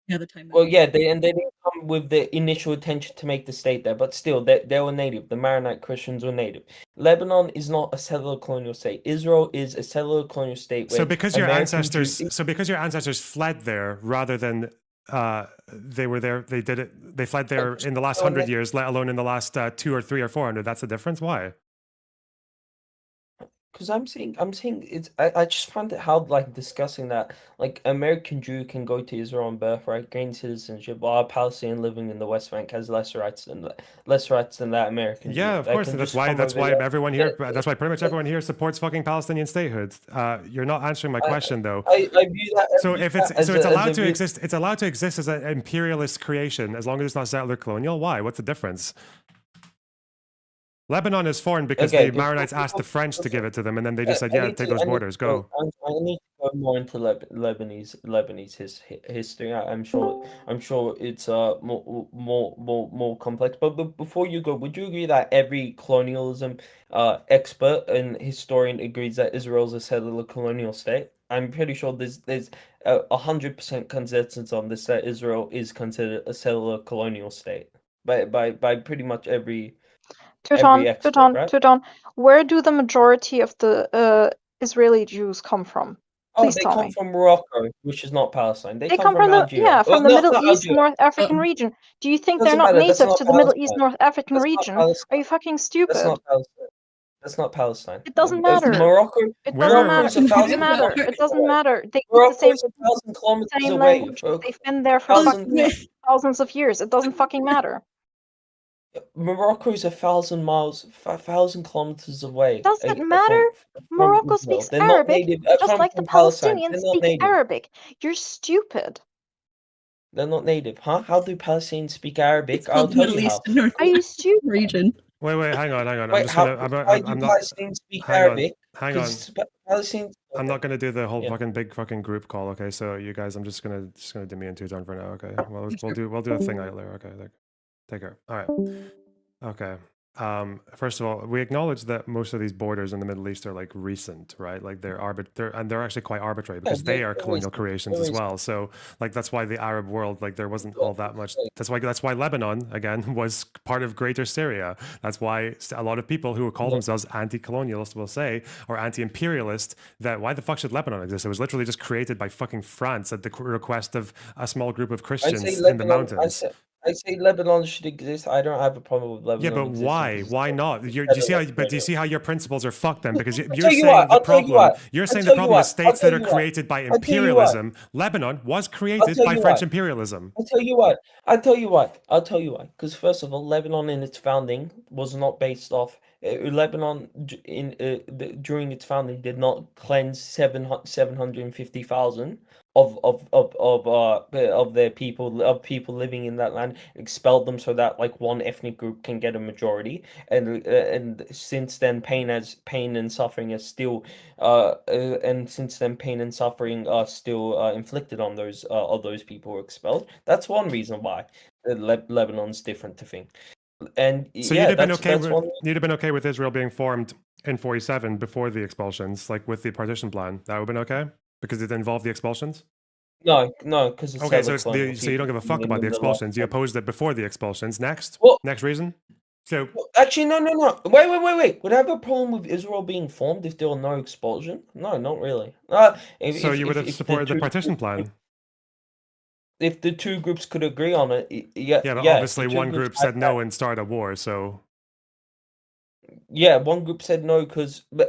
Speaker 5: Yeah, the time.
Speaker 2: Well, yeah, they didn't come with the initial intention to make the state there, but still, they were native. The Maronite Christians were native. Lebanon is not a settler colonial state. Israel is a settler colonial state.
Speaker 1: So
Speaker 2: where
Speaker 1: because your
Speaker 2: American
Speaker 1: ancestors fled there rather than they were there, they fled there in the last 100 years, let alone in the last 2 or 3 or 400. That's the difference. Why?
Speaker 2: Because I'm saying it's I just find it how like discussing that like American Jew can go to Israel on birthright, gain citizenship, while a Palestinian living in the West Bank has less rights than that American Jew.
Speaker 1: Yeah, of
Speaker 2: That
Speaker 1: course.
Speaker 2: can
Speaker 1: That's
Speaker 2: just
Speaker 1: why.
Speaker 2: come
Speaker 1: That's
Speaker 2: over
Speaker 1: why
Speaker 2: there.
Speaker 1: everyone here. That's why pretty much everyone here supports fucking Palestinian statehood. You're not answering my question though.
Speaker 2: I view that.
Speaker 1: So if it's allowed to exist, it's allowed to exist as an imperialist creation as long as it's not settler colonial. Why? What's the difference? Lebanon is foreign because
Speaker 2: Okay,
Speaker 1: the Maronites asked the French to give it to them, and then they just said, "Yeah, take those borders, go."
Speaker 2: I need to go more into Lebanese history. I'm sure it's more complex. But before you go, would you agree that every colonialism expert and historian agrees that Israel is a settler colonial state? I'm pretty sure there's 100% consensus on this, that Israel is considered a settler colonial state by pretty much every expert, right?
Speaker 6: Twoton, where do the majority of the Israeli Jews come from? Please
Speaker 2: they
Speaker 6: tell
Speaker 2: come
Speaker 6: me.
Speaker 2: from Morocco, which is not Palestine. They
Speaker 6: They
Speaker 2: come
Speaker 6: come from
Speaker 2: Algeria.
Speaker 6: from the
Speaker 2: No,
Speaker 6: Middle
Speaker 2: not
Speaker 6: East,
Speaker 2: Algeria.
Speaker 6: North African region. Do you think they're
Speaker 2: Doesn't
Speaker 6: not
Speaker 2: matter. That's
Speaker 6: native
Speaker 2: not
Speaker 6: to the Middle East,
Speaker 2: Palestine.
Speaker 6: North African
Speaker 2: That's not
Speaker 6: region?
Speaker 2: Palestine.
Speaker 6: Are you fucking
Speaker 2: That's
Speaker 6: stupid?
Speaker 2: not Palestine. That's not Palestine.
Speaker 6: It doesn't matter.
Speaker 2: Morocco.
Speaker 6: It
Speaker 1: Where-
Speaker 6: doesn't
Speaker 2: Morocco is
Speaker 6: matter.
Speaker 2: a
Speaker 6: It doesn't
Speaker 2: thousand
Speaker 6: matter.
Speaker 2: kilometers
Speaker 6: It doesn't
Speaker 2: away.
Speaker 6: matter. They use the
Speaker 2: Morocco
Speaker 6: same
Speaker 2: is 1,000 kilometers
Speaker 6: same
Speaker 2: away.
Speaker 6: language. They've been there for
Speaker 2: Thousand-
Speaker 6: fucking thousands of years. It doesn't fucking matter.
Speaker 2: Morocco is 1,000 kilometers away.
Speaker 6: Doesn't
Speaker 2: from-
Speaker 6: matter.
Speaker 2: from
Speaker 6: Morocco
Speaker 2: Israel.
Speaker 6: speaks
Speaker 2: They're not
Speaker 6: Arabic,
Speaker 2: native,
Speaker 6: just
Speaker 2: from
Speaker 6: like the
Speaker 2: Palestine.
Speaker 6: Palestinians
Speaker 2: They're not
Speaker 6: speak
Speaker 2: native.
Speaker 6: Arabic. You're stupid.
Speaker 2: They're not native, huh? How do Palestinians speak Arabic?
Speaker 5: It's
Speaker 2: I'll
Speaker 5: called the
Speaker 2: tell
Speaker 5: Middle
Speaker 2: you
Speaker 5: East
Speaker 2: how.
Speaker 5: and North
Speaker 6: Are you stupid?
Speaker 5: region.
Speaker 1: Wait, hang on. I'm
Speaker 2: Wait,
Speaker 1: just
Speaker 2: how,
Speaker 1: gonna.
Speaker 2: why do
Speaker 1: I'm not.
Speaker 2: Palestinians speak
Speaker 1: Hang on.
Speaker 2: Arabic?
Speaker 1: Hang on.
Speaker 2: 'Cause Palestinians.
Speaker 1: I'm not gonna do the whole
Speaker 2: Yeah.
Speaker 1: fucking group call. Okay, so you guys, I'm just gonna do me and Twoton for now. Okay, well we'll do a thing later. Okay, take care. All right. Okay. First of all, we acknowledge that most of these borders in the Middle East are like recent, right? Like they're actually quite arbitrary because they are colonial creations as well. So like that's why the Arab world, like there wasn't all that much. That's why Lebanon again was part of Greater Syria. That's why a lot of people who call themselves anti-colonialist will say, or anti-imperialist, that why the fuck should Lebanon exist? It was literally just created by fucking France at the request of a small group of Christians in the mountains.
Speaker 2: I say Lebanon should exist. I don't have a problem with Lebanon.
Speaker 1: Yeah, but
Speaker 2: existing
Speaker 1: why?
Speaker 2: 'cause it's
Speaker 1: Why
Speaker 2: not-
Speaker 1: not? Do you see how your principles are fucked then? Because you're
Speaker 2: tell you
Speaker 1: saying
Speaker 2: what,
Speaker 1: the
Speaker 2: I'll tell you
Speaker 1: problem.
Speaker 2: what,
Speaker 1: You're
Speaker 2: I'll
Speaker 1: saying
Speaker 2: tell
Speaker 1: the
Speaker 2: you
Speaker 1: problem is
Speaker 2: what,
Speaker 1: states
Speaker 2: I'll
Speaker 1: that are
Speaker 2: tell you what,
Speaker 1: created by
Speaker 2: I'll tell you what.
Speaker 1: imperialism. Lebanon was created
Speaker 2: I'll tell
Speaker 1: by
Speaker 2: you
Speaker 1: French
Speaker 2: what.
Speaker 1: imperialism.
Speaker 2: I'll tell you why. Because first of all, Lebanon in its founding was not based off. Lebanon during its founding did not cleanse 750,000 of their people living in that land, expelled them so that like one ethnic group can get a majority, and since then pain and suffering are still inflicted on those people who are expelled. That's one reason why Lebanon's different to think. And
Speaker 1: So
Speaker 2: yeah,
Speaker 1: you'd have been
Speaker 2: that's
Speaker 1: okay.
Speaker 2: one.
Speaker 1: You'd have been okay with Israel being formed in 47 before the expulsions, like with the partition plan. That would have been okay because it involved the expulsions.
Speaker 2: No, because it's
Speaker 1: Okay,
Speaker 2: settler
Speaker 1: so
Speaker 2: colonial
Speaker 1: so you don't give a
Speaker 2: people
Speaker 1: fuck about the
Speaker 2: in last
Speaker 1: expulsions. You
Speaker 2: time.
Speaker 1: opposed it before the expulsions. Next
Speaker 2: Well-
Speaker 1: reason. So
Speaker 2: Actually, no. Wait. Would I have a problem with Israel being formed if there were no expulsion? No, not really.
Speaker 1: so you would have supported the partition plan.
Speaker 2: If the two groups could agree on it, yeah.
Speaker 1: Yeah, but
Speaker 2: the
Speaker 1: obviously
Speaker 2: two
Speaker 1: one
Speaker 2: groups
Speaker 1: group
Speaker 2: had
Speaker 1: said no and started a war. So
Speaker 2: Yeah, one group said no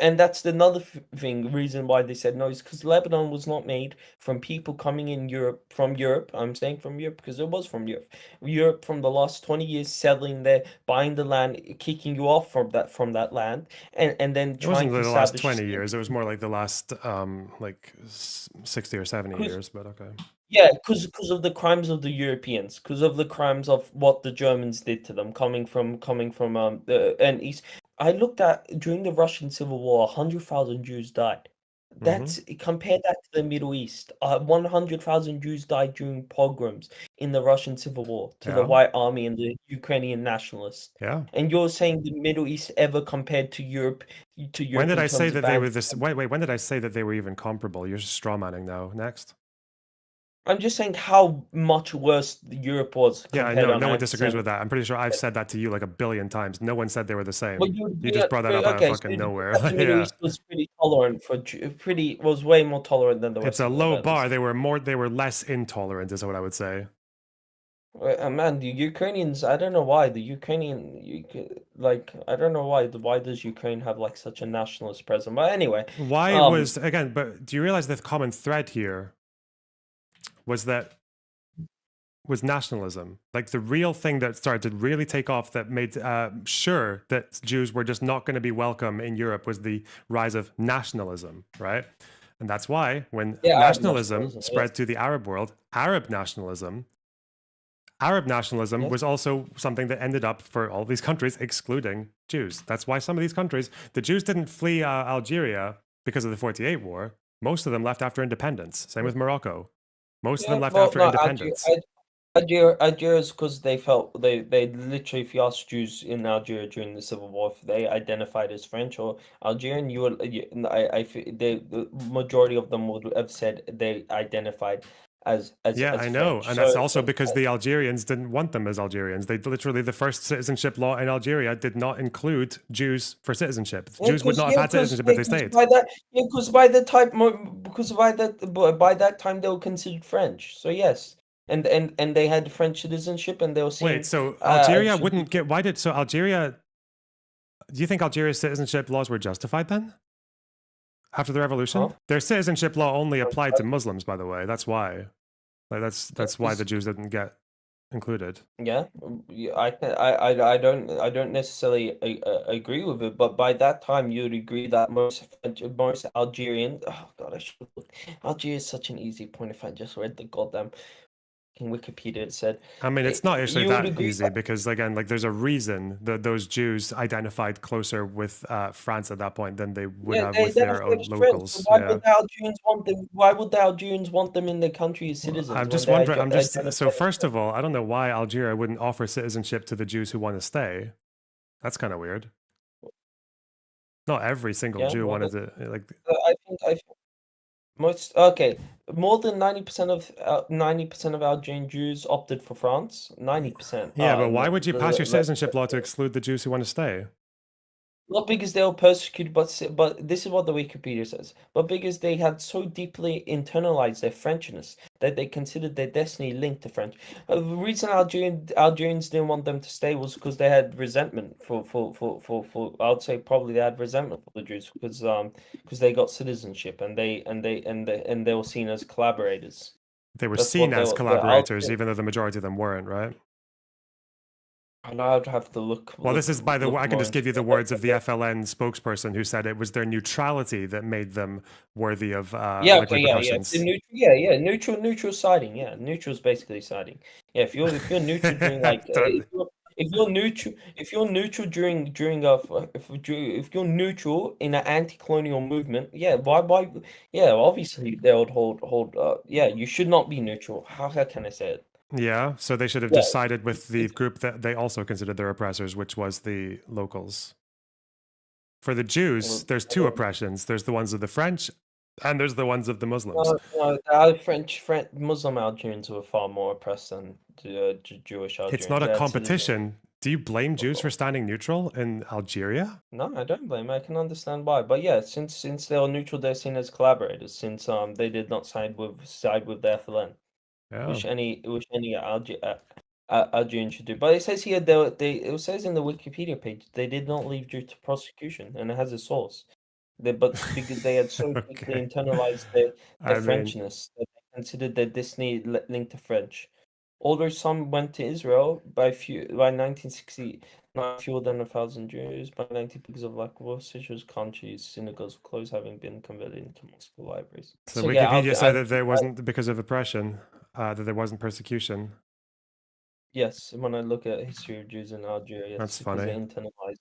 Speaker 2: and that's another reason why they said no is because Lebanon was not made from people coming in from Europe. I'm saying from Europe because it was from Europe. Europe from the last 20 years settling there, buying the land, kicking you off from that land, and then
Speaker 1: it
Speaker 2: trying
Speaker 1: wasn't
Speaker 2: to
Speaker 1: the last
Speaker 2: establish
Speaker 1: 20 years. It was more like the last 60 or 70 years. But okay.
Speaker 2: Yeah, because of the crimes of the Europeans, because of the crimes of what the Germans did to them, coming from and East. I looked at during the Russian Civil War, 100,000 Jews died. That's compare that to the Middle East. 100,000 Jews died during pogroms in the Russian Civil War to the
Speaker 1: Yeah.
Speaker 2: White Army and the Ukrainian nationalists.
Speaker 1: Yeah.
Speaker 2: And you're saying the Middle East ever compared to Europe?
Speaker 1: When did
Speaker 2: in
Speaker 1: I say
Speaker 2: terms
Speaker 1: that
Speaker 2: of
Speaker 1: they were
Speaker 2: bad-
Speaker 1: this? Wait. When did I say that they were even comparable? You're just straw manning now. Next.
Speaker 2: I'm just saying how much worse Europe was.
Speaker 1: Yeah, I
Speaker 2: compared
Speaker 1: know.
Speaker 2: on
Speaker 1: No one disagrees
Speaker 2: anti-Semitism.
Speaker 1: with that. I'm pretty sure I've said that to you like a billion times. No one said they were the same.
Speaker 2: Well,
Speaker 1: You just brought that up out of fucking nowhere.
Speaker 2: The Middle
Speaker 1: Yeah.
Speaker 2: East was pretty tolerant was way more tolerant than the West.
Speaker 1: It's a low bar. They were less intolerant, is what I would say.
Speaker 2: Man, the Ukrainians. I don't know why I don't know why does Ukraine have like such a nationalist presence? But anyway,
Speaker 1: Why but do you realize the common thread here was nationalism? Like the real thing that started to really take off that made sure that Jews were just not going to be welcome in Europe was the rise of nationalism, right? And that's why when nationalism spread to the Arab world, Arab nationalism was also something that ended up for all these countries excluding Jews. That's why some of these countries, the Jews didn't flee Algeria because of the 48 war. Most of them left after independence. Same with Morocco. Most of them left
Speaker 2: well,
Speaker 1: after
Speaker 2: no,
Speaker 1: independence.
Speaker 6: Algeria's
Speaker 2: because they felt they literally, if you ask Jews in Algeria during the civil war, if they identified as French or Algerian, the majority of them would have said they identified as
Speaker 1: Yeah,
Speaker 2: as
Speaker 1: I know.
Speaker 2: French.
Speaker 1: And that's
Speaker 2: So-
Speaker 1: also
Speaker 2: so-
Speaker 1: because the Algerians didn't want them as Algerians. They literally, the first citizenship law in Algeria did not include Jews for citizenship.
Speaker 2: Yeah,
Speaker 1: Jews would not have had citizenship if they stayed.
Speaker 2: Because by that time they were considered French. So yes, and they had French citizenship, and they were seen.
Speaker 1: Wait, so
Speaker 2: as
Speaker 1: Algeria
Speaker 2: should be-
Speaker 1: wouldn't get, why did, so Algeria, do you think Algeria's citizenship laws were justified then? After the revolution?
Speaker 2: Huh?
Speaker 1: Their citizenship law only applied to Muslims, by the way. That's why. Like that's why the Jews didn't get included.
Speaker 2: Yeah, I don't necessarily agree with it, but by that time you'd agree that most Algerian. Oh God, I should. Algeria is such an easy point. If I just read the goddamn in Wikipedia, it said.
Speaker 1: I mean, it's not actually
Speaker 2: You would
Speaker 1: that
Speaker 2: agree
Speaker 1: easy because, again, like there's a reason that those Jews identified closer with France at that point than they would have with their own locals.
Speaker 2: So why
Speaker 1: Yeah.
Speaker 2: would the Algerians want them? Why would the Algerians want them in their country as citizens?
Speaker 1: I'm
Speaker 2: when
Speaker 1: just
Speaker 2: they
Speaker 1: wondering.
Speaker 2: identify
Speaker 1: So
Speaker 2: as
Speaker 1: first of all, I don't know why Algeria wouldn't offer citizenship to the Jews who want to stay. That's kind of weird. Not every single
Speaker 2: Yeah,
Speaker 1: Jew
Speaker 2: well,
Speaker 1: wanted to like.
Speaker 2: I think more than 90% of Algerian Jews opted for France. 90%.
Speaker 1: Yeah, but why would you pass your citizenship law to exclude the Jews who want to stay?
Speaker 2: Not because they were persecuted, but this is what the Wikipedia says. But because they had so deeply internalized their Frenchness that they considered their destiny linked to French. The reason Algerians didn't want them to stay was because they had resentment for I would say probably they had resentment for the Jews because they got citizenship and they were seen as collaborators.
Speaker 1: They were
Speaker 2: That's
Speaker 1: seen
Speaker 2: what
Speaker 1: as
Speaker 2: they-
Speaker 1: collaborators, even though the majority of them weren't, right?
Speaker 2: And I'd have to look.
Speaker 1: Well, this is by the way, I can
Speaker 2: more
Speaker 1: just give you the
Speaker 2: into
Speaker 1: words of the FLN spokesperson who said it was their neutrality that made them worthy of
Speaker 2: Yeah,
Speaker 1: like
Speaker 2: okay, yeah.
Speaker 1: repercussions.
Speaker 2: Neutral siding. Yeah, neutral's basically siding. Yeah, if you're neutral during like
Speaker 1: Don't-
Speaker 2: if you're neutral during if you're neutral in an anti-colonial movement, yeah, yeah, obviously they would hold yeah, you should not be neutral. How can I say it?
Speaker 1: Yeah, so they should have
Speaker 2: Yeah,
Speaker 1: decided with the group that they also considered their oppressors, which was the locals. For the Jews,
Speaker 2: Well,
Speaker 1: there's two oppressions. There's the ones of the French, and there's the ones of the Muslims.
Speaker 2: No, the French Muslim Algerians were far more oppressed than the Jewish Algerians.
Speaker 1: It's not
Speaker 2: They
Speaker 1: a
Speaker 2: had
Speaker 1: competition. Do you blame Jews for standing neutral in Algeria?
Speaker 2: No, I don't blame. I can understand why, but yeah, since they are neutral, they're seen as collaborators. Since they did not side with the FLN,
Speaker 1: Yeah.
Speaker 2: which any Algerian should do. But it says here it says in the Wikipedia page they did not leave due to prosecution, and it has a source. But because they had so deeply
Speaker 1: Okay.
Speaker 2: internalized
Speaker 1: I
Speaker 2: their
Speaker 1: mean-
Speaker 2: Frenchness that they considered their destiny linked to French. Although some went to Israel by 1960, not fewer than 1,000 Jews. By 90, because of lack of officials, countries, synagogues were closed, having been converted into mosque libraries.
Speaker 1: So
Speaker 2: yeah,
Speaker 1: Wikipedia said that there wasn't because of oppression, that there wasn't persecution.
Speaker 2: Yes, when I look at history of Jews in Algeria, yes,
Speaker 1: That's
Speaker 2: because
Speaker 1: funny.
Speaker 2: they internalized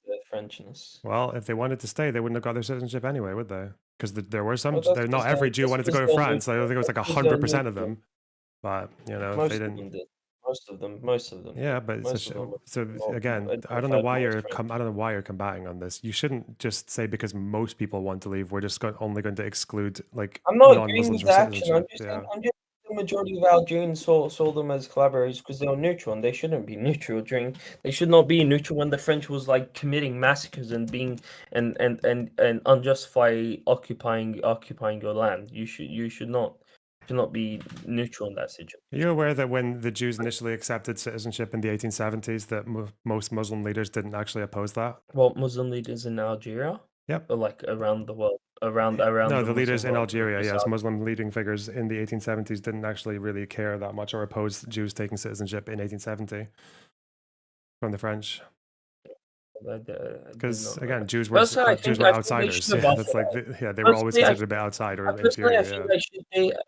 Speaker 2: their Frenchness.
Speaker 1: Well, if they wanted to stay, they wouldn't have got their citizenship anyway, would they? Because there were some.
Speaker 2: Well, that's
Speaker 1: Not
Speaker 2: because
Speaker 1: every
Speaker 2: they're-
Speaker 1: Jew
Speaker 2: that's
Speaker 1: wanted to go to
Speaker 2: because they're
Speaker 1: France. I think it was like
Speaker 2: that's because they're
Speaker 1: 100% of
Speaker 2: neutral.
Speaker 1: them. But you know,
Speaker 2: Most
Speaker 1: they
Speaker 2: of
Speaker 1: didn't.
Speaker 2: them did. Most of them.
Speaker 1: Yeah, but it's
Speaker 2: Most of them were
Speaker 1: so
Speaker 2: more
Speaker 1: again, I don't
Speaker 2: identified
Speaker 1: know why
Speaker 2: more as
Speaker 1: you're
Speaker 2: French.
Speaker 1: I don't know why you're combating on this. You shouldn't just say because most people want to leave, we're just only going to exclude like
Speaker 2: I'm not agreeing
Speaker 1: non-Muslims
Speaker 2: with
Speaker 1: from
Speaker 2: the action. I'm
Speaker 1: citizenship.
Speaker 2: just
Speaker 1: Yeah.
Speaker 2: saying, I'm just the majority of Algerians saw them as collaborators because they were neutral, and they shouldn't be neutral during. They should not be neutral when the French was like committing massacres and being and unjustified occupying your land. You should not be neutral in that situation.
Speaker 1: Are you aware that when the Jews initially accepted citizenship in the 1870s, that most Muslim leaders didn't actually oppose that?
Speaker 2: Well, Muslim leaders in Algeria,
Speaker 1: Yep.
Speaker 2: or like around the world, around
Speaker 1: No,
Speaker 2: the
Speaker 1: the
Speaker 2: Muslim
Speaker 1: leaders in
Speaker 2: world,
Speaker 1: Algeria,
Speaker 2: the
Speaker 1: yes,
Speaker 2: South.
Speaker 1: Muslim leading figures in the 1870s didn't actually really care that much or oppose Jews taking citizenship in 1870 from the French.
Speaker 2: I did
Speaker 1: Because
Speaker 2: not know
Speaker 1: again,
Speaker 2: that.
Speaker 1: Jews were
Speaker 2: Personally, I
Speaker 1: Jews
Speaker 2: think
Speaker 1: were
Speaker 2: they
Speaker 1: outsiders.
Speaker 2: should have
Speaker 1: Yeah,
Speaker 2: asked
Speaker 1: that's
Speaker 2: for
Speaker 1: like
Speaker 2: that.
Speaker 1: they were always
Speaker 2: Personally, I
Speaker 1: considered a bit outside or
Speaker 2: Personally, I
Speaker 1: inferior.
Speaker 2: think
Speaker 1: Yeah.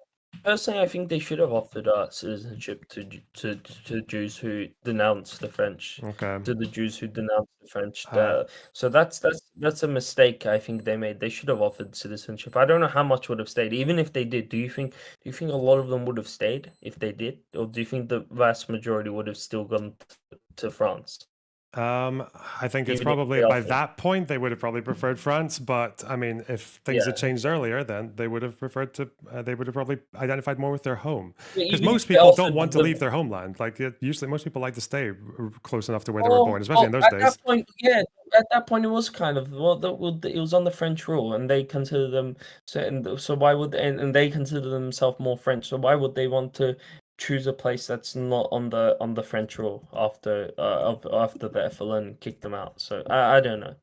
Speaker 2: Personally, I think they should have offered citizenship to Jews who denounce the French,
Speaker 1: Okay.
Speaker 2: to the Jews who denounce the French.
Speaker 1: Uh,
Speaker 2: So that's a mistake I think they made. They should have offered citizenship. I don't know how much would have stayed. Even if they did, do you think a lot of them would have stayed if they did, or do you think the vast majority would have still gone to France?
Speaker 1: I think it's
Speaker 2: Even if
Speaker 1: probably
Speaker 2: they
Speaker 1: by
Speaker 2: offered.
Speaker 1: that point they would have probably preferred France. But I mean, if things had
Speaker 2: Yeah.
Speaker 1: changed earlier, then they would have preferred to. They would have probably identified more with their home.
Speaker 2: Yeah,
Speaker 1: Because
Speaker 2: even
Speaker 1: most
Speaker 2: if they
Speaker 1: people don't
Speaker 2: offered
Speaker 1: want to
Speaker 2: the-
Speaker 1: leave their homeland. Like usually, most people like to stay close enough to where they were born, especially in those
Speaker 2: at
Speaker 1: days.
Speaker 2: that point, yeah, at that point it was kind of it was on the French rule, and they consider them so why would and they consider themselves more French? So why would they want to choose a place that's not on the French rule after after the FLN kicked them out? So I don't know.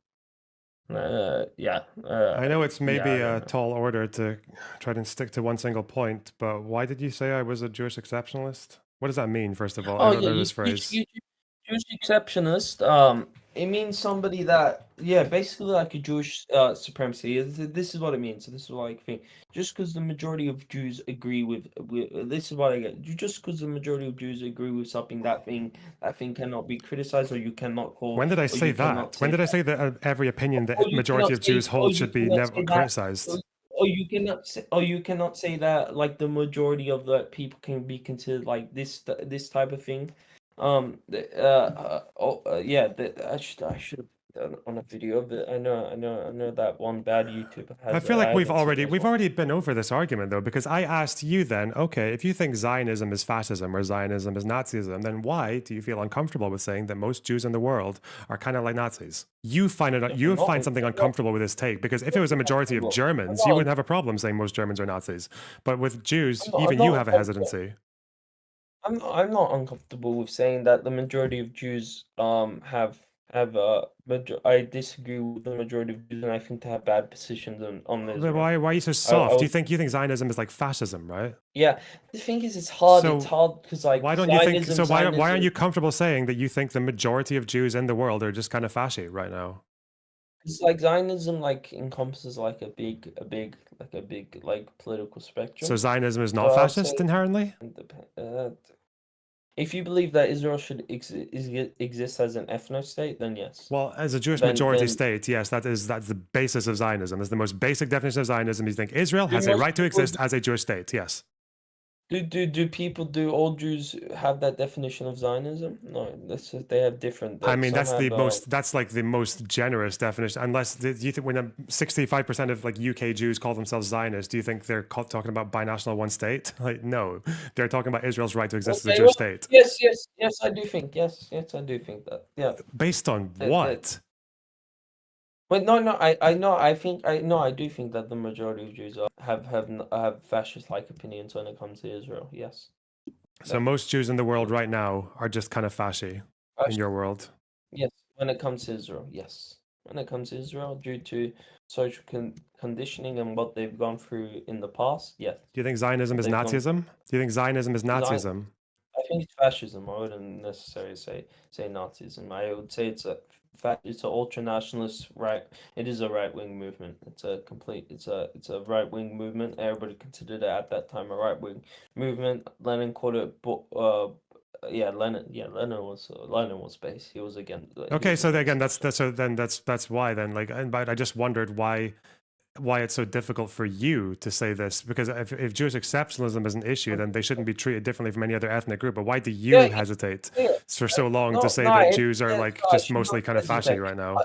Speaker 2: Yeah.
Speaker 1: I know it's
Speaker 2: yeah,
Speaker 1: maybe
Speaker 2: I
Speaker 1: a
Speaker 2: don't know.
Speaker 1: tall order to try to stick to one single point, but why did you say I was a Jewish exceptionalist? What does that mean, first of all? I
Speaker 2: Oh
Speaker 1: don't
Speaker 2: yeah,
Speaker 1: know this phrase.
Speaker 2: Jewish exceptionalist. It means somebody that basically like a Jewish supremacy. This is what it means. This is what I think. Just because the majority of Jews agree with this is what I get. Just because the majority of Jews agree with something, that thing cannot be criticized, or you cannot call.
Speaker 1: When did I
Speaker 2: or
Speaker 1: say
Speaker 2: you cannot
Speaker 1: that? When did I say that every opinion
Speaker 2: or
Speaker 1: the
Speaker 2: you
Speaker 1: majority
Speaker 2: cannot
Speaker 1: of Jews
Speaker 2: say- or
Speaker 1: hold
Speaker 2: you
Speaker 1: should be
Speaker 2: cannot
Speaker 1: never
Speaker 2: say that-
Speaker 1: criticized?
Speaker 2: Or you cannot say that like the majority of the people can be considered like this type of thing. I should have done on a video of it. I know that one bad YouTuber has.
Speaker 1: I feel like we've
Speaker 2: haven't seen this one.
Speaker 1: already been over this argument though, because I asked you then, okay, if you think Zionism is fascism or Zionism is Nazism, then why do you feel uncomfortable with saying that most Jews in the world are kind of like Nazis? You find something uncomfortable with this take, because if it was a majority of Germans, you wouldn't have a problem saying most Germans are Nazis. But with Jews, even you have a hesitancy.
Speaker 2: I'm not uncomfortable with saying that the majority of Jews have I disagree with the majority of Jews, and I think they have bad positions on
Speaker 1: But
Speaker 2: Israel.
Speaker 1: why are you so soft?
Speaker 2: would-
Speaker 1: You think Zionism is like fascism, right?
Speaker 2: Yeah, the thing is, it's hard.
Speaker 1: So
Speaker 2: It's hard because like
Speaker 1: Why don't you think
Speaker 2: Zionism,
Speaker 1: so? Why aren't
Speaker 2: Zionism-
Speaker 1: you comfortable saying that you think the majority of Jews in the world are just kind of fashy right now?
Speaker 2: It's like Zionism like encompasses like a big like political spectrum.
Speaker 1: So Zionism is not
Speaker 2: So I'll
Speaker 1: fascist
Speaker 2: say-
Speaker 1: inherently?
Speaker 2: If you believe that Israel should exist as an ethno state, then yes.
Speaker 1: Well, as a Jewish
Speaker 2: Then-
Speaker 1: majority
Speaker 2: then-
Speaker 1: state, yes, that's the basis of Zionism. That's the most basic definition of Zionism. You think Israel has a
Speaker 2: most
Speaker 1: right to
Speaker 2: people-
Speaker 1: exist as a Jewish state? Yes.
Speaker 2: Do all Jews have that definition of Zionism? No, that's just, they have different.
Speaker 1: I mean,
Speaker 2: some
Speaker 1: that's the
Speaker 2: have,
Speaker 1: most. That's like the most generous definition. Unless you think when 65% of like UK Jews call themselves Zionists, do you think they're talking about binational one state? Like, no, they're talking about Israel's right to exist as a
Speaker 2: Okay,
Speaker 1: Jewish
Speaker 2: well,
Speaker 1: state.
Speaker 2: Yes, I do think. Yes, I do think that. Yeah.
Speaker 1: Based on what?
Speaker 2: Wait, no, I do think that the majority of Jews have fascist-like opinions when it comes to Israel. Yes.
Speaker 1: So most Jews in the world right now are just kind of fashy in your world.
Speaker 2: Yes, when it comes to Israel, yes. When it comes to Israel, due to social conditioning and what they've gone through in the past, yes.
Speaker 1: Do you think Zionism is
Speaker 2: They've gone-
Speaker 1: Nazism? Do you think Zionism is Nazism?
Speaker 2: I think it's fascism. I wouldn't necessarily say Nazism. I would say it's an ultra nationalist right. It is a right wing movement. It's a right wing movement. Everybody considered it at that time a right wing movement. Lenin called it. Lenin was based. He was again.
Speaker 1: Okay, so again, that's why then. Like, but I just wondered why it's so difficult for you to say this, because if Jewish exceptionalism is an issue, then they shouldn't be treated differently from any other ethnic group. But why do you hesitate for so long to say that Jews are like just mostly kind of fashy right now?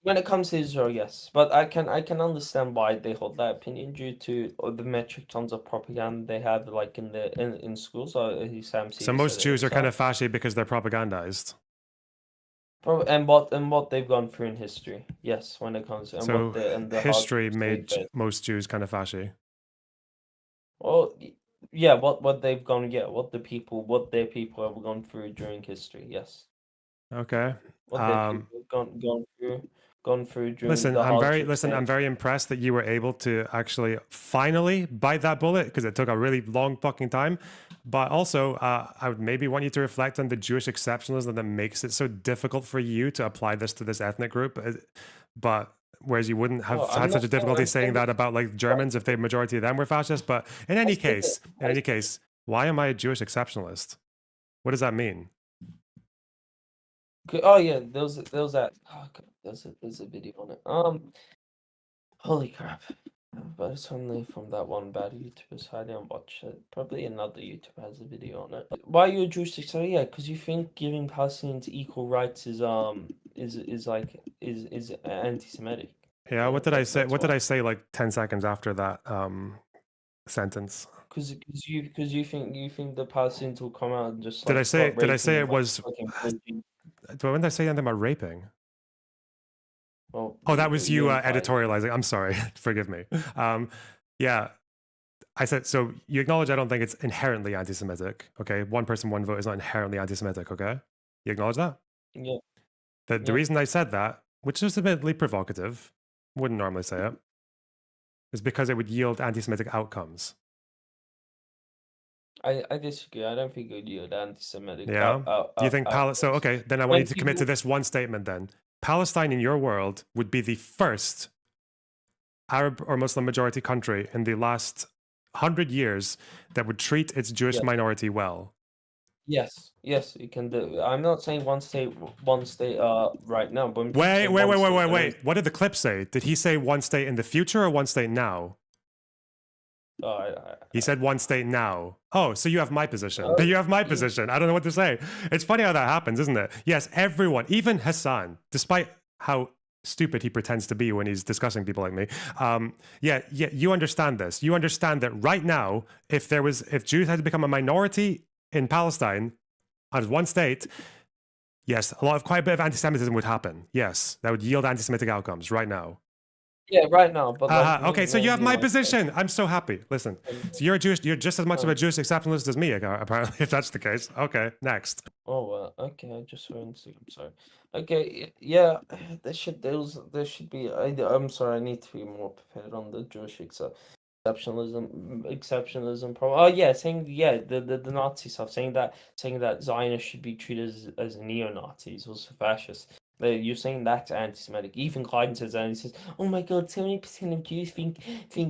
Speaker 2: When it comes to Israel, yes, but I can understand why they hold that opinion due to the metric tons of propaganda they have, like in schools.
Speaker 1: So most Jews are kind of fashy because they're propagandized.
Speaker 2: And what they've gone through in history, yes, when it comes to
Speaker 1: So
Speaker 2: the
Speaker 1: history
Speaker 2: hardships
Speaker 1: made
Speaker 2: they faced.
Speaker 1: most Jews kind of fashy.
Speaker 2: Well, yeah, what they've gone, what their people have gone through during history, yes.
Speaker 1: Okay.
Speaker 2: What their people have gone through during
Speaker 1: Listen,
Speaker 2: the
Speaker 1: I'm very impressed that you were able to actually finally bite that bullet, because it took a really long fucking time. But also, I would maybe want you to reflect on the Jewish exceptionalism that makes it so difficult for you to apply this to this ethnic group. But whereas you wouldn't have
Speaker 2: Well, I'm
Speaker 1: had
Speaker 2: not
Speaker 1: such a
Speaker 2: saying-
Speaker 1: difficulty
Speaker 2: I'm
Speaker 1: saying
Speaker 2: saying
Speaker 1: that about like Germans if the majority of them were fascist. But in any case, why am I a Jewish exceptionalist? What does that mean?
Speaker 2: Oh yeah, there was that. Oh god, there's a video on it. Holy crap! But it's only from that one bad YouTuber, so I didn't watch it. Probably another YouTuber has a video on it. Why are you a Jewish? So yeah, because you think giving Palestinians equal rights is anti-Semitic.
Speaker 1: Yeah, what did I say?
Speaker 2: That's
Speaker 1: What did
Speaker 2: why.
Speaker 1: I say like 10 seconds after that sentence?
Speaker 2: Because you think the Palestinians will come out and just
Speaker 1: Did I
Speaker 2: like
Speaker 1: say
Speaker 2: start raping
Speaker 1: it was
Speaker 2: fucking Palestinians?
Speaker 1: when did I say anything about raping?
Speaker 2: Well,
Speaker 1: Oh, that was you
Speaker 2: implied.
Speaker 1: editorializing. I'm sorry. Forgive me. Yeah, I said, so you acknowledge I don't think it's inherently anti-Semitic, okay? One person, one vote is not inherently anti-Semitic, okay? You acknowledge that?
Speaker 2: Yeah.
Speaker 1: The
Speaker 2: Yeah.
Speaker 1: reason I said that, which is admittedly provocative, wouldn't normally say it, is because it would yield anti-Semitic outcomes.
Speaker 2: I disagree. I don't think it would yield anti-Semitic.
Speaker 1: Yeah? Do you think so? Okay, then I want you to commit to this one statement then. Palestine in your world would be the first Arab or Muslim majority country in the last 100 years that would treat its Jewish minority well.
Speaker 2: Yes, you can do. I'm not saying one state right now, but
Speaker 1: Wait. What did the clip say? Did he say one state in the future or one state now? He said one state now. Oh, so you have my position. But you have my position. I don't know what to say. It's funny how that happens, isn't it? Yes, everyone, even Hasan, despite how stupid he pretends to be when he's discussing people like me. You understand this. You understand that right now, if Jews had to become a minority in Palestine as one state, yes, quite a bit of anti-Semitism would happen. Yes, that would yield anti-Semitic outcomes right now.
Speaker 2: Yeah, right now. But
Speaker 1: okay, so you have my position. I'm so happy. Listen, so you're just as much of a Jewish exceptionalist as me, apparently, if that's the case. Okay, next.
Speaker 2: Oh, okay. I just saw Instagram. Sorry. Okay, yeah, there should be. I'm sorry. I need to be more prepared on the Jewish exceptionalism problem. Oh yeah, the Nazi stuff, saying that Zionists should be treated as neo-Nazis or fascists. You're saying that's anti-Semitic. Even Clyden says that, and he says, "Oh my God, 70% of Jews think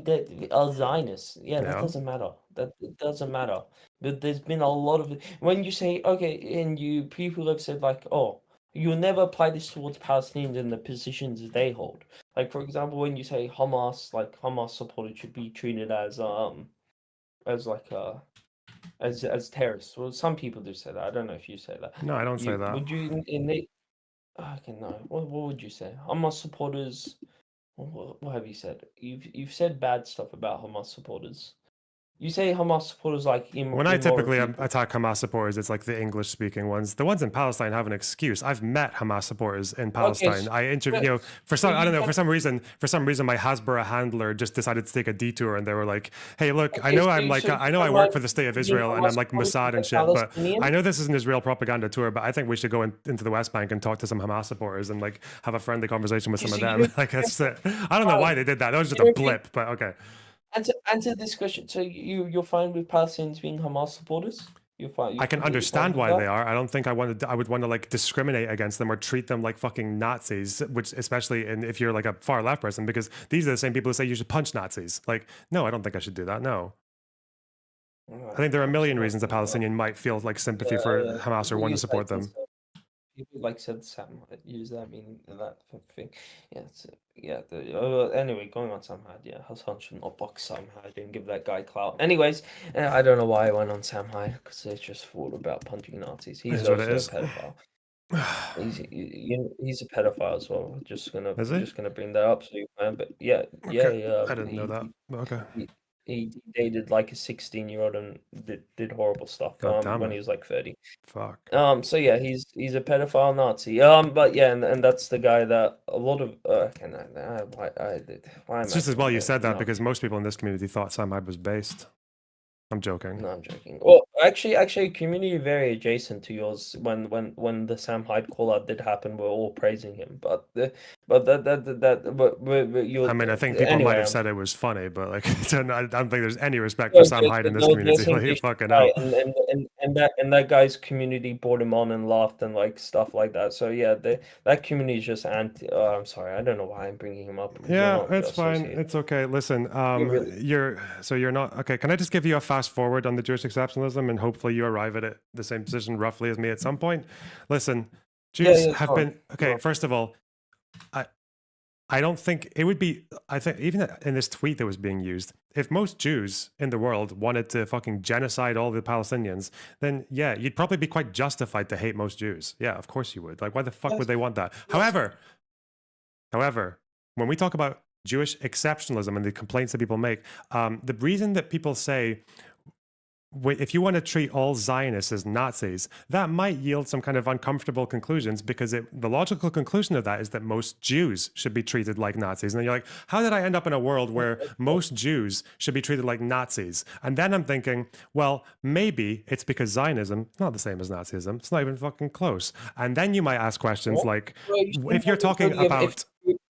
Speaker 2: that are Zionists." Yeah, that doesn't matter. It doesn't matter. But there's been a lot of when you say and people have said like, "Oh, you'll never apply this towards Palestinians in the positions they hold." Like for example, when you say Hamas supporters should be treated as terrorists. Well, some people do say that. I don't know if you say that.
Speaker 1: No, I don't say that.
Speaker 2: Would you okay, no. What would you say? Hamas supporters. What have you said? You've said bad stuff about Hamas supporters. You say Hamas supporters like
Speaker 1: when I typically attack Hamas supporters, it's like the English-speaking ones. The ones in Palestine have an excuse. I've met Hamas supporters in Palestine. I interview, for some reason, my Hasbara handler just decided to take a detour, and they were like, "Hey, look, I know I work for the state of Israel, and I'm like Mossad and shit, but I know this is an Israel propaganda tour, but I think we should go into the West Bank and talk to some Hamas supporters and like have a friendly conversation with some of them." Like that's it. I don't know why they did that. That was just a blip, but okay.
Speaker 2: Answer this question. So you're fine with Palestinians being Hamas supporters?
Speaker 1: I can understand why they are. I don't think I would want to like discriminate against them or treat them like fucking Nazis, which especially if you're like a far left person, because these are the same people who say you should punch Nazis. Like, no, I don't think I should do that. No. I think there are a million reasons a Palestinian might feel like sympathy for Hamas or want to support them.
Speaker 2: People like said Sam use that that thing. Anyway, going on Sam Hyde. Yeah, Hasan should not box Sam Hyde and give that guy clout. Anyways, I don't know why I went on Sam Hyde because they just thought about punching Nazis. He's also a pedophile. He's a pedophile as well. Just gonna bring that up so you can. But yeah. I
Speaker 1: didn't know that. Okay.
Speaker 2: He dated like a 16-year-old and did horrible stuff when he was like 30.
Speaker 1: Fuck.
Speaker 2: So yeah, he's a pedophile Nazi. But yeah, and that's the guy that a lot of
Speaker 1: it's just as well you said that because most people in this community thought Sam Hyde was based. I'm joking.
Speaker 2: No, I'm joking. Well, actually, community very adjacent to yours. When the Sam Hyde call out did happen, we're all praising him. But you.
Speaker 1: I mean, I think people might
Speaker 2: Anyway,
Speaker 1: have said it was funny, but like, I don't think there's any respect
Speaker 2: no,
Speaker 1: for Sam Hyde in this community. Like, fucking hell.
Speaker 2: and that guy's community brought him on and laughed and like stuff like that. So yeah, that community is just anti. I'm sorry, I don't know why I'm bringing him up. because you're
Speaker 1: Yeah,
Speaker 2: not
Speaker 1: it's fine.
Speaker 2: associated.
Speaker 1: It's okay. Listen,
Speaker 2: really-
Speaker 1: you're not okay. Can I just give you a fast forward on the Jewish exceptionalism, and hopefully you arrive at it the same position roughly as me at some point? Listen, Jews
Speaker 2: yeah,
Speaker 1: have
Speaker 2: go on,
Speaker 1: been okay.
Speaker 2: go on.
Speaker 1: First of all, I don't think it would be. I think even in this tweet that was being used, if most Jews in the world wanted to fucking genocide all the Palestinians, then yeah, you'd probably be quite justified to hate most Jews. Yeah, of course you would. Like, why the fuck would they want that? However, when we talk about Jewish exceptionalism and the complaints that people make, the reason that people say, if you want to treat all Zionists as Nazis, that might yield some kind of uncomfortable conclusions, because the logical conclusion of that is that most Jews should be treated like Nazis. And then you're like, how did I end up in a world where most Jews should be treated like Nazis? And then I'm thinking, well, maybe it's because Zionism is not the same as Nazism. It's not even fucking close. And then you might ask questions like, if you're talking about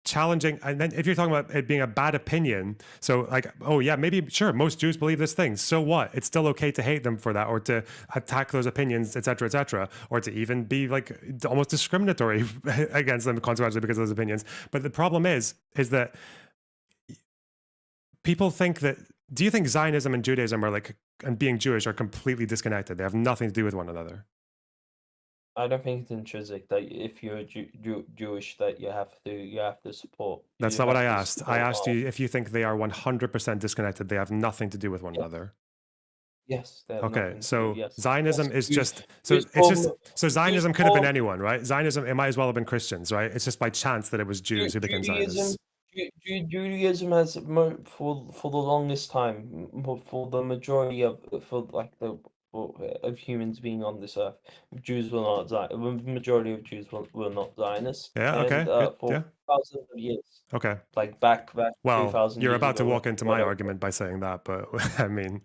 Speaker 1: challenging, and then if you're talking about it being a bad opinion, so like, oh yeah, maybe sure, most Jews believe this thing, so what? It's still okay to hate them for that, or to attack those opinions, etc., or to even be like almost discriminatory against them consequently because of those opinions. But the problem is that people think that, do you think Zionism and Judaism are like, and being Jewish are completely disconnected? They have nothing to do with one another.
Speaker 2: I don't think it's intrinsic that if you're Jewish that you have to support.
Speaker 1: That's
Speaker 2: you
Speaker 1: not what
Speaker 2: have
Speaker 1: I
Speaker 2: to
Speaker 1: asked. I
Speaker 2: support
Speaker 1: asked
Speaker 2: all-
Speaker 1: you if you think they are 100% disconnected. They have nothing to do with one another.
Speaker 2: Yes. They have
Speaker 1: Okay,
Speaker 2: nothing to
Speaker 1: so
Speaker 2: do, yes.
Speaker 1: Zionism
Speaker 2: Yes.
Speaker 1: is
Speaker 2: Jews-
Speaker 1: just so
Speaker 2: Jews
Speaker 1: it's just
Speaker 2: form-
Speaker 1: so Zionism could have been
Speaker 2: form-
Speaker 1: anyone, right? Zionism, it might as well have been Christians, right? It's just by chance that it was Jews who became Zionists.
Speaker 2: Judaism has for the longest time, for the majority of of humans being on this earth, Jews were not the majority of Jews were not Zionists.
Speaker 1: Yeah,
Speaker 2: And,
Speaker 1: okay, good,
Speaker 2: for
Speaker 1: yeah.
Speaker 2: thousands of years,
Speaker 1: Okay.
Speaker 2: like back
Speaker 1: Well,
Speaker 2: 2,000
Speaker 1: you're
Speaker 2: years
Speaker 1: about to
Speaker 2: ago,
Speaker 1: walk into my
Speaker 2: whatever.
Speaker 1: argument by saying that, but I mean,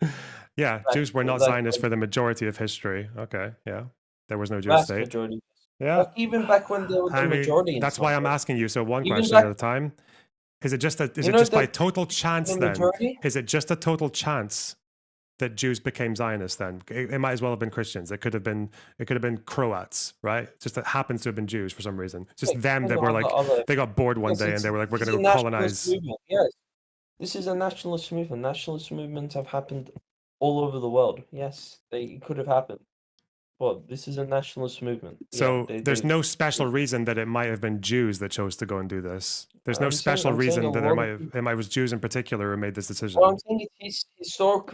Speaker 1: yeah,
Speaker 2: Like-
Speaker 1: Jews were not
Speaker 2: like-
Speaker 1: Zionists
Speaker 2: like-
Speaker 1: for the majority of history. Okay, yeah. There was no Jewish
Speaker 2: Vast
Speaker 1: state.
Speaker 2: majority.
Speaker 1: Yeah.
Speaker 2: Like, even back when they were the
Speaker 1: I mean,
Speaker 2: majority. in
Speaker 1: that's
Speaker 2: some
Speaker 1: why I'm
Speaker 2: ways.
Speaker 1: asking you. So one
Speaker 2: Even
Speaker 1: question
Speaker 2: back-
Speaker 1: at a time. Is it just
Speaker 2: You know
Speaker 1: by
Speaker 2: that
Speaker 1: total chance
Speaker 2: the
Speaker 1: then?
Speaker 2: majority?
Speaker 1: Is it just a total chance that Jews became Zionists then? It might as well have been Christians. It could have been Croats, right? Just that happens to have been Jews for some reason. Just
Speaker 2: Like,
Speaker 1: them that
Speaker 2: no,
Speaker 1: were like,
Speaker 2: other-
Speaker 1: they got bored one
Speaker 2: Yes,
Speaker 1: day and
Speaker 2: it's-
Speaker 1: they were like, we're
Speaker 2: this
Speaker 1: going
Speaker 2: is
Speaker 1: to
Speaker 2: a nationalist
Speaker 1: colonize.
Speaker 2: movement, yes. This is a nationalist movement. Nationalist movements have happened all over the world. Yes, they could have happened. But this is a nationalist movement. Yeah,
Speaker 1: So there's
Speaker 2: they-
Speaker 1: no special reason that it might have been Jews that chose to go and do this. There's no
Speaker 2: I'm saying-
Speaker 1: special
Speaker 2: I'm saying
Speaker 1: reason
Speaker 2: a
Speaker 1: that there
Speaker 2: lot
Speaker 1: might
Speaker 2: of
Speaker 1: have, it might was Jews in particular who made this decision.
Speaker 2: Well, I'm saying it's historic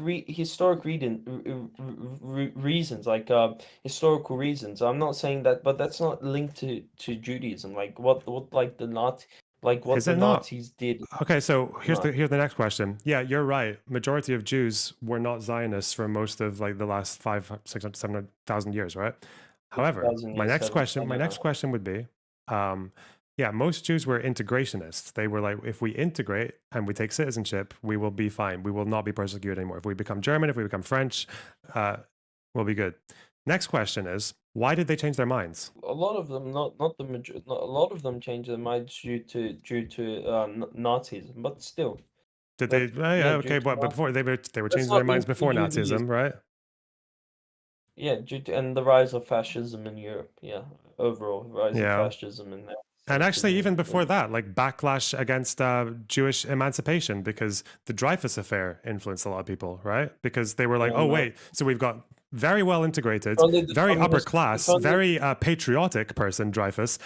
Speaker 2: reasons, like historical reasons. I'm not saying that, but that's not linked to Judaism. Like what like the Nazi, like what
Speaker 1: Is
Speaker 2: the
Speaker 1: it not?
Speaker 2: Nazis did.
Speaker 1: Okay, so here's
Speaker 2: Right.
Speaker 1: the next question. Yeah, you're right. Majority of Jews were not Zionists for most of like the last 500, 600, 700,000 years, right? However,
Speaker 2: 1,000
Speaker 1: my
Speaker 2: years,
Speaker 1: next
Speaker 2: 700.
Speaker 1: question would be, yeah, most Jews were integrationists. They were like, if we integrate and we take citizenship, we will be fine. We will not be persecuted anymore. If we become German, if we become French, we'll be good. Next question is, why did they change their minds?
Speaker 2: A lot of them, not the majority. A lot of them changed their minds due to Nazism, but still.
Speaker 1: Did they?
Speaker 2: But,
Speaker 1: Yeah,
Speaker 2: yeah,
Speaker 1: okay,
Speaker 2: Jews
Speaker 1: but
Speaker 2: were-
Speaker 1: before they were
Speaker 2: That's
Speaker 1: changing
Speaker 2: not
Speaker 1: their minds
Speaker 2: linked to
Speaker 1: before
Speaker 2: Judaism.
Speaker 1: Nazism, right?
Speaker 2: Yeah, and the rise of fascism in Europe. Yeah, overall rise
Speaker 1: Yeah.
Speaker 2: of fascism in there.
Speaker 1: And actually, even before that, like backlash against Jewish emancipation, because the Dreyfus affair influenced a lot of people, right? Because they were like,
Speaker 2: Yeah,
Speaker 1: oh,
Speaker 2: no.
Speaker 1: wait, so we've got very well integrated,
Speaker 2: Only the
Speaker 1: very upper
Speaker 2: communist-
Speaker 1: class,
Speaker 2: if only-
Speaker 1: very patriotic person, Dreyfus,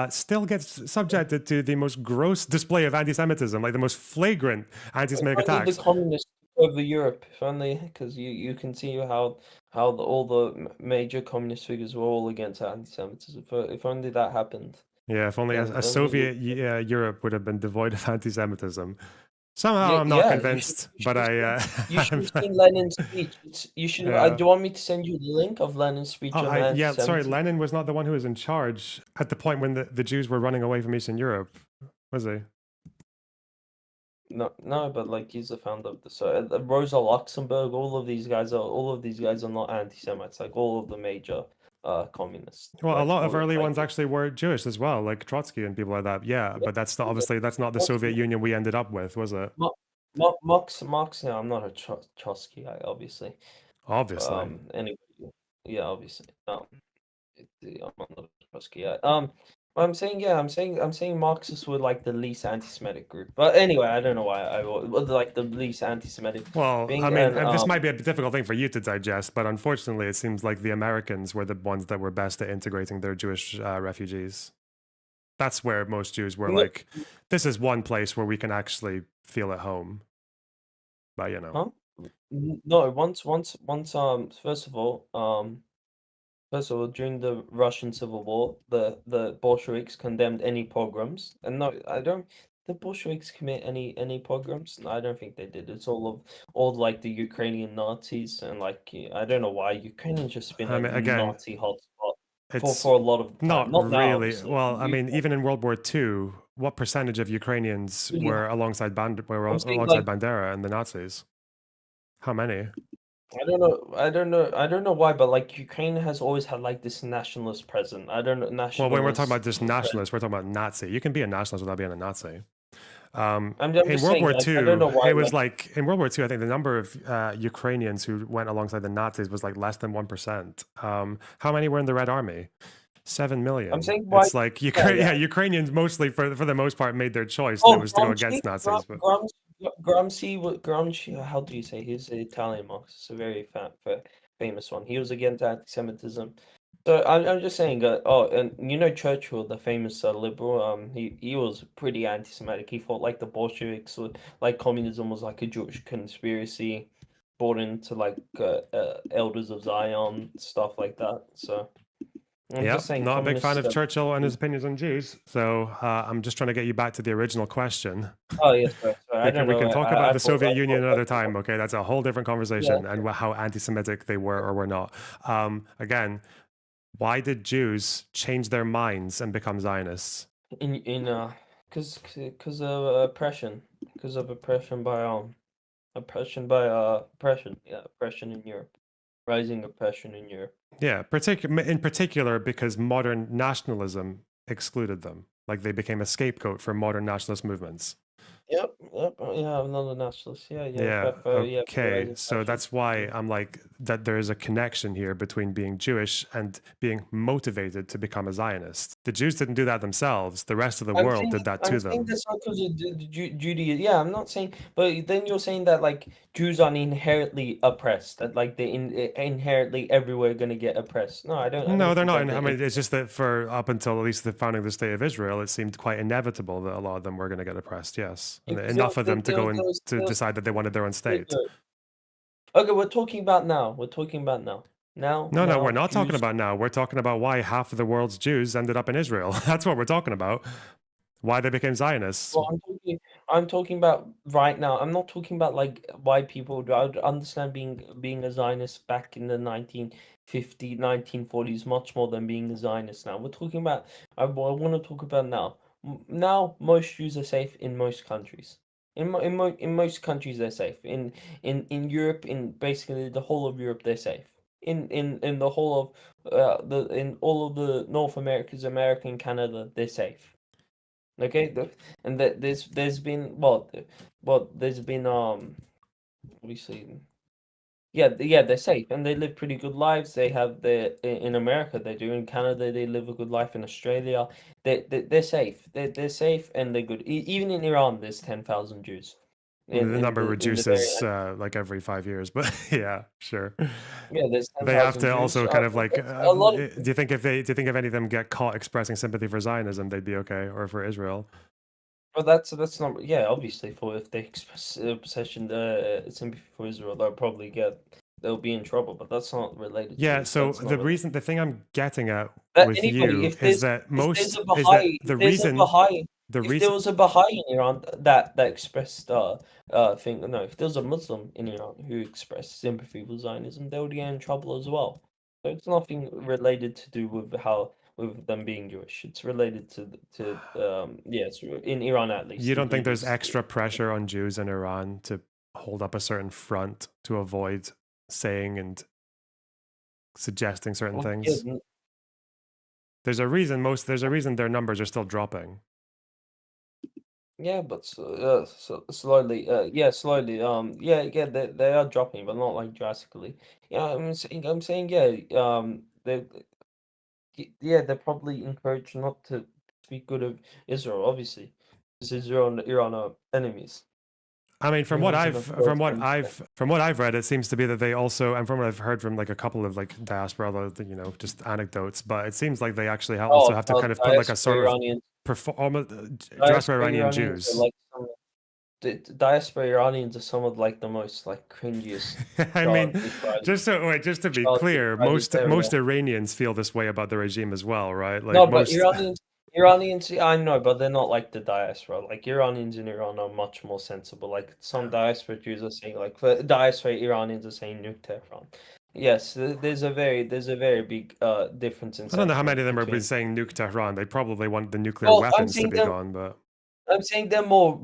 Speaker 1: still gets subjected to the most gross display of anti Semitism, like the most flagrant anti Semitic
Speaker 2: If only
Speaker 1: attacks.
Speaker 2: the communists took over Europe, if only, because you can see how all the major communist figures were all against anti-Semitism. If only that happened.
Speaker 1: Yeah, if only
Speaker 2: then-
Speaker 1: a
Speaker 2: then we
Speaker 1: Soviet
Speaker 2: would-
Speaker 1: Europe would have been devoid of anti Semitism. Somehow
Speaker 2: Yeah,
Speaker 1: I'm not
Speaker 2: yeah, you
Speaker 1: convinced,
Speaker 2: should- you
Speaker 1: but
Speaker 2: should You should
Speaker 1: I.
Speaker 2: have seen Lenin's speech. You should.
Speaker 1: Yeah.
Speaker 2: Do you want me to send you the link of Lenin's speech
Speaker 1: Oh,
Speaker 2: on
Speaker 1: yeah, sorry,
Speaker 2: anti-Semitism?
Speaker 1: Lenin was not the one who was in charge at the point when the Jews were running away from Eastern Europe, was he?
Speaker 2: No, but like he's the founder of the Rosa Luxemburg. All of these guys are not anti-Semites. Like all of the major communists.
Speaker 1: Well, a
Speaker 2: Let's
Speaker 1: lot of
Speaker 2: call it
Speaker 1: early
Speaker 2: like
Speaker 1: ones actually were Jewish as well, like Trotsky and people like that. Yeah, but that's not, obviously that's not the Soviet Union we ended up with, was it?
Speaker 2: Marx. Yeah, I'm not a Trotsky guy, obviously.
Speaker 1: Obviously.
Speaker 2: Anyway, yeah, obviously. I'm not a Trotsky guy. I'm saying Marxists were like the least anti-Semitic group. But anyway, I don't know why like the least anti-Semitic
Speaker 1: Well,
Speaker 2: thing.
Speaker 1: I mean,
Speaker 2: And
Speaker 1: this might be a difficult thing for you to digest, but unfortunately, it seems like the Americans were the ones that were best at integrating their Jewish refugees. That's where most Jews were
Speaker 2: No-
Speaker 1: like, this is one place where we can actually feel at home. But you know.
Speaker 2: Huh? No, first of all, during the Russian Civil War, the Bolsheviks condemned any pogroms. And no, I don't. The Bolsheviks commit any pogroms? No, I don't think they did. It's all like the Ukrainian Nazis and like I don't know why Ukrainian's just been
Speaker 1: I mean, again,
Speaker 2: Nazi hotspot
Speaker 1: it's
Speaker 2: for a lot of time.
Speaker 1: not
Speaker 2: Not now,
Speaker 1: really.
Speaker 2: obviously.
Speaker 1: Well, I mean,
Speaker 2: Ukraine-
Speaker 1: even in World War II, what percentage of Ukrainians
Speaker 2: Yeah.
Speaker 1: were alongside
Speaker 2: I'm saying,
Speaker 1: alongside
Speaker 2: like-
Speaker 1: Bandera and the Nazis? How many?
Speaker 2: I don't know why, but like Ukraine has always had like this nationalist presence. I don't know nationalist.
Speaker 1: Well, when we're talking about just nationalists, we're talking about Nazi. You can be a nationalist without being a Nazi.
Speaker 2: I'm
Speaker 1: In
Speaker 2: just
Speaker 1: World
Speaker 2: saying,
Speaker 1: War
Speaker 2: like,
Speaker 1: II,
Speaker 2: I don't know why,
Speaker 1: it was like in World War II, I think the number of Ukrainians who went alongside the Nazis was like less than 1%. How many were in the Red Army? 7 million.
Speaker 2: I'm saying why-
Speaker 1: It's like Ukrainians mostly, for the most part, made their choice.
Speaker 2: Oh,
Speaker 1: And it was to go against Nazis. But
Speaker 2: Gramsci, how do you say? He's an Italian Marxist, a very famous one. He was against anti-Semitism. So I'm just saying. And you know Churchill, the famous liberal. He was pretty anti-Semitic. He thought like the Bolsheviks, like communism was like a Jewish conspiracy, brought into like elders of Zion, stuff like that. So. I'm
Speaker 1: yeah,
Speaker 2: just saying,
Speaker 1: not a big fan of
Speaker 2: communists are-
Speaker 1: Churchill and his opinions on Jews. So I'm just trying to get you back to the original question.
Speaker 2: Oh yes, sorry. I don't
Speaker 1: We
Speaker 2: know.
Speaker 1: can talk
Speaker 2: I
Speaker 1: about the
Speaker 2: thought-
Speaker 1: Soviet
Speaker 2: I
Speaker 1: Union
Speaker 2: thought-
Speaker 1: another time. Okay, that's a whole different conversation,
Speaker 2: Yeah.
Speaker 1: and how anti-Semitic they were or were not. Again, why did Jews change their minds and become Zionists?
Speaker 2: Because of oppression, oppression in Europe, rising oppression in Europe.
Speaker 1: Yeah, in particular because modern nationalism excluded them. Like they became a scapegoat for modern nationalist movements.
Speaker 2: Yep. Yeah, I'm not a nationalist. Yeah.
Speaker 1: Okay. So that's why I'm like that. There is a connection here between being Jewish and being motivated to become a Zionist. The Jews didn't do that themselves. The rest of the world did that to
Speaker 2: I'm saying
Speaker 1: them.
Speaker 2: that's not because of Judaism. Yeah, I'm not saying, but then you're saying that like Jews are inherently oppressed. That like they inherently everywhere gonna get oppressed. No, I don't.
Speaker 1: No, they're not.
Speaker 2: think
Speaker 1: I
Speaker 2: that
Speaker 1: mean, it's just that for up until at least the founding of the state of Israel, it seemed quite inevitable that a lot of them were going to get oppressed. Yes, and
Speaker 2: Because
Speaker 1: enough of them to go and
Speaker 2: those-
Speaker 1: to
Speaker 2: those-
Speaker 1: decide that they wanted their own state.
Speaker 2: Okay, we're talking about now. Now,
Speaker 1: No, we're not talking
Speaker 2: Jews-
Speaker 1: about now. We're talking about why half of the world's Jews ended up in Israel. That's what we're talking about. Why they became Zionists.
Speaker 2: Well, I'm talking about right now. I'm not talking about like why people do. I would understand being a Zionist back in the 1950s, 1940s much more than being a Zionist now. We're talking about. I want to talk about now. Now, most Jews are safe in most countries. In most countries, they're safe. In Europe, in basically the whole of Europe, they're safe. In the whole of in all of the North Americas, America and Canada, they're safe. Okay, there's been obviously they're safe and they live pretty good lives. They have in America they do, in Canada they live a good life, in Australia they're safe. They're safe and they're good. Even in Iran there's 10,000 Jews.
Speaker 1: The number
Speaker 2: in the
Speaker 1: reduces like every 5 years, but yeah, sure.
Speaker 2: Yeah, there's 10,000
Speaker 1: They have to
Speaker 2: Jews.
Speaker 1: also kind of like.
Speaker 2: A lot of
Speaker 1: do you think if any of them get caught expressing sympathy for Zionism, they'd be okay, or for Israel?
Speaker 2: But that's not, yeah, obviously for if they express sympathy for Israel, they'll be in trouble. But that's not related.
Speaker 1: Yeah.
Speaker 2: To,
Speaker 1: So
Speaker 2: that's not
Speaker 1: the thing I'm getting at
Speaker 2: But
Speaker 1: with
Speaker 2: anybody,
Speaker 1: you
Speaker 2: if
Speaker 1: is
Speaker 2: there's-
Speaker 1: that
Speaker 2: if
Speaker 1: most
Speaker 2: there's
Speaker 1: is
Speaker 2: a
Speaker 1: that
Speaker 2: Baha'i-
Speaker 1: the
Speaker 2: if there's a
Speaker 1: reason
Speaker 2: Baha'i-
Speaker 1: the
Speaker 2: if
Speaker 1: reason
Speaker 2: there was a Baha'i in Iran that expressed thing, no, if there was a Muslim in Iran who expressed sympathy for Zionism, they would get in trouble as well. So it's nothing related to do with with them being Jewish. It's related to yes, in Iran at least.
Speaker 1: You don't think there's
Speaker 2: it's-
Speaker 1: extra pressure on Jews in Iran to hold up a certain front to avoid saying and suggesting certain
Speaker 2: Well,
Speaker 1: things?
Speaker 2: yeah,
Speaker 1: There's a reason their numbers are still dropping.
Speaker 2: yeah, but slowly, slowly. They are dropping, but not like drastically. Yeah, I'm saying, they're probably encouraged not to speak good of Israel, obviously, because Israel and Iran are enemies.
Speaker 1: I mean, from what
Speaker 2: Humans
Speaker 1: I've
Speaker 2: and of course
Speaker 1: from what I've read, it seems to be that they also, and from what I've heard from like a couple of like diaspora, just anecdotes, but it seems like they actually also have to kind of put like a sort of
Speaker 2: Iranian,
Speaker 1: diaspora Iranian
Speaker 2: Iranians
Speaker 1: Jews.
Speaker 2: are like the diaspora Iranians are some of like the most like cringiest.
Speaker 1: I mean,
Speaker 2: child
Speaker 1: just to be
Speaker 2: child
Speaker 1: clear,
Speaker 2: deprived area.
Speaker 1: most Iranians feel this way about the regime as well, right? Like
Speaker 2: No, but
Speaker 1: most.
Speaker 2: Iranians, I know, but they're not like the diaspora. Like Iranians in Iran are much more sensible. Like some diaspora Jews are saying, like for diaspora Iranians are saying nuke Tehran. Yes, there's a very big difference in.
Speaker 1: I don't know how many of them are
Speaker 2: between...
Speaker 1: saying nuke Tehran. They probably want the nuclear
Speaker 2: Well,
Speaker 1: weapons to be gone, but
Speaker 2: I'm saying they're more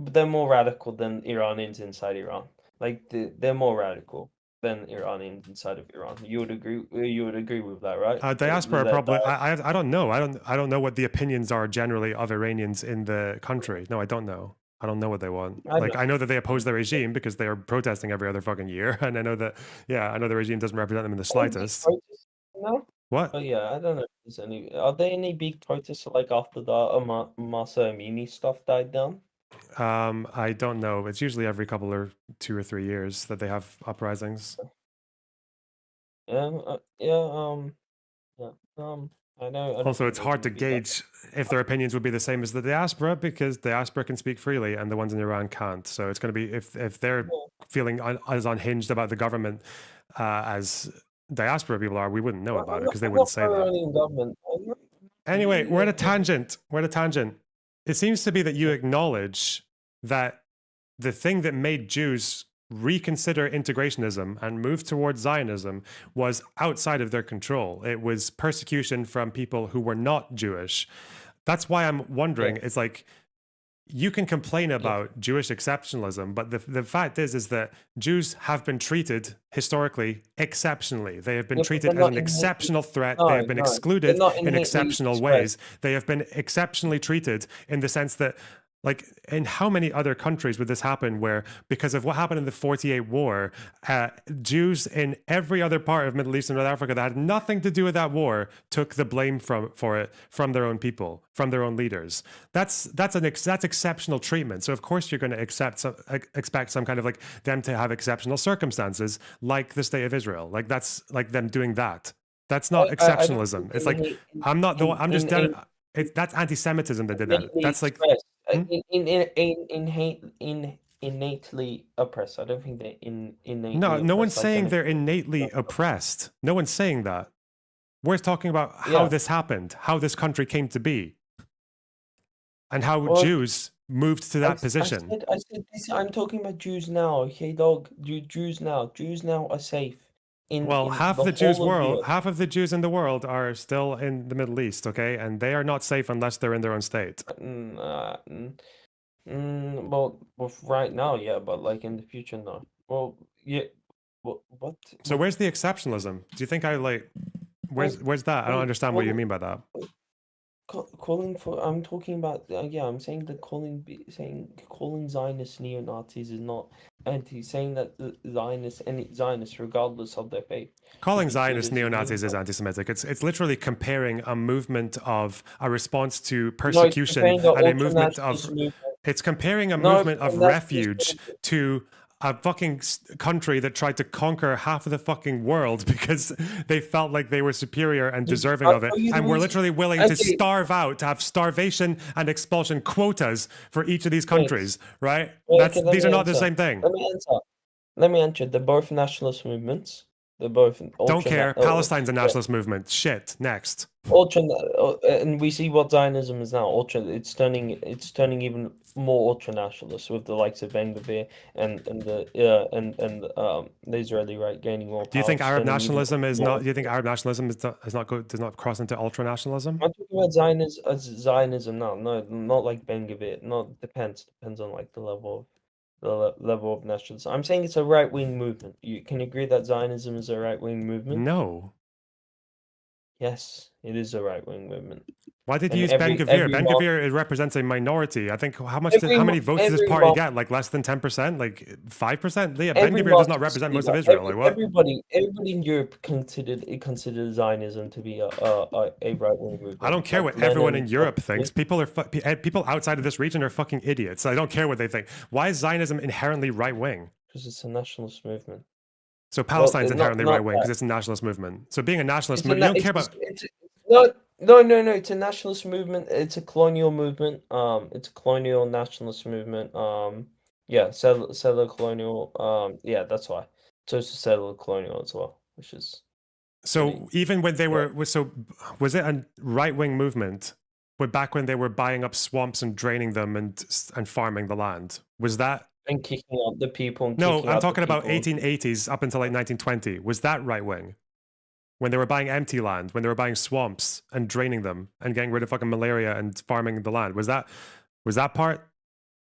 Speaker 2: radical than Iranians inside Iran. Like they're more radical than Iranians inside of Iran. You would agree with that, right?
Speaker 1: Diaspora probably. I don't know. I don't know what the opinions are generally of Iranians in the country. No, I don't know. I don't know what they want. I know that they oppose the regime because they are protesting every other fucking year, and I know that I know the regime doesn't represent them in the slightest.
Speaker 2: No.
Speaker 1: What?
Speaker 2: But yeah, I don't know if there's any. Are there any big protests like after the Masa Amini stuff died down?
Speaker 1: I don't know. It's usually every couple or 2 or 3 years that they have uprisings. I know. Also, it's hard to gauge if their opinions would be the same as the diaspora because diaspora can speak freely and the ones in Iran can't. So it's going to be if they're feeling as unhinged about the government as diaspora people are, we wouldn't know about it because they wouldn't say that. Anyway, we're at a tangent. It seems to be that you acknowledge that the thing that made Jews reconsider integrationism and move towards Zionism was outside of their control. It was persecution from people who were not Jewish. That's why I'm wondering, it's like, you can complain about Jewish exceptionalism, but the fact is that Jews have been treated historically exceptionally. They have been treated as an exceptional threat. They have been excluded in exceptional ways. They have been exceptionally treated in the sense that, like, in how many other countries would this happen where, because of what happened in the 48 war, Jews in every other part of Middle East and North Africa that had nothing to do with that war took the blame for it from their own people, from their own leaders. That's exceptional treatment. So of course you're going to expect some kind of like them to have exceptional circumstances, like the state of Israel. Like that's like them doing that. That's not exceptionalism. It's like I'm not the one. I'm just done. That's anti-Semitism that did that. That's like.
Speaker 2: Innately oppressed. I don't think they're innately.
Speaker 1: No one's saying they're innately oppressed. No one's saying that. We're talking about how this happened, how this country came to be, and how Jews moved to that position.
Speaker 2: I said this, I'm talking about Jews now. Okay, dog. Jews now. Jews now are safe.
Speaker 1: Half of the Jews in the world are still in the Middle East, okay, and they are not safe unless they're in their own state.
Speaker 2: Well, right now, yeah, but like in the future, no. Well, yeah. What?
Speaker 1: So where's the exceptionalism? Do you think where's that? I don't understand what you mean by that.
Speaker 2: Calling for, I'm talking about, I'm saying that calling Zionists neo-Nazis is not saying that any Zionists, regardless of their faith.
Speaker 1: Calling Zionists neo-Nazis is anti-Semitic. It's literally comparing a movement of a response to persecution and a movement of. It's comparing a movement of refuge to a fucking country that tried to conquer half of the fucking world because they felt like they were superior and deserving of it, and were literally willing to starve out, to have starvation and expulsion quotas for each of these countries, right? These are not the same thing.
Speaker 2: Let me answer. They're both nationalist movements. They're both
Speaker 1: Don't care. Palestine's a
Speaker 2: yeah.
Speaker 1: nationalist movement. Shit. Next.
Speaker 2: And we see what Zionism is now. It's turning even more ultra nationalist with the likes of Ben Gvir and the Israeli right gaining more power.
Speaker 1: Do you think Arab
Speaker 2: turning even
Speaker 1: nationalism is
Speaker 2: more-
Speaker 1: not? Do you think Arab nationalism does not cross into ultra nationalism?
Speaker 2: I'm talking about Zionism now. No, not like Ben Gvir. Not depends on like the level of nationalism. I'm saying it's a right wing movement. You can agree that Zionism is a right wing movement?
Speaker 1: No.
Speaker 2: Yes, it is a right wing movement.
Speaker 1: Why did
Speaker 2: And
Speaker 1: you use Ben
Speaker 2: every
Speaker 1: Gvir? Ben
Speaker 2: month-
Speaker 1: Gvir represents a minority. I think how
Speaker 2: Every
Speaker 1: many
Speaker 2: mo-
Speaker 1: votes does this
Speaker 2: every
Speaker 1: party
Speaker 2: month-
Speaker 1: get? Like less than 10%? Like 5%? Yeah, Ben
Speaker 2: Every
Speaker 1: Gvir does
Speaker 2: month
Speaker 1: not
Speaker 2: you
Speaker 1: represent
Speaker 2: see
Speaker 1: most of
Speaker 2: that.
Speaker 1: Israel. Like what?
Speaker 2: Everybody in Europe considered Zionism to be a right wing movement.
Speaker 1: I don't care
Speaker 2: Like
Speaker 1: what everyone in
Speaker 2: Lenin,
Speaker 1: Europe
Speaker 2: Trotsky.
Speaker 1: thinks. People outside of this region are fucking idiots. I don't care what they think. Why is Zionism inherently right wing?
Speaker 2: Because it's a nationalist movement.
Speaker 1: So Palestine's
Speaker 2: not-
Speaker 1: inherently
Speaker 2: not
Speaker 1: right wing because
Speaker 2: that.
Speaker 1: it's a nationalist movement. So being a nationalist
Speaker 2: It's a
Speaker 1: movement,
Speaker 2: na-
Speaker 1: you don't care
Speaker 2: it's-
Speaker 1: about.
Speaker 2: it's- No. It's a nationalist movement. It's a colonial movement. It's a colonial nationalist movement. Yeah, settler colonial. Yeah, that's why. So it's a settler colonial as well, which is
Speaker 1: So
Speaker 2: pretty-
Speaker 1: even when they were, so was it a right wing movement? But back when they were buying up swamps and draining them and farming the land, was that?
Speaker 2: and kicking out the people. And
Speaker 1: No,
Speaker 2: kicking
Speaker 1: I'm
Speaker 2: out the
Speaker 1: talking about
Speaker 2: people.
Speaker 1: 1880s up until like 1920. Was that right wing? When they were buying empty land, when they were buying swamps and draining them and getting rid of fucking malaria and farming the land, was that part?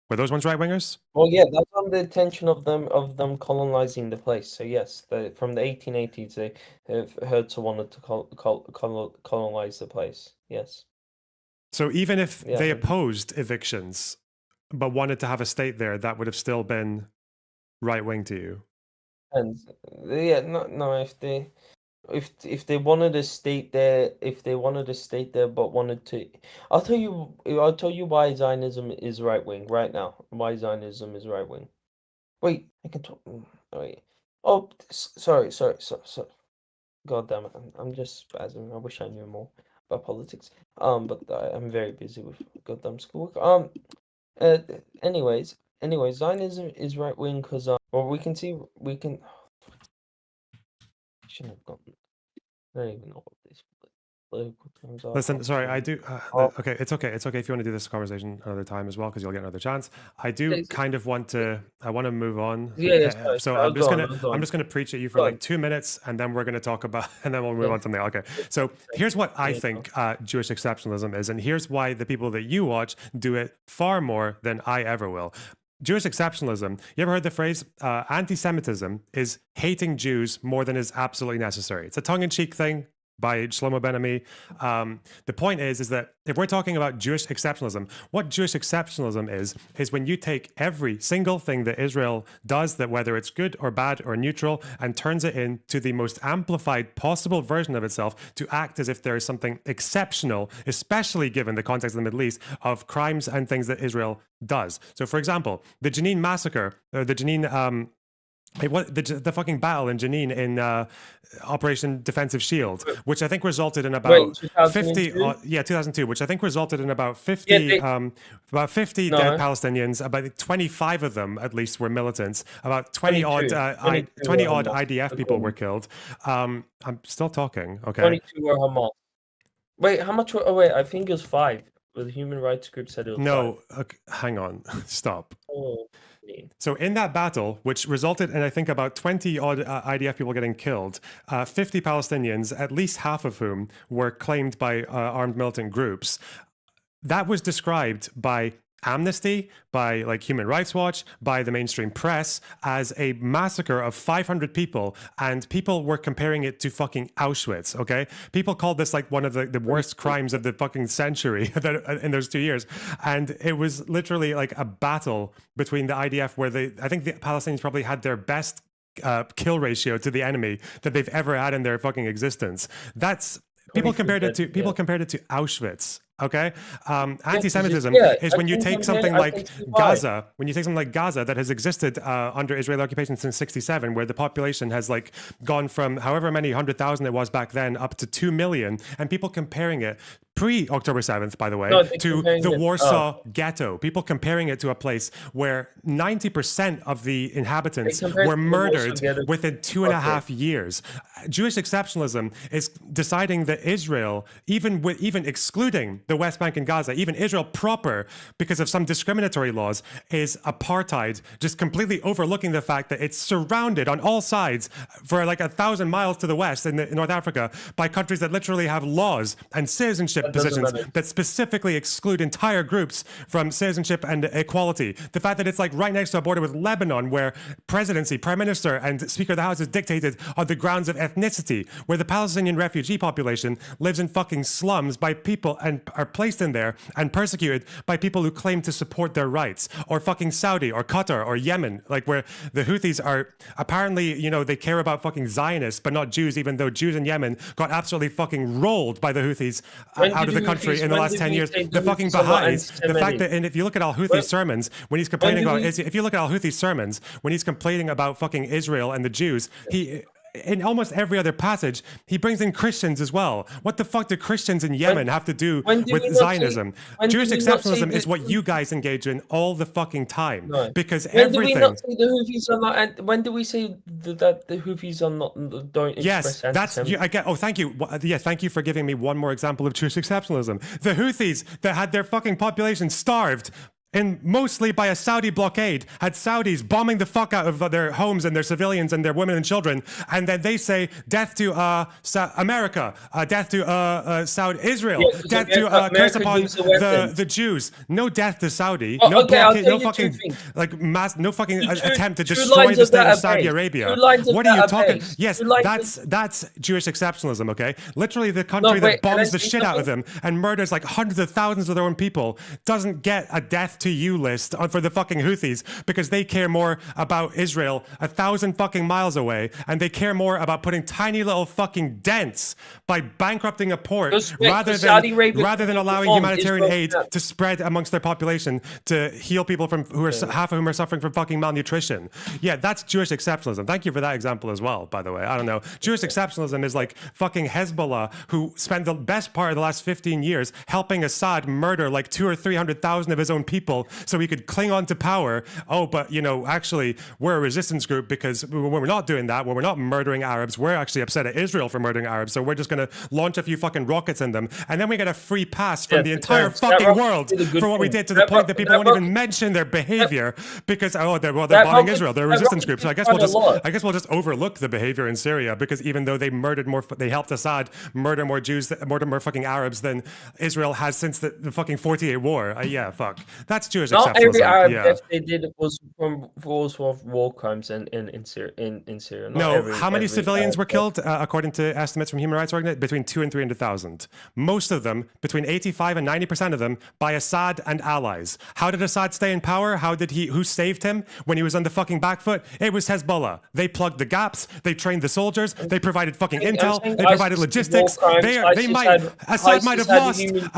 Speaker 1: Were those ones right wingers?
Speaker 2: Well, yeah, that's on the intention of them colonizing the place. So yes, from the 1880s, they have heard to wanted to colonize the place. Yes.
Speaker 1: So even if
Speaker 2: Yeah.
Speaker 1: they opposed evictions but wanted to have a state there, that would have still been right wing to you.
Speaker 2: And yeah, no, if they wanted a state there, but wanted to, I'll tell you why Zionism is right wing right now. Why Zionism is right wing. Wait, I can talk. Wait. Oh, sorry. God damn it, I'm just spazzing. I wish I knew more about politics. But I'm very busy with goddamn schoolwork. Anyways, Zionism is right wing because well, we can. Shouldn't have gotten. I don't even know what these political terms are.
Speaker 1: Listen, sorry, I do.
Speaker 2: Oh.
Speaker 1: Okay, it's okay. It's okay if you want to do this conversation another time as well, because you'll get another chance. I do
Speaker 2: Yes.
Speaker 1: kind of want to. I want to move on.
Speaker 2: Yeah,
Speaker 1: So
Speaker 2: sorry,
Speaker 1: I'm just
Speaker 2: go on,
Speaker 1: gonna.
Speaker 2: go on.
Speaker 1: I'm just gonna preach at you for
Speaker 2: Go
Speaker 1: like
Speaker 2: on.
Speaker 1: 2 minutes, and then we're gonna talk about, and then we'll move
Speaker 2: Yeah.
Speaker 1: on to something. Okay. So here's what I
Speaker 2: Yeah,
Speaker 1: think Jewish exceptionalism is, and here's why the people that you watch do it far more than I ever will. Jewish exceptionalism. You ever heard the phrase anti-Semitism is hating Jews more than is absolutely necessary? It's a tongue-in-cheek thing by Shlomo Ben-Ami. The point is that if we're talking about Jewish exceptionalism, what Jewish exceptionalism is when you take every single thing that Israel does, that whether it's good or bad or neutral, and turns it into the most amplified possible version of itself to act as if there is something exceptional, especially given the context of the Middle East, of crimes and things that Israel does. So for example, the Jenin massacre, or the Jenin the fucking battle in Jenin in Operation Defensive Shield, which I think resulted in about 50. 2002, which I think resulted in about 50. About 50
Speaker 2: No.
Speaker 1: dead Palestinians. About 25 of them, at least, were militants. About 20
Speaker 2: 22.
Speaker 1: odd
Speaker 2: 22
Speaker 1: 20
Speaker 2: were
Speaker 1: odd
Speaker 2: Hamas.
Speaker 1: IDF people were killed. I'm still talking. Okay.
Speaker 2: 22 were Hamas. Wait, how much? Wait, I think it was 5. The human rights group said it was 5.
Speaker 1: No, okay, hang on. Stop.
Speaker 2: Oh,
Speaker 1: So in that battle, which resulted in, I think, about 20 odd IDF people getting killed, 50 Palestinians, at least half of whom were claimed by armed militant groups, that was described by Amnesty, by like Human Rights Watch, by the mainstream press as a massacre of 500 people, and people were comparing it to fucking Auschwitz, okay? People called this like one of the worst crimes of the fucking century in those 2 years. And it was literally like a battle between the IDF where I think the Palestinians probably had their best kill ratio to the enemy that they've ever had in their fucking existence. That's people compared it to Auschwitz. Okay, anti-Semitism is when you take something like Gaza, that has existed under Israeli occupation since '67, where the population has like gone from however many 100,000 it was back then up to 2 million, and people comparing it pre-October 7th, by the way,
Speaker 2: No, they're
Speaker 1: to
Speaker 2: comparing
Speaker 1: the
Speaker 2: it-
Speaker 1: Warsaw Ghetto. People comparing it to a place where 90% of the inhabitants
Speaker 2: They compare it
Speaker 1: were
Speaker 2: to the Warsaw
Speaker 1: murdered
Speaker 2: Ghetto.
Speaker 1: within 2.5 years. Jewish exceptionalism is deciding that Israel, even excluding the West Bank and Gaza, even Israel proper, because of some discriminatory laws, is apartheid, just completely overlooking the fact that it's surrounded on all sides for like 1,000 miles to the west in North Africa by countries that literally have laws and citizenship
Speaker 2: That doesn't
Speaker 1: positions
Speaker 2: matter.
Speaker 1: that specifically exclude entire groups from citizenship and equality. The fact that it's like right next to a border with Lebanon, where presidency, prime minister, and speaker of the house is dictated on the grounds of ethnicity, where the Palestinian refugee population lives in fucking slums by people and are placed in there and persecuted by people who claim to support their rights, or fucking Saudi or Qatar or Yemen, like where the Houthis are apparently, you know, they care about fucking Zionists but not Jews, even though Jews in Yemen got absolutely fucking rolled by the Houthis
Speaker 2: When
Speaker 1: out of
Speaker 2: did
Speaker 1: the country
Speaker 2: Houthis-
Speaker 1: in the
Speaker 2: when
Speaker 1: last
Speaker 2: did
Speaker 1: 10
Speaker 2: we
Speaker 1: years.
Speaker 2: say
Speaker 1: The
Speaker 2: the
Speaker 1: fucking
Speaker 2: Houthis are not
Speaker 1: Baha'is, the fact that, and if you look at al-Houthis sermons, when he's complaining
Speaker 2: when
Speaker 1: about,
Speaker 2: did we-
Speaker 1: if you look at al-Houthis sermons, when he's complaining about fucking Israel and the Jews, he, in almost every other passage, he brings in Christians as well. What the fuck do Christians in Yemen have to do
Speaker 2: when did we
Speaker 1: with
Speaker 2: not say-
Speaker 1: Zionism?
Speaker 2: when
Speaker 1: Jewish
Speaker 2: did we not say
Speaker 1: exceptionalism is
Speaker 2: that-
Speaker 1: what you guys engage in all the fucking time.
Speaker 2: No.
Speaker 1: Because
Speaker 2: When do we
Speaker 1: everything...
Speaker 2: not say the Houthis are not? When do we say that the Houthis are not? Don't
Speaker 1: Yes,
Speaker 2: express
Speaker 1: that's
Speaker 2: anti-Semitism?
Speaker 1: I get. Oh, thank you. Yeah, thank you for giving me one more example of Jewish exceptionalism. The Houthis that had their fucking population starved, and mostly by a Saudi blockade, had Saudis bombing the fuck out of their homes and their civilians and their women and children, and then they say death to America, death to Saudi Israel,
Speaker 2: Yeah, 'cause
Speaker 1: death to
Speaker 2: America
Speaker 1: curse upon
Speaker 2: gives the weapons.
Speaker 1: the Jews. No death to Saudi.
Speaker 2: Oh,
Speaker 1: No
Speaker 2: okay, I'll
Speaker 1: blockade.
Speaker 2: tell
Speaker 1: No
Speaker 2: you
Speaker 1: fucking
Speaker 2: two things.
Speaker 1: like mass. No fucking
Speaker 2: Two-
Speaker 1: attempt to
Speaker 2: two
Speaker 1: destroy
Speaker 2: lines
Speaker 1: the
Speaker 2: of
Speaker 1: state of
Speaker 2: that
Speaker 1: Saudi
Speaker 2: are
Speaker 1: Arabia.
Speaker 2: based. Two lines of
Speaker 1: What are you
Speaker 2: that are
Speaker 1: talking?
Speaker 2: based.
Speaker 1: Yes,
Speaker 2: Two lines
Speaker 1: that's Jewish exceptionalism, okay? Literally the country
Speaker 2: wait,
Speaker 1: that
Speaker 2: can I
Speaker 1: bombs the
Speaker 2: say
Speaker 1: shit out of
Speaker 2: something?
Speaker 1: them and murders like hundreds of thousands of their own people doesn't get a death to you list for the fucking Houthis because they care more about Israel 1,000 fucking miles away, and they care more about putting tiny little fucking dents by bankrupting a port
Speaker 2: Just wait,
Speaker 1: rather
Speaker 2: Saudi
Speaker 1: than
Speaker 2: Arabia
Speaker 1: rather than
Speaker 2: can
Speaker 1: allowing
Speaker 2: reform
Speaker 1: humanitarian
Speaker 2: Israel's
Speaker 1: aid
Speaker 2: debt.
Speaker 1: to spread amongst their population to heal people from who are half of whom are suffering from fucking malnutrition. Yeah, that's Jewish exceptionalism. Thank you for that example as well, by the way. I don't know. Jewish exceptionalism is like fucking Hezbollah, who spent the best part of the last 15 years helping Assad murder like 200,000 or 300,000 of his own people so he could cling on to power. Oh, but you know, actually, we're a resistance group because when we're not doing that, when we're not murdering Arabs, we're actually upset at Israel for murdering Arabs. So we're just going to launch a few fucking rockets in them, and then we get a free pass from
Speaker 2: Yeah,
Speaker 1: the entire
Speaker 2: that
Speaker 1: fucking
Speaker 2: rocket
Speaker 1: world
Speaker 2: did a good
Speaker 1: for what we
Speaker 2: thing.
Speaker 1: did, to the
Speaker 2: That
Speaker 1: point that
Speaker 2: rocket-
Speaker 1: people
Speaker 2: that
Speaker 1: won't even
Speaker 2: rocket-
Speaker 1: mention their behavior because they're
Speaker 2: that
Speaker 1: bombing
Speaker 2: rocket-
Speaker 1: Israel. They're a
Speaker 2: that
Speaker 1: resistance
Speaker 2: rocket
Speaker 1: group. So I
Speaker 2: did
Speaker 1: guess we'll
Speaker 2: quite a lot.
Speaker 1: just overlook the behavior in Syria because even though they murdered more, they helped Assad murder more Jews, murder more fucking Arabs than Israel has since the fucking 48 war. Yeah, fuck. That's Jewish
Speaker 2: Not every
Speaker 1: exceptionalism.
Speaker 2: Arab
Speaker 1: Yeah.
Speaker 2: death they did was from war crimes in Syria. Not
Speaker 1: No,
Speaker 2: every-
Speaker 1: how many
Speaker 2: every
Speaker 1: civilians
Speaker 2: Arab
Speaker 1: were
Speaker 2: death.
Speaker 1: killed, according to estimates from human rights organizations? Between 200,000 and 300,000. Most of them, between 85 and 90% of them, by Assad and allies. How did Assad stay in power? Who saved him when he was on the fucking back foot? It was Hezbollah. They plugged the gaps. They trained the soldiers. They provided fucking
Speaker 2: I'm
Speaker 1: intel.
Speaker 2: saying
Speaker 1: They provided
Speaker 2: ISIS did
Speaker 1: logistics.
Speaker 2: war crimes.
Speaker 1: They
Speaker 2: ISIS
Speaker 1: might.
Speaker 2: had-
Speaker 1: Assad might
Speaker 2: ISIS
Speaker 1: have
Speaker 2: had
Speaker 1: lost.
Speaker 2: human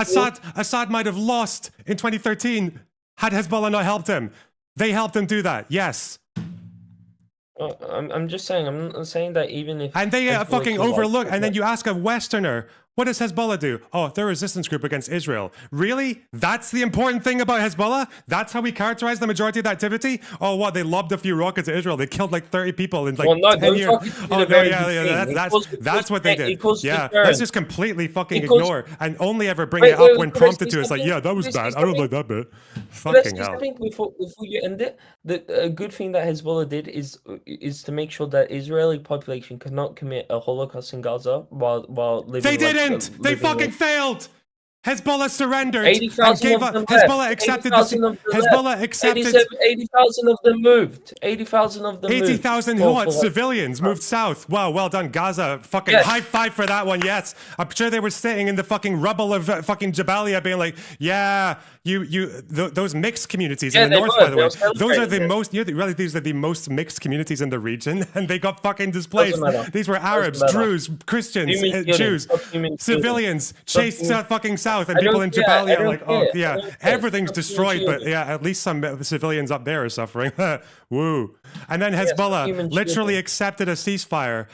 Speaker 1: Assad might have lost in 2013 had Hezbollah not helped him. They helped him do that. Yes.
Speaker 2: I'm just saying. I'm saying that even if
Speaker 1: And they
Speaker 2: Hezbollah
Speaker 1: fucking
Speaker 2: killed
Speaker 1: overlook.
Speaker 2: ISIS,
Speaker 1: And then you ask a Westerner, what does Hezbollah do? Oh, they're a resistance group against Israel. Really? That's the important thing about Hezbollah? That's how we characterize the majority of the activity? Oh, what? They lobbed a few rockets at Israel. They killed like 30 people in like
Speaker 2: Well, no,
Speaker 1: 10
Speaker 2: those
Speaker 1: years.
Speaker 2: rockets did
Speaker 1: Oh,
Speaker 2: a
Speaker 1: no,
Speaker 2: very
Speaker 1: yeah,
Speaker 2: good
Speaker 1: yeah.
Speaker 2: thing.
Speaker 1: That's what they did.
Speaker 2: It caused
Speaker 1: Yeah,
Speaker 2: deterrence.
Speaker 1: let's just completely fucking
Speaker 2: It caused-
Speaker 1: ignore and only ever bring
Speaker 2: Wait,
Speaker 1: it up
Speaker 2: wait,
Speaker 1: when
Speaker 2: could I say
Speaker 1: prompted to. It's like,
Speaker 2: something?
Speaker 1: yeah, that was
Speaker 2: Could I
Speaker 1: bad.
Speaker 2: say
Speaker 1: I don't like
Speaker 2: something?
Speaker 1: that bit.
Speaker 2: But let's
Speaker 1: Fucking
Speaker 2: say
Speaker 1: hell.
Speaker 2: something before you end it. A good thing that Hezbollah did is to make sure that Israeli population could not commit a Holocaust in Gaza while living.
Speaker 1: They
Speaker 2: like,
Speaker 1: didn't! They
Speaker 2: living
Speaker 1: fucking
Speaker 2: like-
Speaker 1: failed! Hezbollah surrendered
Speaker 2: 80,000
Speaker 1: and gave
Speaker 2: of
Speaker 1: up.
Speaker 2: them
Speaker 1: Hezbollah
Speaker 2: left.
Speaker 1: accepted
Speaker 2: 80,000
Speaker 1: the.
Speaker 2: of them
Speaker 1: Hezbollah
Speaker 2: left.
Speaker 1: accepted.
Speaker 2: 80,000 of them moved. 80,000 of them moved.
Speaker 1: 80,000
Speaker 2: For-
Speaker 1: what?
Speaker 2: for-
Speaker 1: Civilians moved south. Wow, well done, Gaza. Fucking
Speaker 2: Yes.
Speaker 1: high five for that one. Yes, I'm sure they were sitting in the fucking rubble of fucking Jabalia, being like, "Yeah, those mixed communities
Speaker 2: Yeah,
Speaker 1: in the
Speaker 2: they
Speaker 1: north,
Speaker 2: were.
Speaker 1: by the
Speaker 2: They
Speaker 1: way,
Speaker 2: were
Speaker 1: those are the
Speaker 2: celebrating
Speaker 1: most. Really, these are the most mixed communities in the region, and they got fucking displaced.
Speaker 2: matter.
Speaker 1: These were Arabs,
Speaker 2: matter.
Speaker 1: Druze, Christians,
Speaker 2: Human killing.
Speaker 1: Jews,
Speaker 2: Stop human killing.
Speaker 1: civilians chased
Speaker 2: human-
Speaker 1: fucking south, and
Speaker 2: I
Speaker 1: people
Speaker 2: don't
Speaker 1: in
Speaker 2: care. I
Speaker 1: Jabalia
Speaker 2: don't
Speaker 1: like,
Speaker 2: care.
Speaker 1: oh
Speaker 2: I
Speaker 1: yeah,
Speaker 2: don't care.
Speaker 1: everything's
Speaker 2: Stop
Speaker 1: destroyed,
Speaker 2: human
Speaker 1: but yeah, at least some civilians up there are suffering. Woo. And then
Speaker 2: stop
Speaker 1: Hezbollah
Speaker 2: human
Speaker 1: literally
Speaker 2: children.
Speaker 1: accepted a ceasefire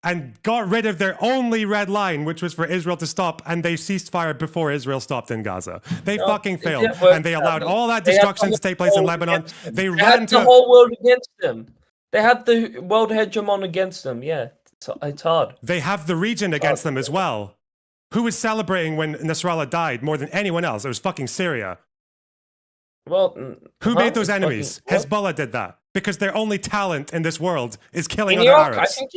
Speaker 1: and got rid of their only red line, which was for Israel to stop, and they ceased fire before Israel stopped in Gaza. They fucking failed, and they allowed all that destruction to take place in Lebanon. They ran
Speaker 2: the whole world against them. They had the world hegemon against them. Yeah, it's hard.
Speaker 1: They have the region against them as well. Who was celebrating when Nasrallah died more than anyone else? It was fucking Syria.
Speaker 2: Well,
Speaker 1: who made those enemies? Hezbollah did that because their only talent in this world is killing
Speaker 2: in
Speaker 1: other
Speaker 2: Iraq,
Speaker 1: Arabs.
Speaker 2: I think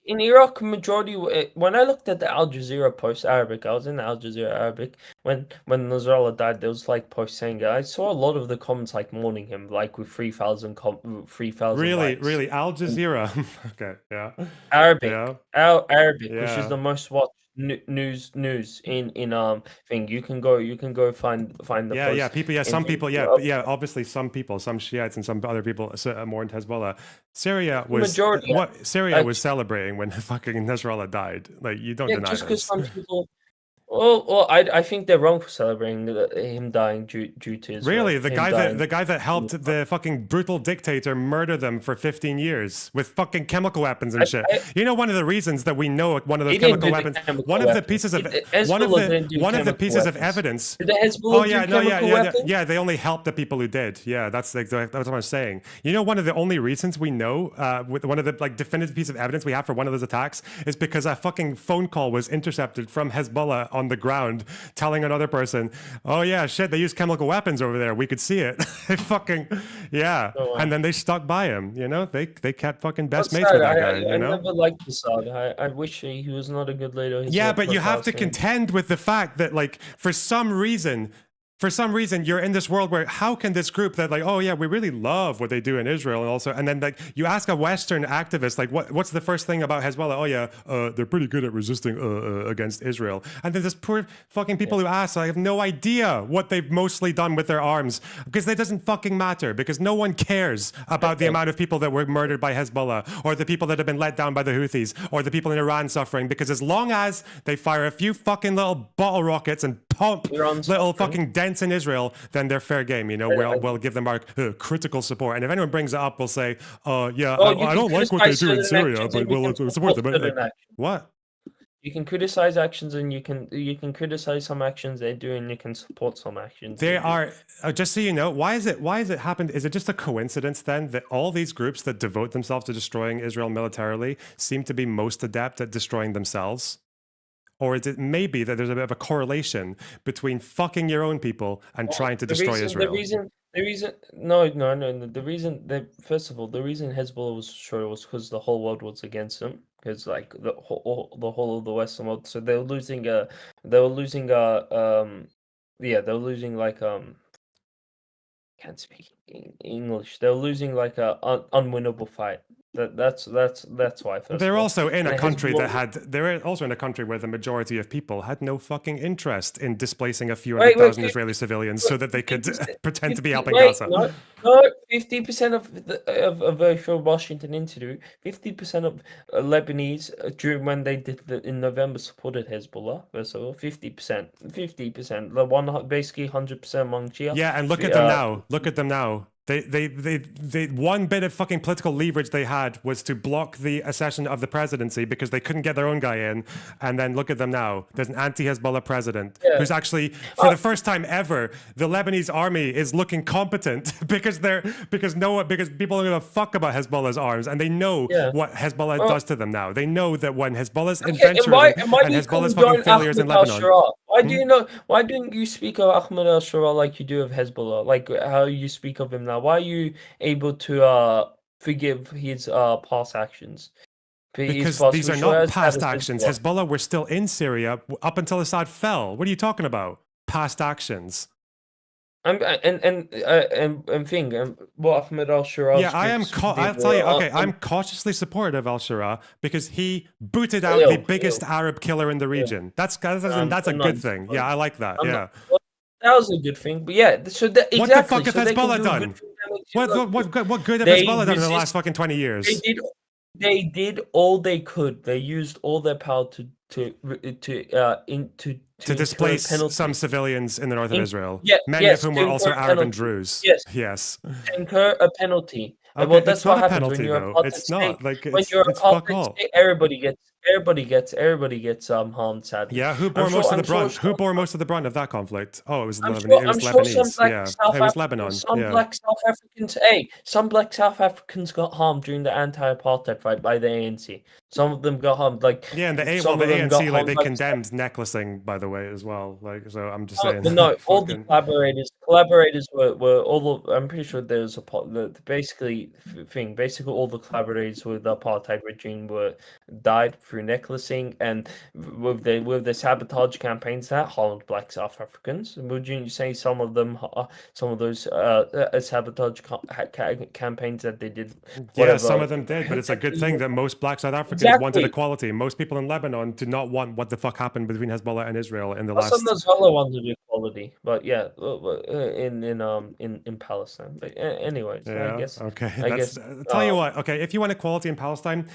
Speaker 2: in Iraq, majority. When I looked at the Al Jazeera post Arabic, I was in Al Jazeera Arabic when Nasrallah died. There was like posts saying, I saw a lot of the comments like mourning him, like with 3,000
Speaker 1: Really, Al Jazeera. Okay, yeah.
Speaker 2: Arabic,
Speaker 1: Yeah.
Speaker 2: Arabic, which is
Speaker 1: Yeah.
Speaker 2: the most watched news in thing. You can go find the post
Speaker 1: people, some people, obviously some people, some Shiites and some other people more into Hezbollah. Syria was
Speaker 2: majority,
Speaker 1: Syria was celebrating when fucking Nasrallah died. Like, you don't deny
Speaker 2: just because
Speaker 1: this.
Speaker 2: some people. Well, I think they're wrong for celebrating him dying due to Israel.
Speaker 1: Really, the guy that helped the fucking brutal dictator murder them for 15 years with fucking chemical weapons and shit. You know, one of the reasons that we know one of those chemical weapons, one of the pieces of evidence.
Speaker 2: Did the Hezbollah chemical weapons?
Speaker 1: Yeah, they only helped the people who did. Yeah, that's what I'm saying. You know, one of the only reasons we know, with one of the like definitive piece of evidence we have for one of those attacks is because a fucking phone call was intercepted from Hezbollah on the ground telling another person, oh yeah, shit, they use chemical weapons over there, we could see it. Fucking yeah. Oh, wow. And then they stuck by him, you know, they kept fucking best mates with that guy.
Speaker 2: I never liked Assad. I wish he was not a good leader.
Speaker 1: Yeah, but you have to contend with the fact that, like, for some reason you're in this world where how can this group that, like, oh yeah, we really love what they do in Israel, and then like you ask a Western activist, like, what's the first thing about Hezbollah? Oh yeah, they're pretty good at resisting against Israel. And then this poor fucking people who ask, I have no idea what they've mostly done with their arms, because that doesn't fucking matter, because no one cares about the amount of people that were murdered by Hezbollah, or the people that have been let down by the Houthis, or the people in Iran suffering, because as long as they fire a few fucking little bottle rockets and pump little fucking dents in Israel, then they're fair game. You know, we'll give them our critical support. And if anyone brings it up, we'll say, I don't like what they do in Syria, but we'll support them. Like, what?
Speaker 2: You can criticize actions, and you can criticize some actions they do, and you can support some actions.
Speaker 1: They are just so you know, why is it happened? Is it just a coincidence then that all these groups that devote themselves to destroying Israel militarily seem to be most adept at destroying themselves? Or is it maybe that there's a bit of a correlation between fucking your own people and trying to destroy Israel?
Speaker 2: The reason, no. The reason first of all, the reason Hezbollah was destroyed was because the whole world was against them. Because like the whole of the Western world, so they were losing can't speak English. They're losing like a unwinnable fight. That's why.
Speaker 1: They're also in a country they're also in a country where the majority of people had no fucking interest in displacing a few 100,000 Israeli civilians so that they could pretend to be helping Gaza.
Speaker 2: No, 50% of virtual Washington interview, 50% of Lebanese during when they did in November supported Hezbollah. First of all, 50%, the one basically 100% among Shia.
Speaker 1: Yeah, and look at them now. Look at them now. They one bit of fucking political leverage they had was to block the accession of the presidency because they couldn't get their own guy in. And then look at them now. There's an anti-Hezbollah president who's actually, for the first time ever, the Lebanese army is looking competent because people don't give a fuck about Hezbollah's arms, and they know what Hezbollah does to them now. They know that when Hezbollah's adventures and Hezbollah's fucking failures in Lebanon.
Speaker 2: Why didn't you speak of Ahmed al-Shara like you do of Hezbollah? Like how you speak of him now? Why are you able to forgive his past actions?
Speaker 1: Because these are not past actions. Hezbollah were still in Syria up until Assad fell. What are you talking about? Past actions.
Speaker 2: What Ahmed al-Shara.
Speaker 1: Yeah, I'll tell you. Okay, I'm cautiously supportive of al-Shara because he booted out the biggest Arab killer in the region. That's a good thing. Yeah, I like that. Yeah.
Speaker 2: That was a good thing, but yeah. So exactly.
Speaker 1: What the fuck has Hezbollah done? What good have Hezbollah done in the last fucking 20 years?
Speaker 2: They did all they could. They used all their power to
Speaker 1: displace some civilians in the north of Israel. Many of whom were also Arab and Druze.
Speaker 2: Yes.
Speaker 1: Yes.
Speaker 2: Incur a penalty.
Speaker 1: Okay,
Speaker 2: Well, that's
Speaker 1: it's
Speaker 2: what
Speaker 1: not a
Speaker 2: happens
Speaker 1: penalty
Speaker 2: when you're
Speaker 1: though.
Speaker 2: apartheid
Speaker 1: It's
Speaker 2: state.
Speaker 1: not like
Speaker 2: When
Speaker 1: it's
Speaker 2: you're
Speaker 1: fuck
Speaker 2: apartheid
Speaker 1: all.
Speaker 2: state, everybody gets harmed. Sadly.
Speaker 1: Yeah, who
Speaker 2: I'm
Speaker 1: bore
Speaker 2: sure-
Speaker 1: most of
Speaker 2: I'm
Speaker 1: the brunt?
Speaker 2: sure
Speaker 1: Who
Speaker 2: some-
Speaker 1: bore most of the brunt of that conflict? Oh, it was
Speaker 2: I'm
Speaker 1: Lebanese.
Speaker 2: sure,
Speaker 1: It was
Speaker 2: I'm sure some
Speaker 1: Lebanese.
Speaker 2: black
Speaker 1: Yeah,
Speaker 2: South
Speaker 1: it was
Speaker 2: Africans,
Speaker 1: Lebanon.
Speaker 2: some
Speaker 1: Yeah.
Speaker 2: black South Africans. Hey, some black South Africans got harmed during the anti-apartheid fight by the ANC. Some of them got harmed, like
Speaker 1: Yeah, and the
Speaker 2: some of them
Speaker 1: ANC
Speaker 2: got
Speaker 1: like
Speaker 2: harmed
Speaker 1: they
Speaker 2: by
Speaker 1: condemned necklacing, by the way, as well. Like, so I'm just saying.
Speaker 2: But no, all the
Speaker 1: fucking-
Speaker 2: collaborators were all of, I'm pretty sure there was basically all the collaborators with the apartheid regime died through necklacing, and with the sabotage campaigns that harmed black South Africans. Would you say some of those sabotage campaigns that they did?
Speaker 1: Yeah, some
Speaker 2: whatever,
Speaker 1: of them did, but it's a good thing that most black South Africans wanted equality. Most people in Lebanon did not want what the fuck happened between Hezbollah and Israel in the last.
Speaker 2: Some Nasrallah wanted equality, but yeah, in Palestine. But anyways,
Speaker 1: Yeah.
Speaker 2: I guess.
Speaker 1: Okay.
Speaker 2: I guess.
Speaker 1: Tell you what. Okay, if you want equality in Palestine,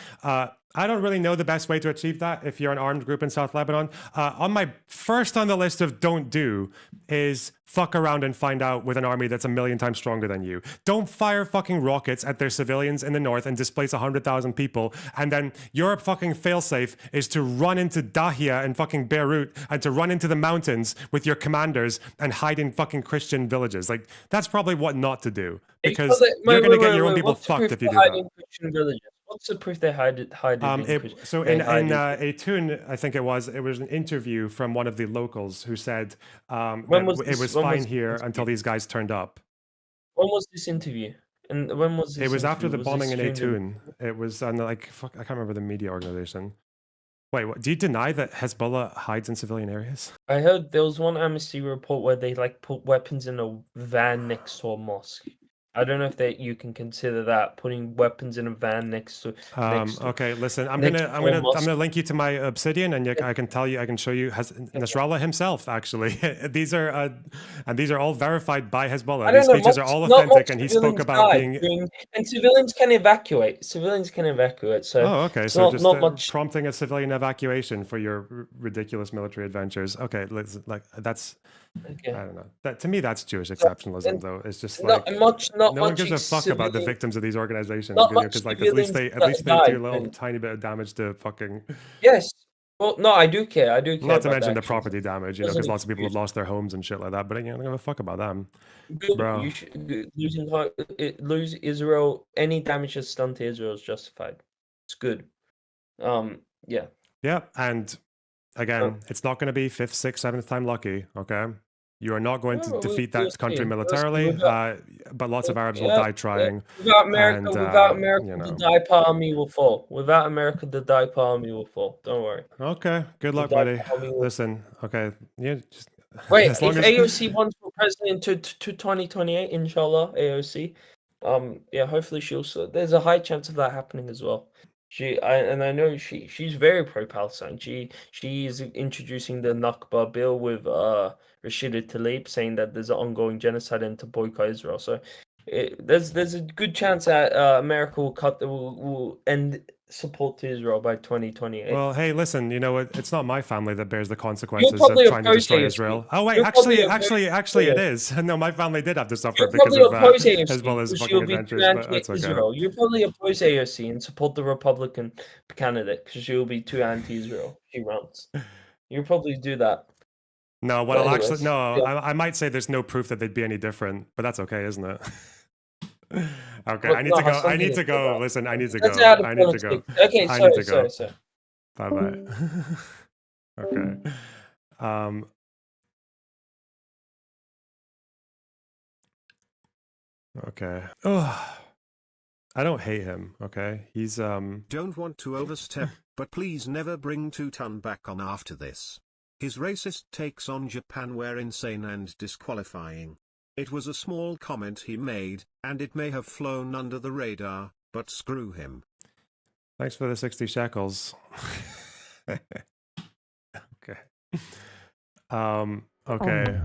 Speaker 1: I don't really know the best way to achieve that. If you're an armed group in South Lebanon, on my first on the list of don't do is fuck around and find out with an army that's 1,000,000 times stronger than you. Don't fire fucking rockets at their civilians in the north and displace 100,000 people. And then your fucking failsafe is to run into Dahia and fucking Beirut and to run into the mountains with your commanders and hide in fucking Christian villages. Like, that's probably what not to do, because you're going to get your own people fucked if you do that.
Speaker 2: What's the proof they hide it
Speaker 1: So in a tune, I think it was an interview from one of the locals who said it was fine here until these guys turned up.
Speaker 2: When was this interview? And when was this?
Speaker 1: It was after the bombing in
Speaker 2: a
Speaker 1: Tune. It was on I can't remember the media organization. Wait, what, do you deny that Hezbollah hides in civilian areas?
Speaker 2: I heard there was one Amnesty report where they put weapons in a van next to a mosque. I don't know if you can consider that putting weapons in a van next to.
Speaker 1: Okay, listen, I'm gonna link you to my Obsidian, and I can show you Nasrallah himself. Actually, these are all verified by Hezbollah. These speeches are all authentic, and he spoke about being.
Speaker 2: And civilians can evacuate. So.
Speaker 1: Oh, okay. So just not much prompting a civilian evacuation for your ridiculous military adventures. Okay, that's. Okay. I don't know. That to me, that's Jewish exceptionalism, though. It's just like no one gives a fuck about the victims of these organizations, because at least they do a little tiny bit of damage to fucking.
Speaker 2: Yes. Well, no, I do care.
Speaker 1: Not to mention the property damage, because lots of people have lost their homes and shit like that. But I don't give a fuck about them, bro.
Speaker 2: Lose Israel. Any damage that's done to Israel is justified. It's good. Yeah.
Speaker 1: Yeah, and. Again, it's not going to be 5th, 6th, 7th time lucky, okay? You are not going to defeat that country militarily, but lots of Arabs will die trying.
Speaker 2: Without America, the Daipa army will fall. Without America, the Daipa army will fall. Don't worry.
Speaker 1: Okay, good luck, buddy. Listen, okay. Yeah, just,
Speaker 2: wait, if AOC wants for president to 2028, inshallah, AOC, hopefully there's a high chance of that happening as well. I know she's very pro-Palestine. She is introducing the Nakba bill with Rashida Tlaib, saying that there's an ongoing genocide and to boycott Israel. So there's a good chance that America will end support to Israel by 2028.
Speaker 1: Well, hey, listen, you know what? It's not my family that bears the consequences of trying to destroy Israel. Oh wait, actually, it is. No, my family did have to suffer because of Hezbollah's fucking adventures. But that's okay.
Speaker 2: Israel. You probably oppose AOC and support the Republican candidate because she will be too anti-Israel. She runs. You probably do that.
Speaker 1: No, I might say there's no proof that they'd be any different, but that's okay, isn't it? Okay, I need to go. I need to go. Listen, I need to go. I need to go.
Speaker 2: Okay, sorry.
Speaker 1: Bye bye. Okay. Okay. Oh, I don't hate him. Okay, he's
Speaker 7: Don't want to overstep, but please never bring Twoton back on after this. His racist takes on Japan were insane and disqualifying. It was a small comment he made, and it may have flown under the radar, but screw him.
Speaker 1: Thanks for the 60 shekels. Okay. Okay.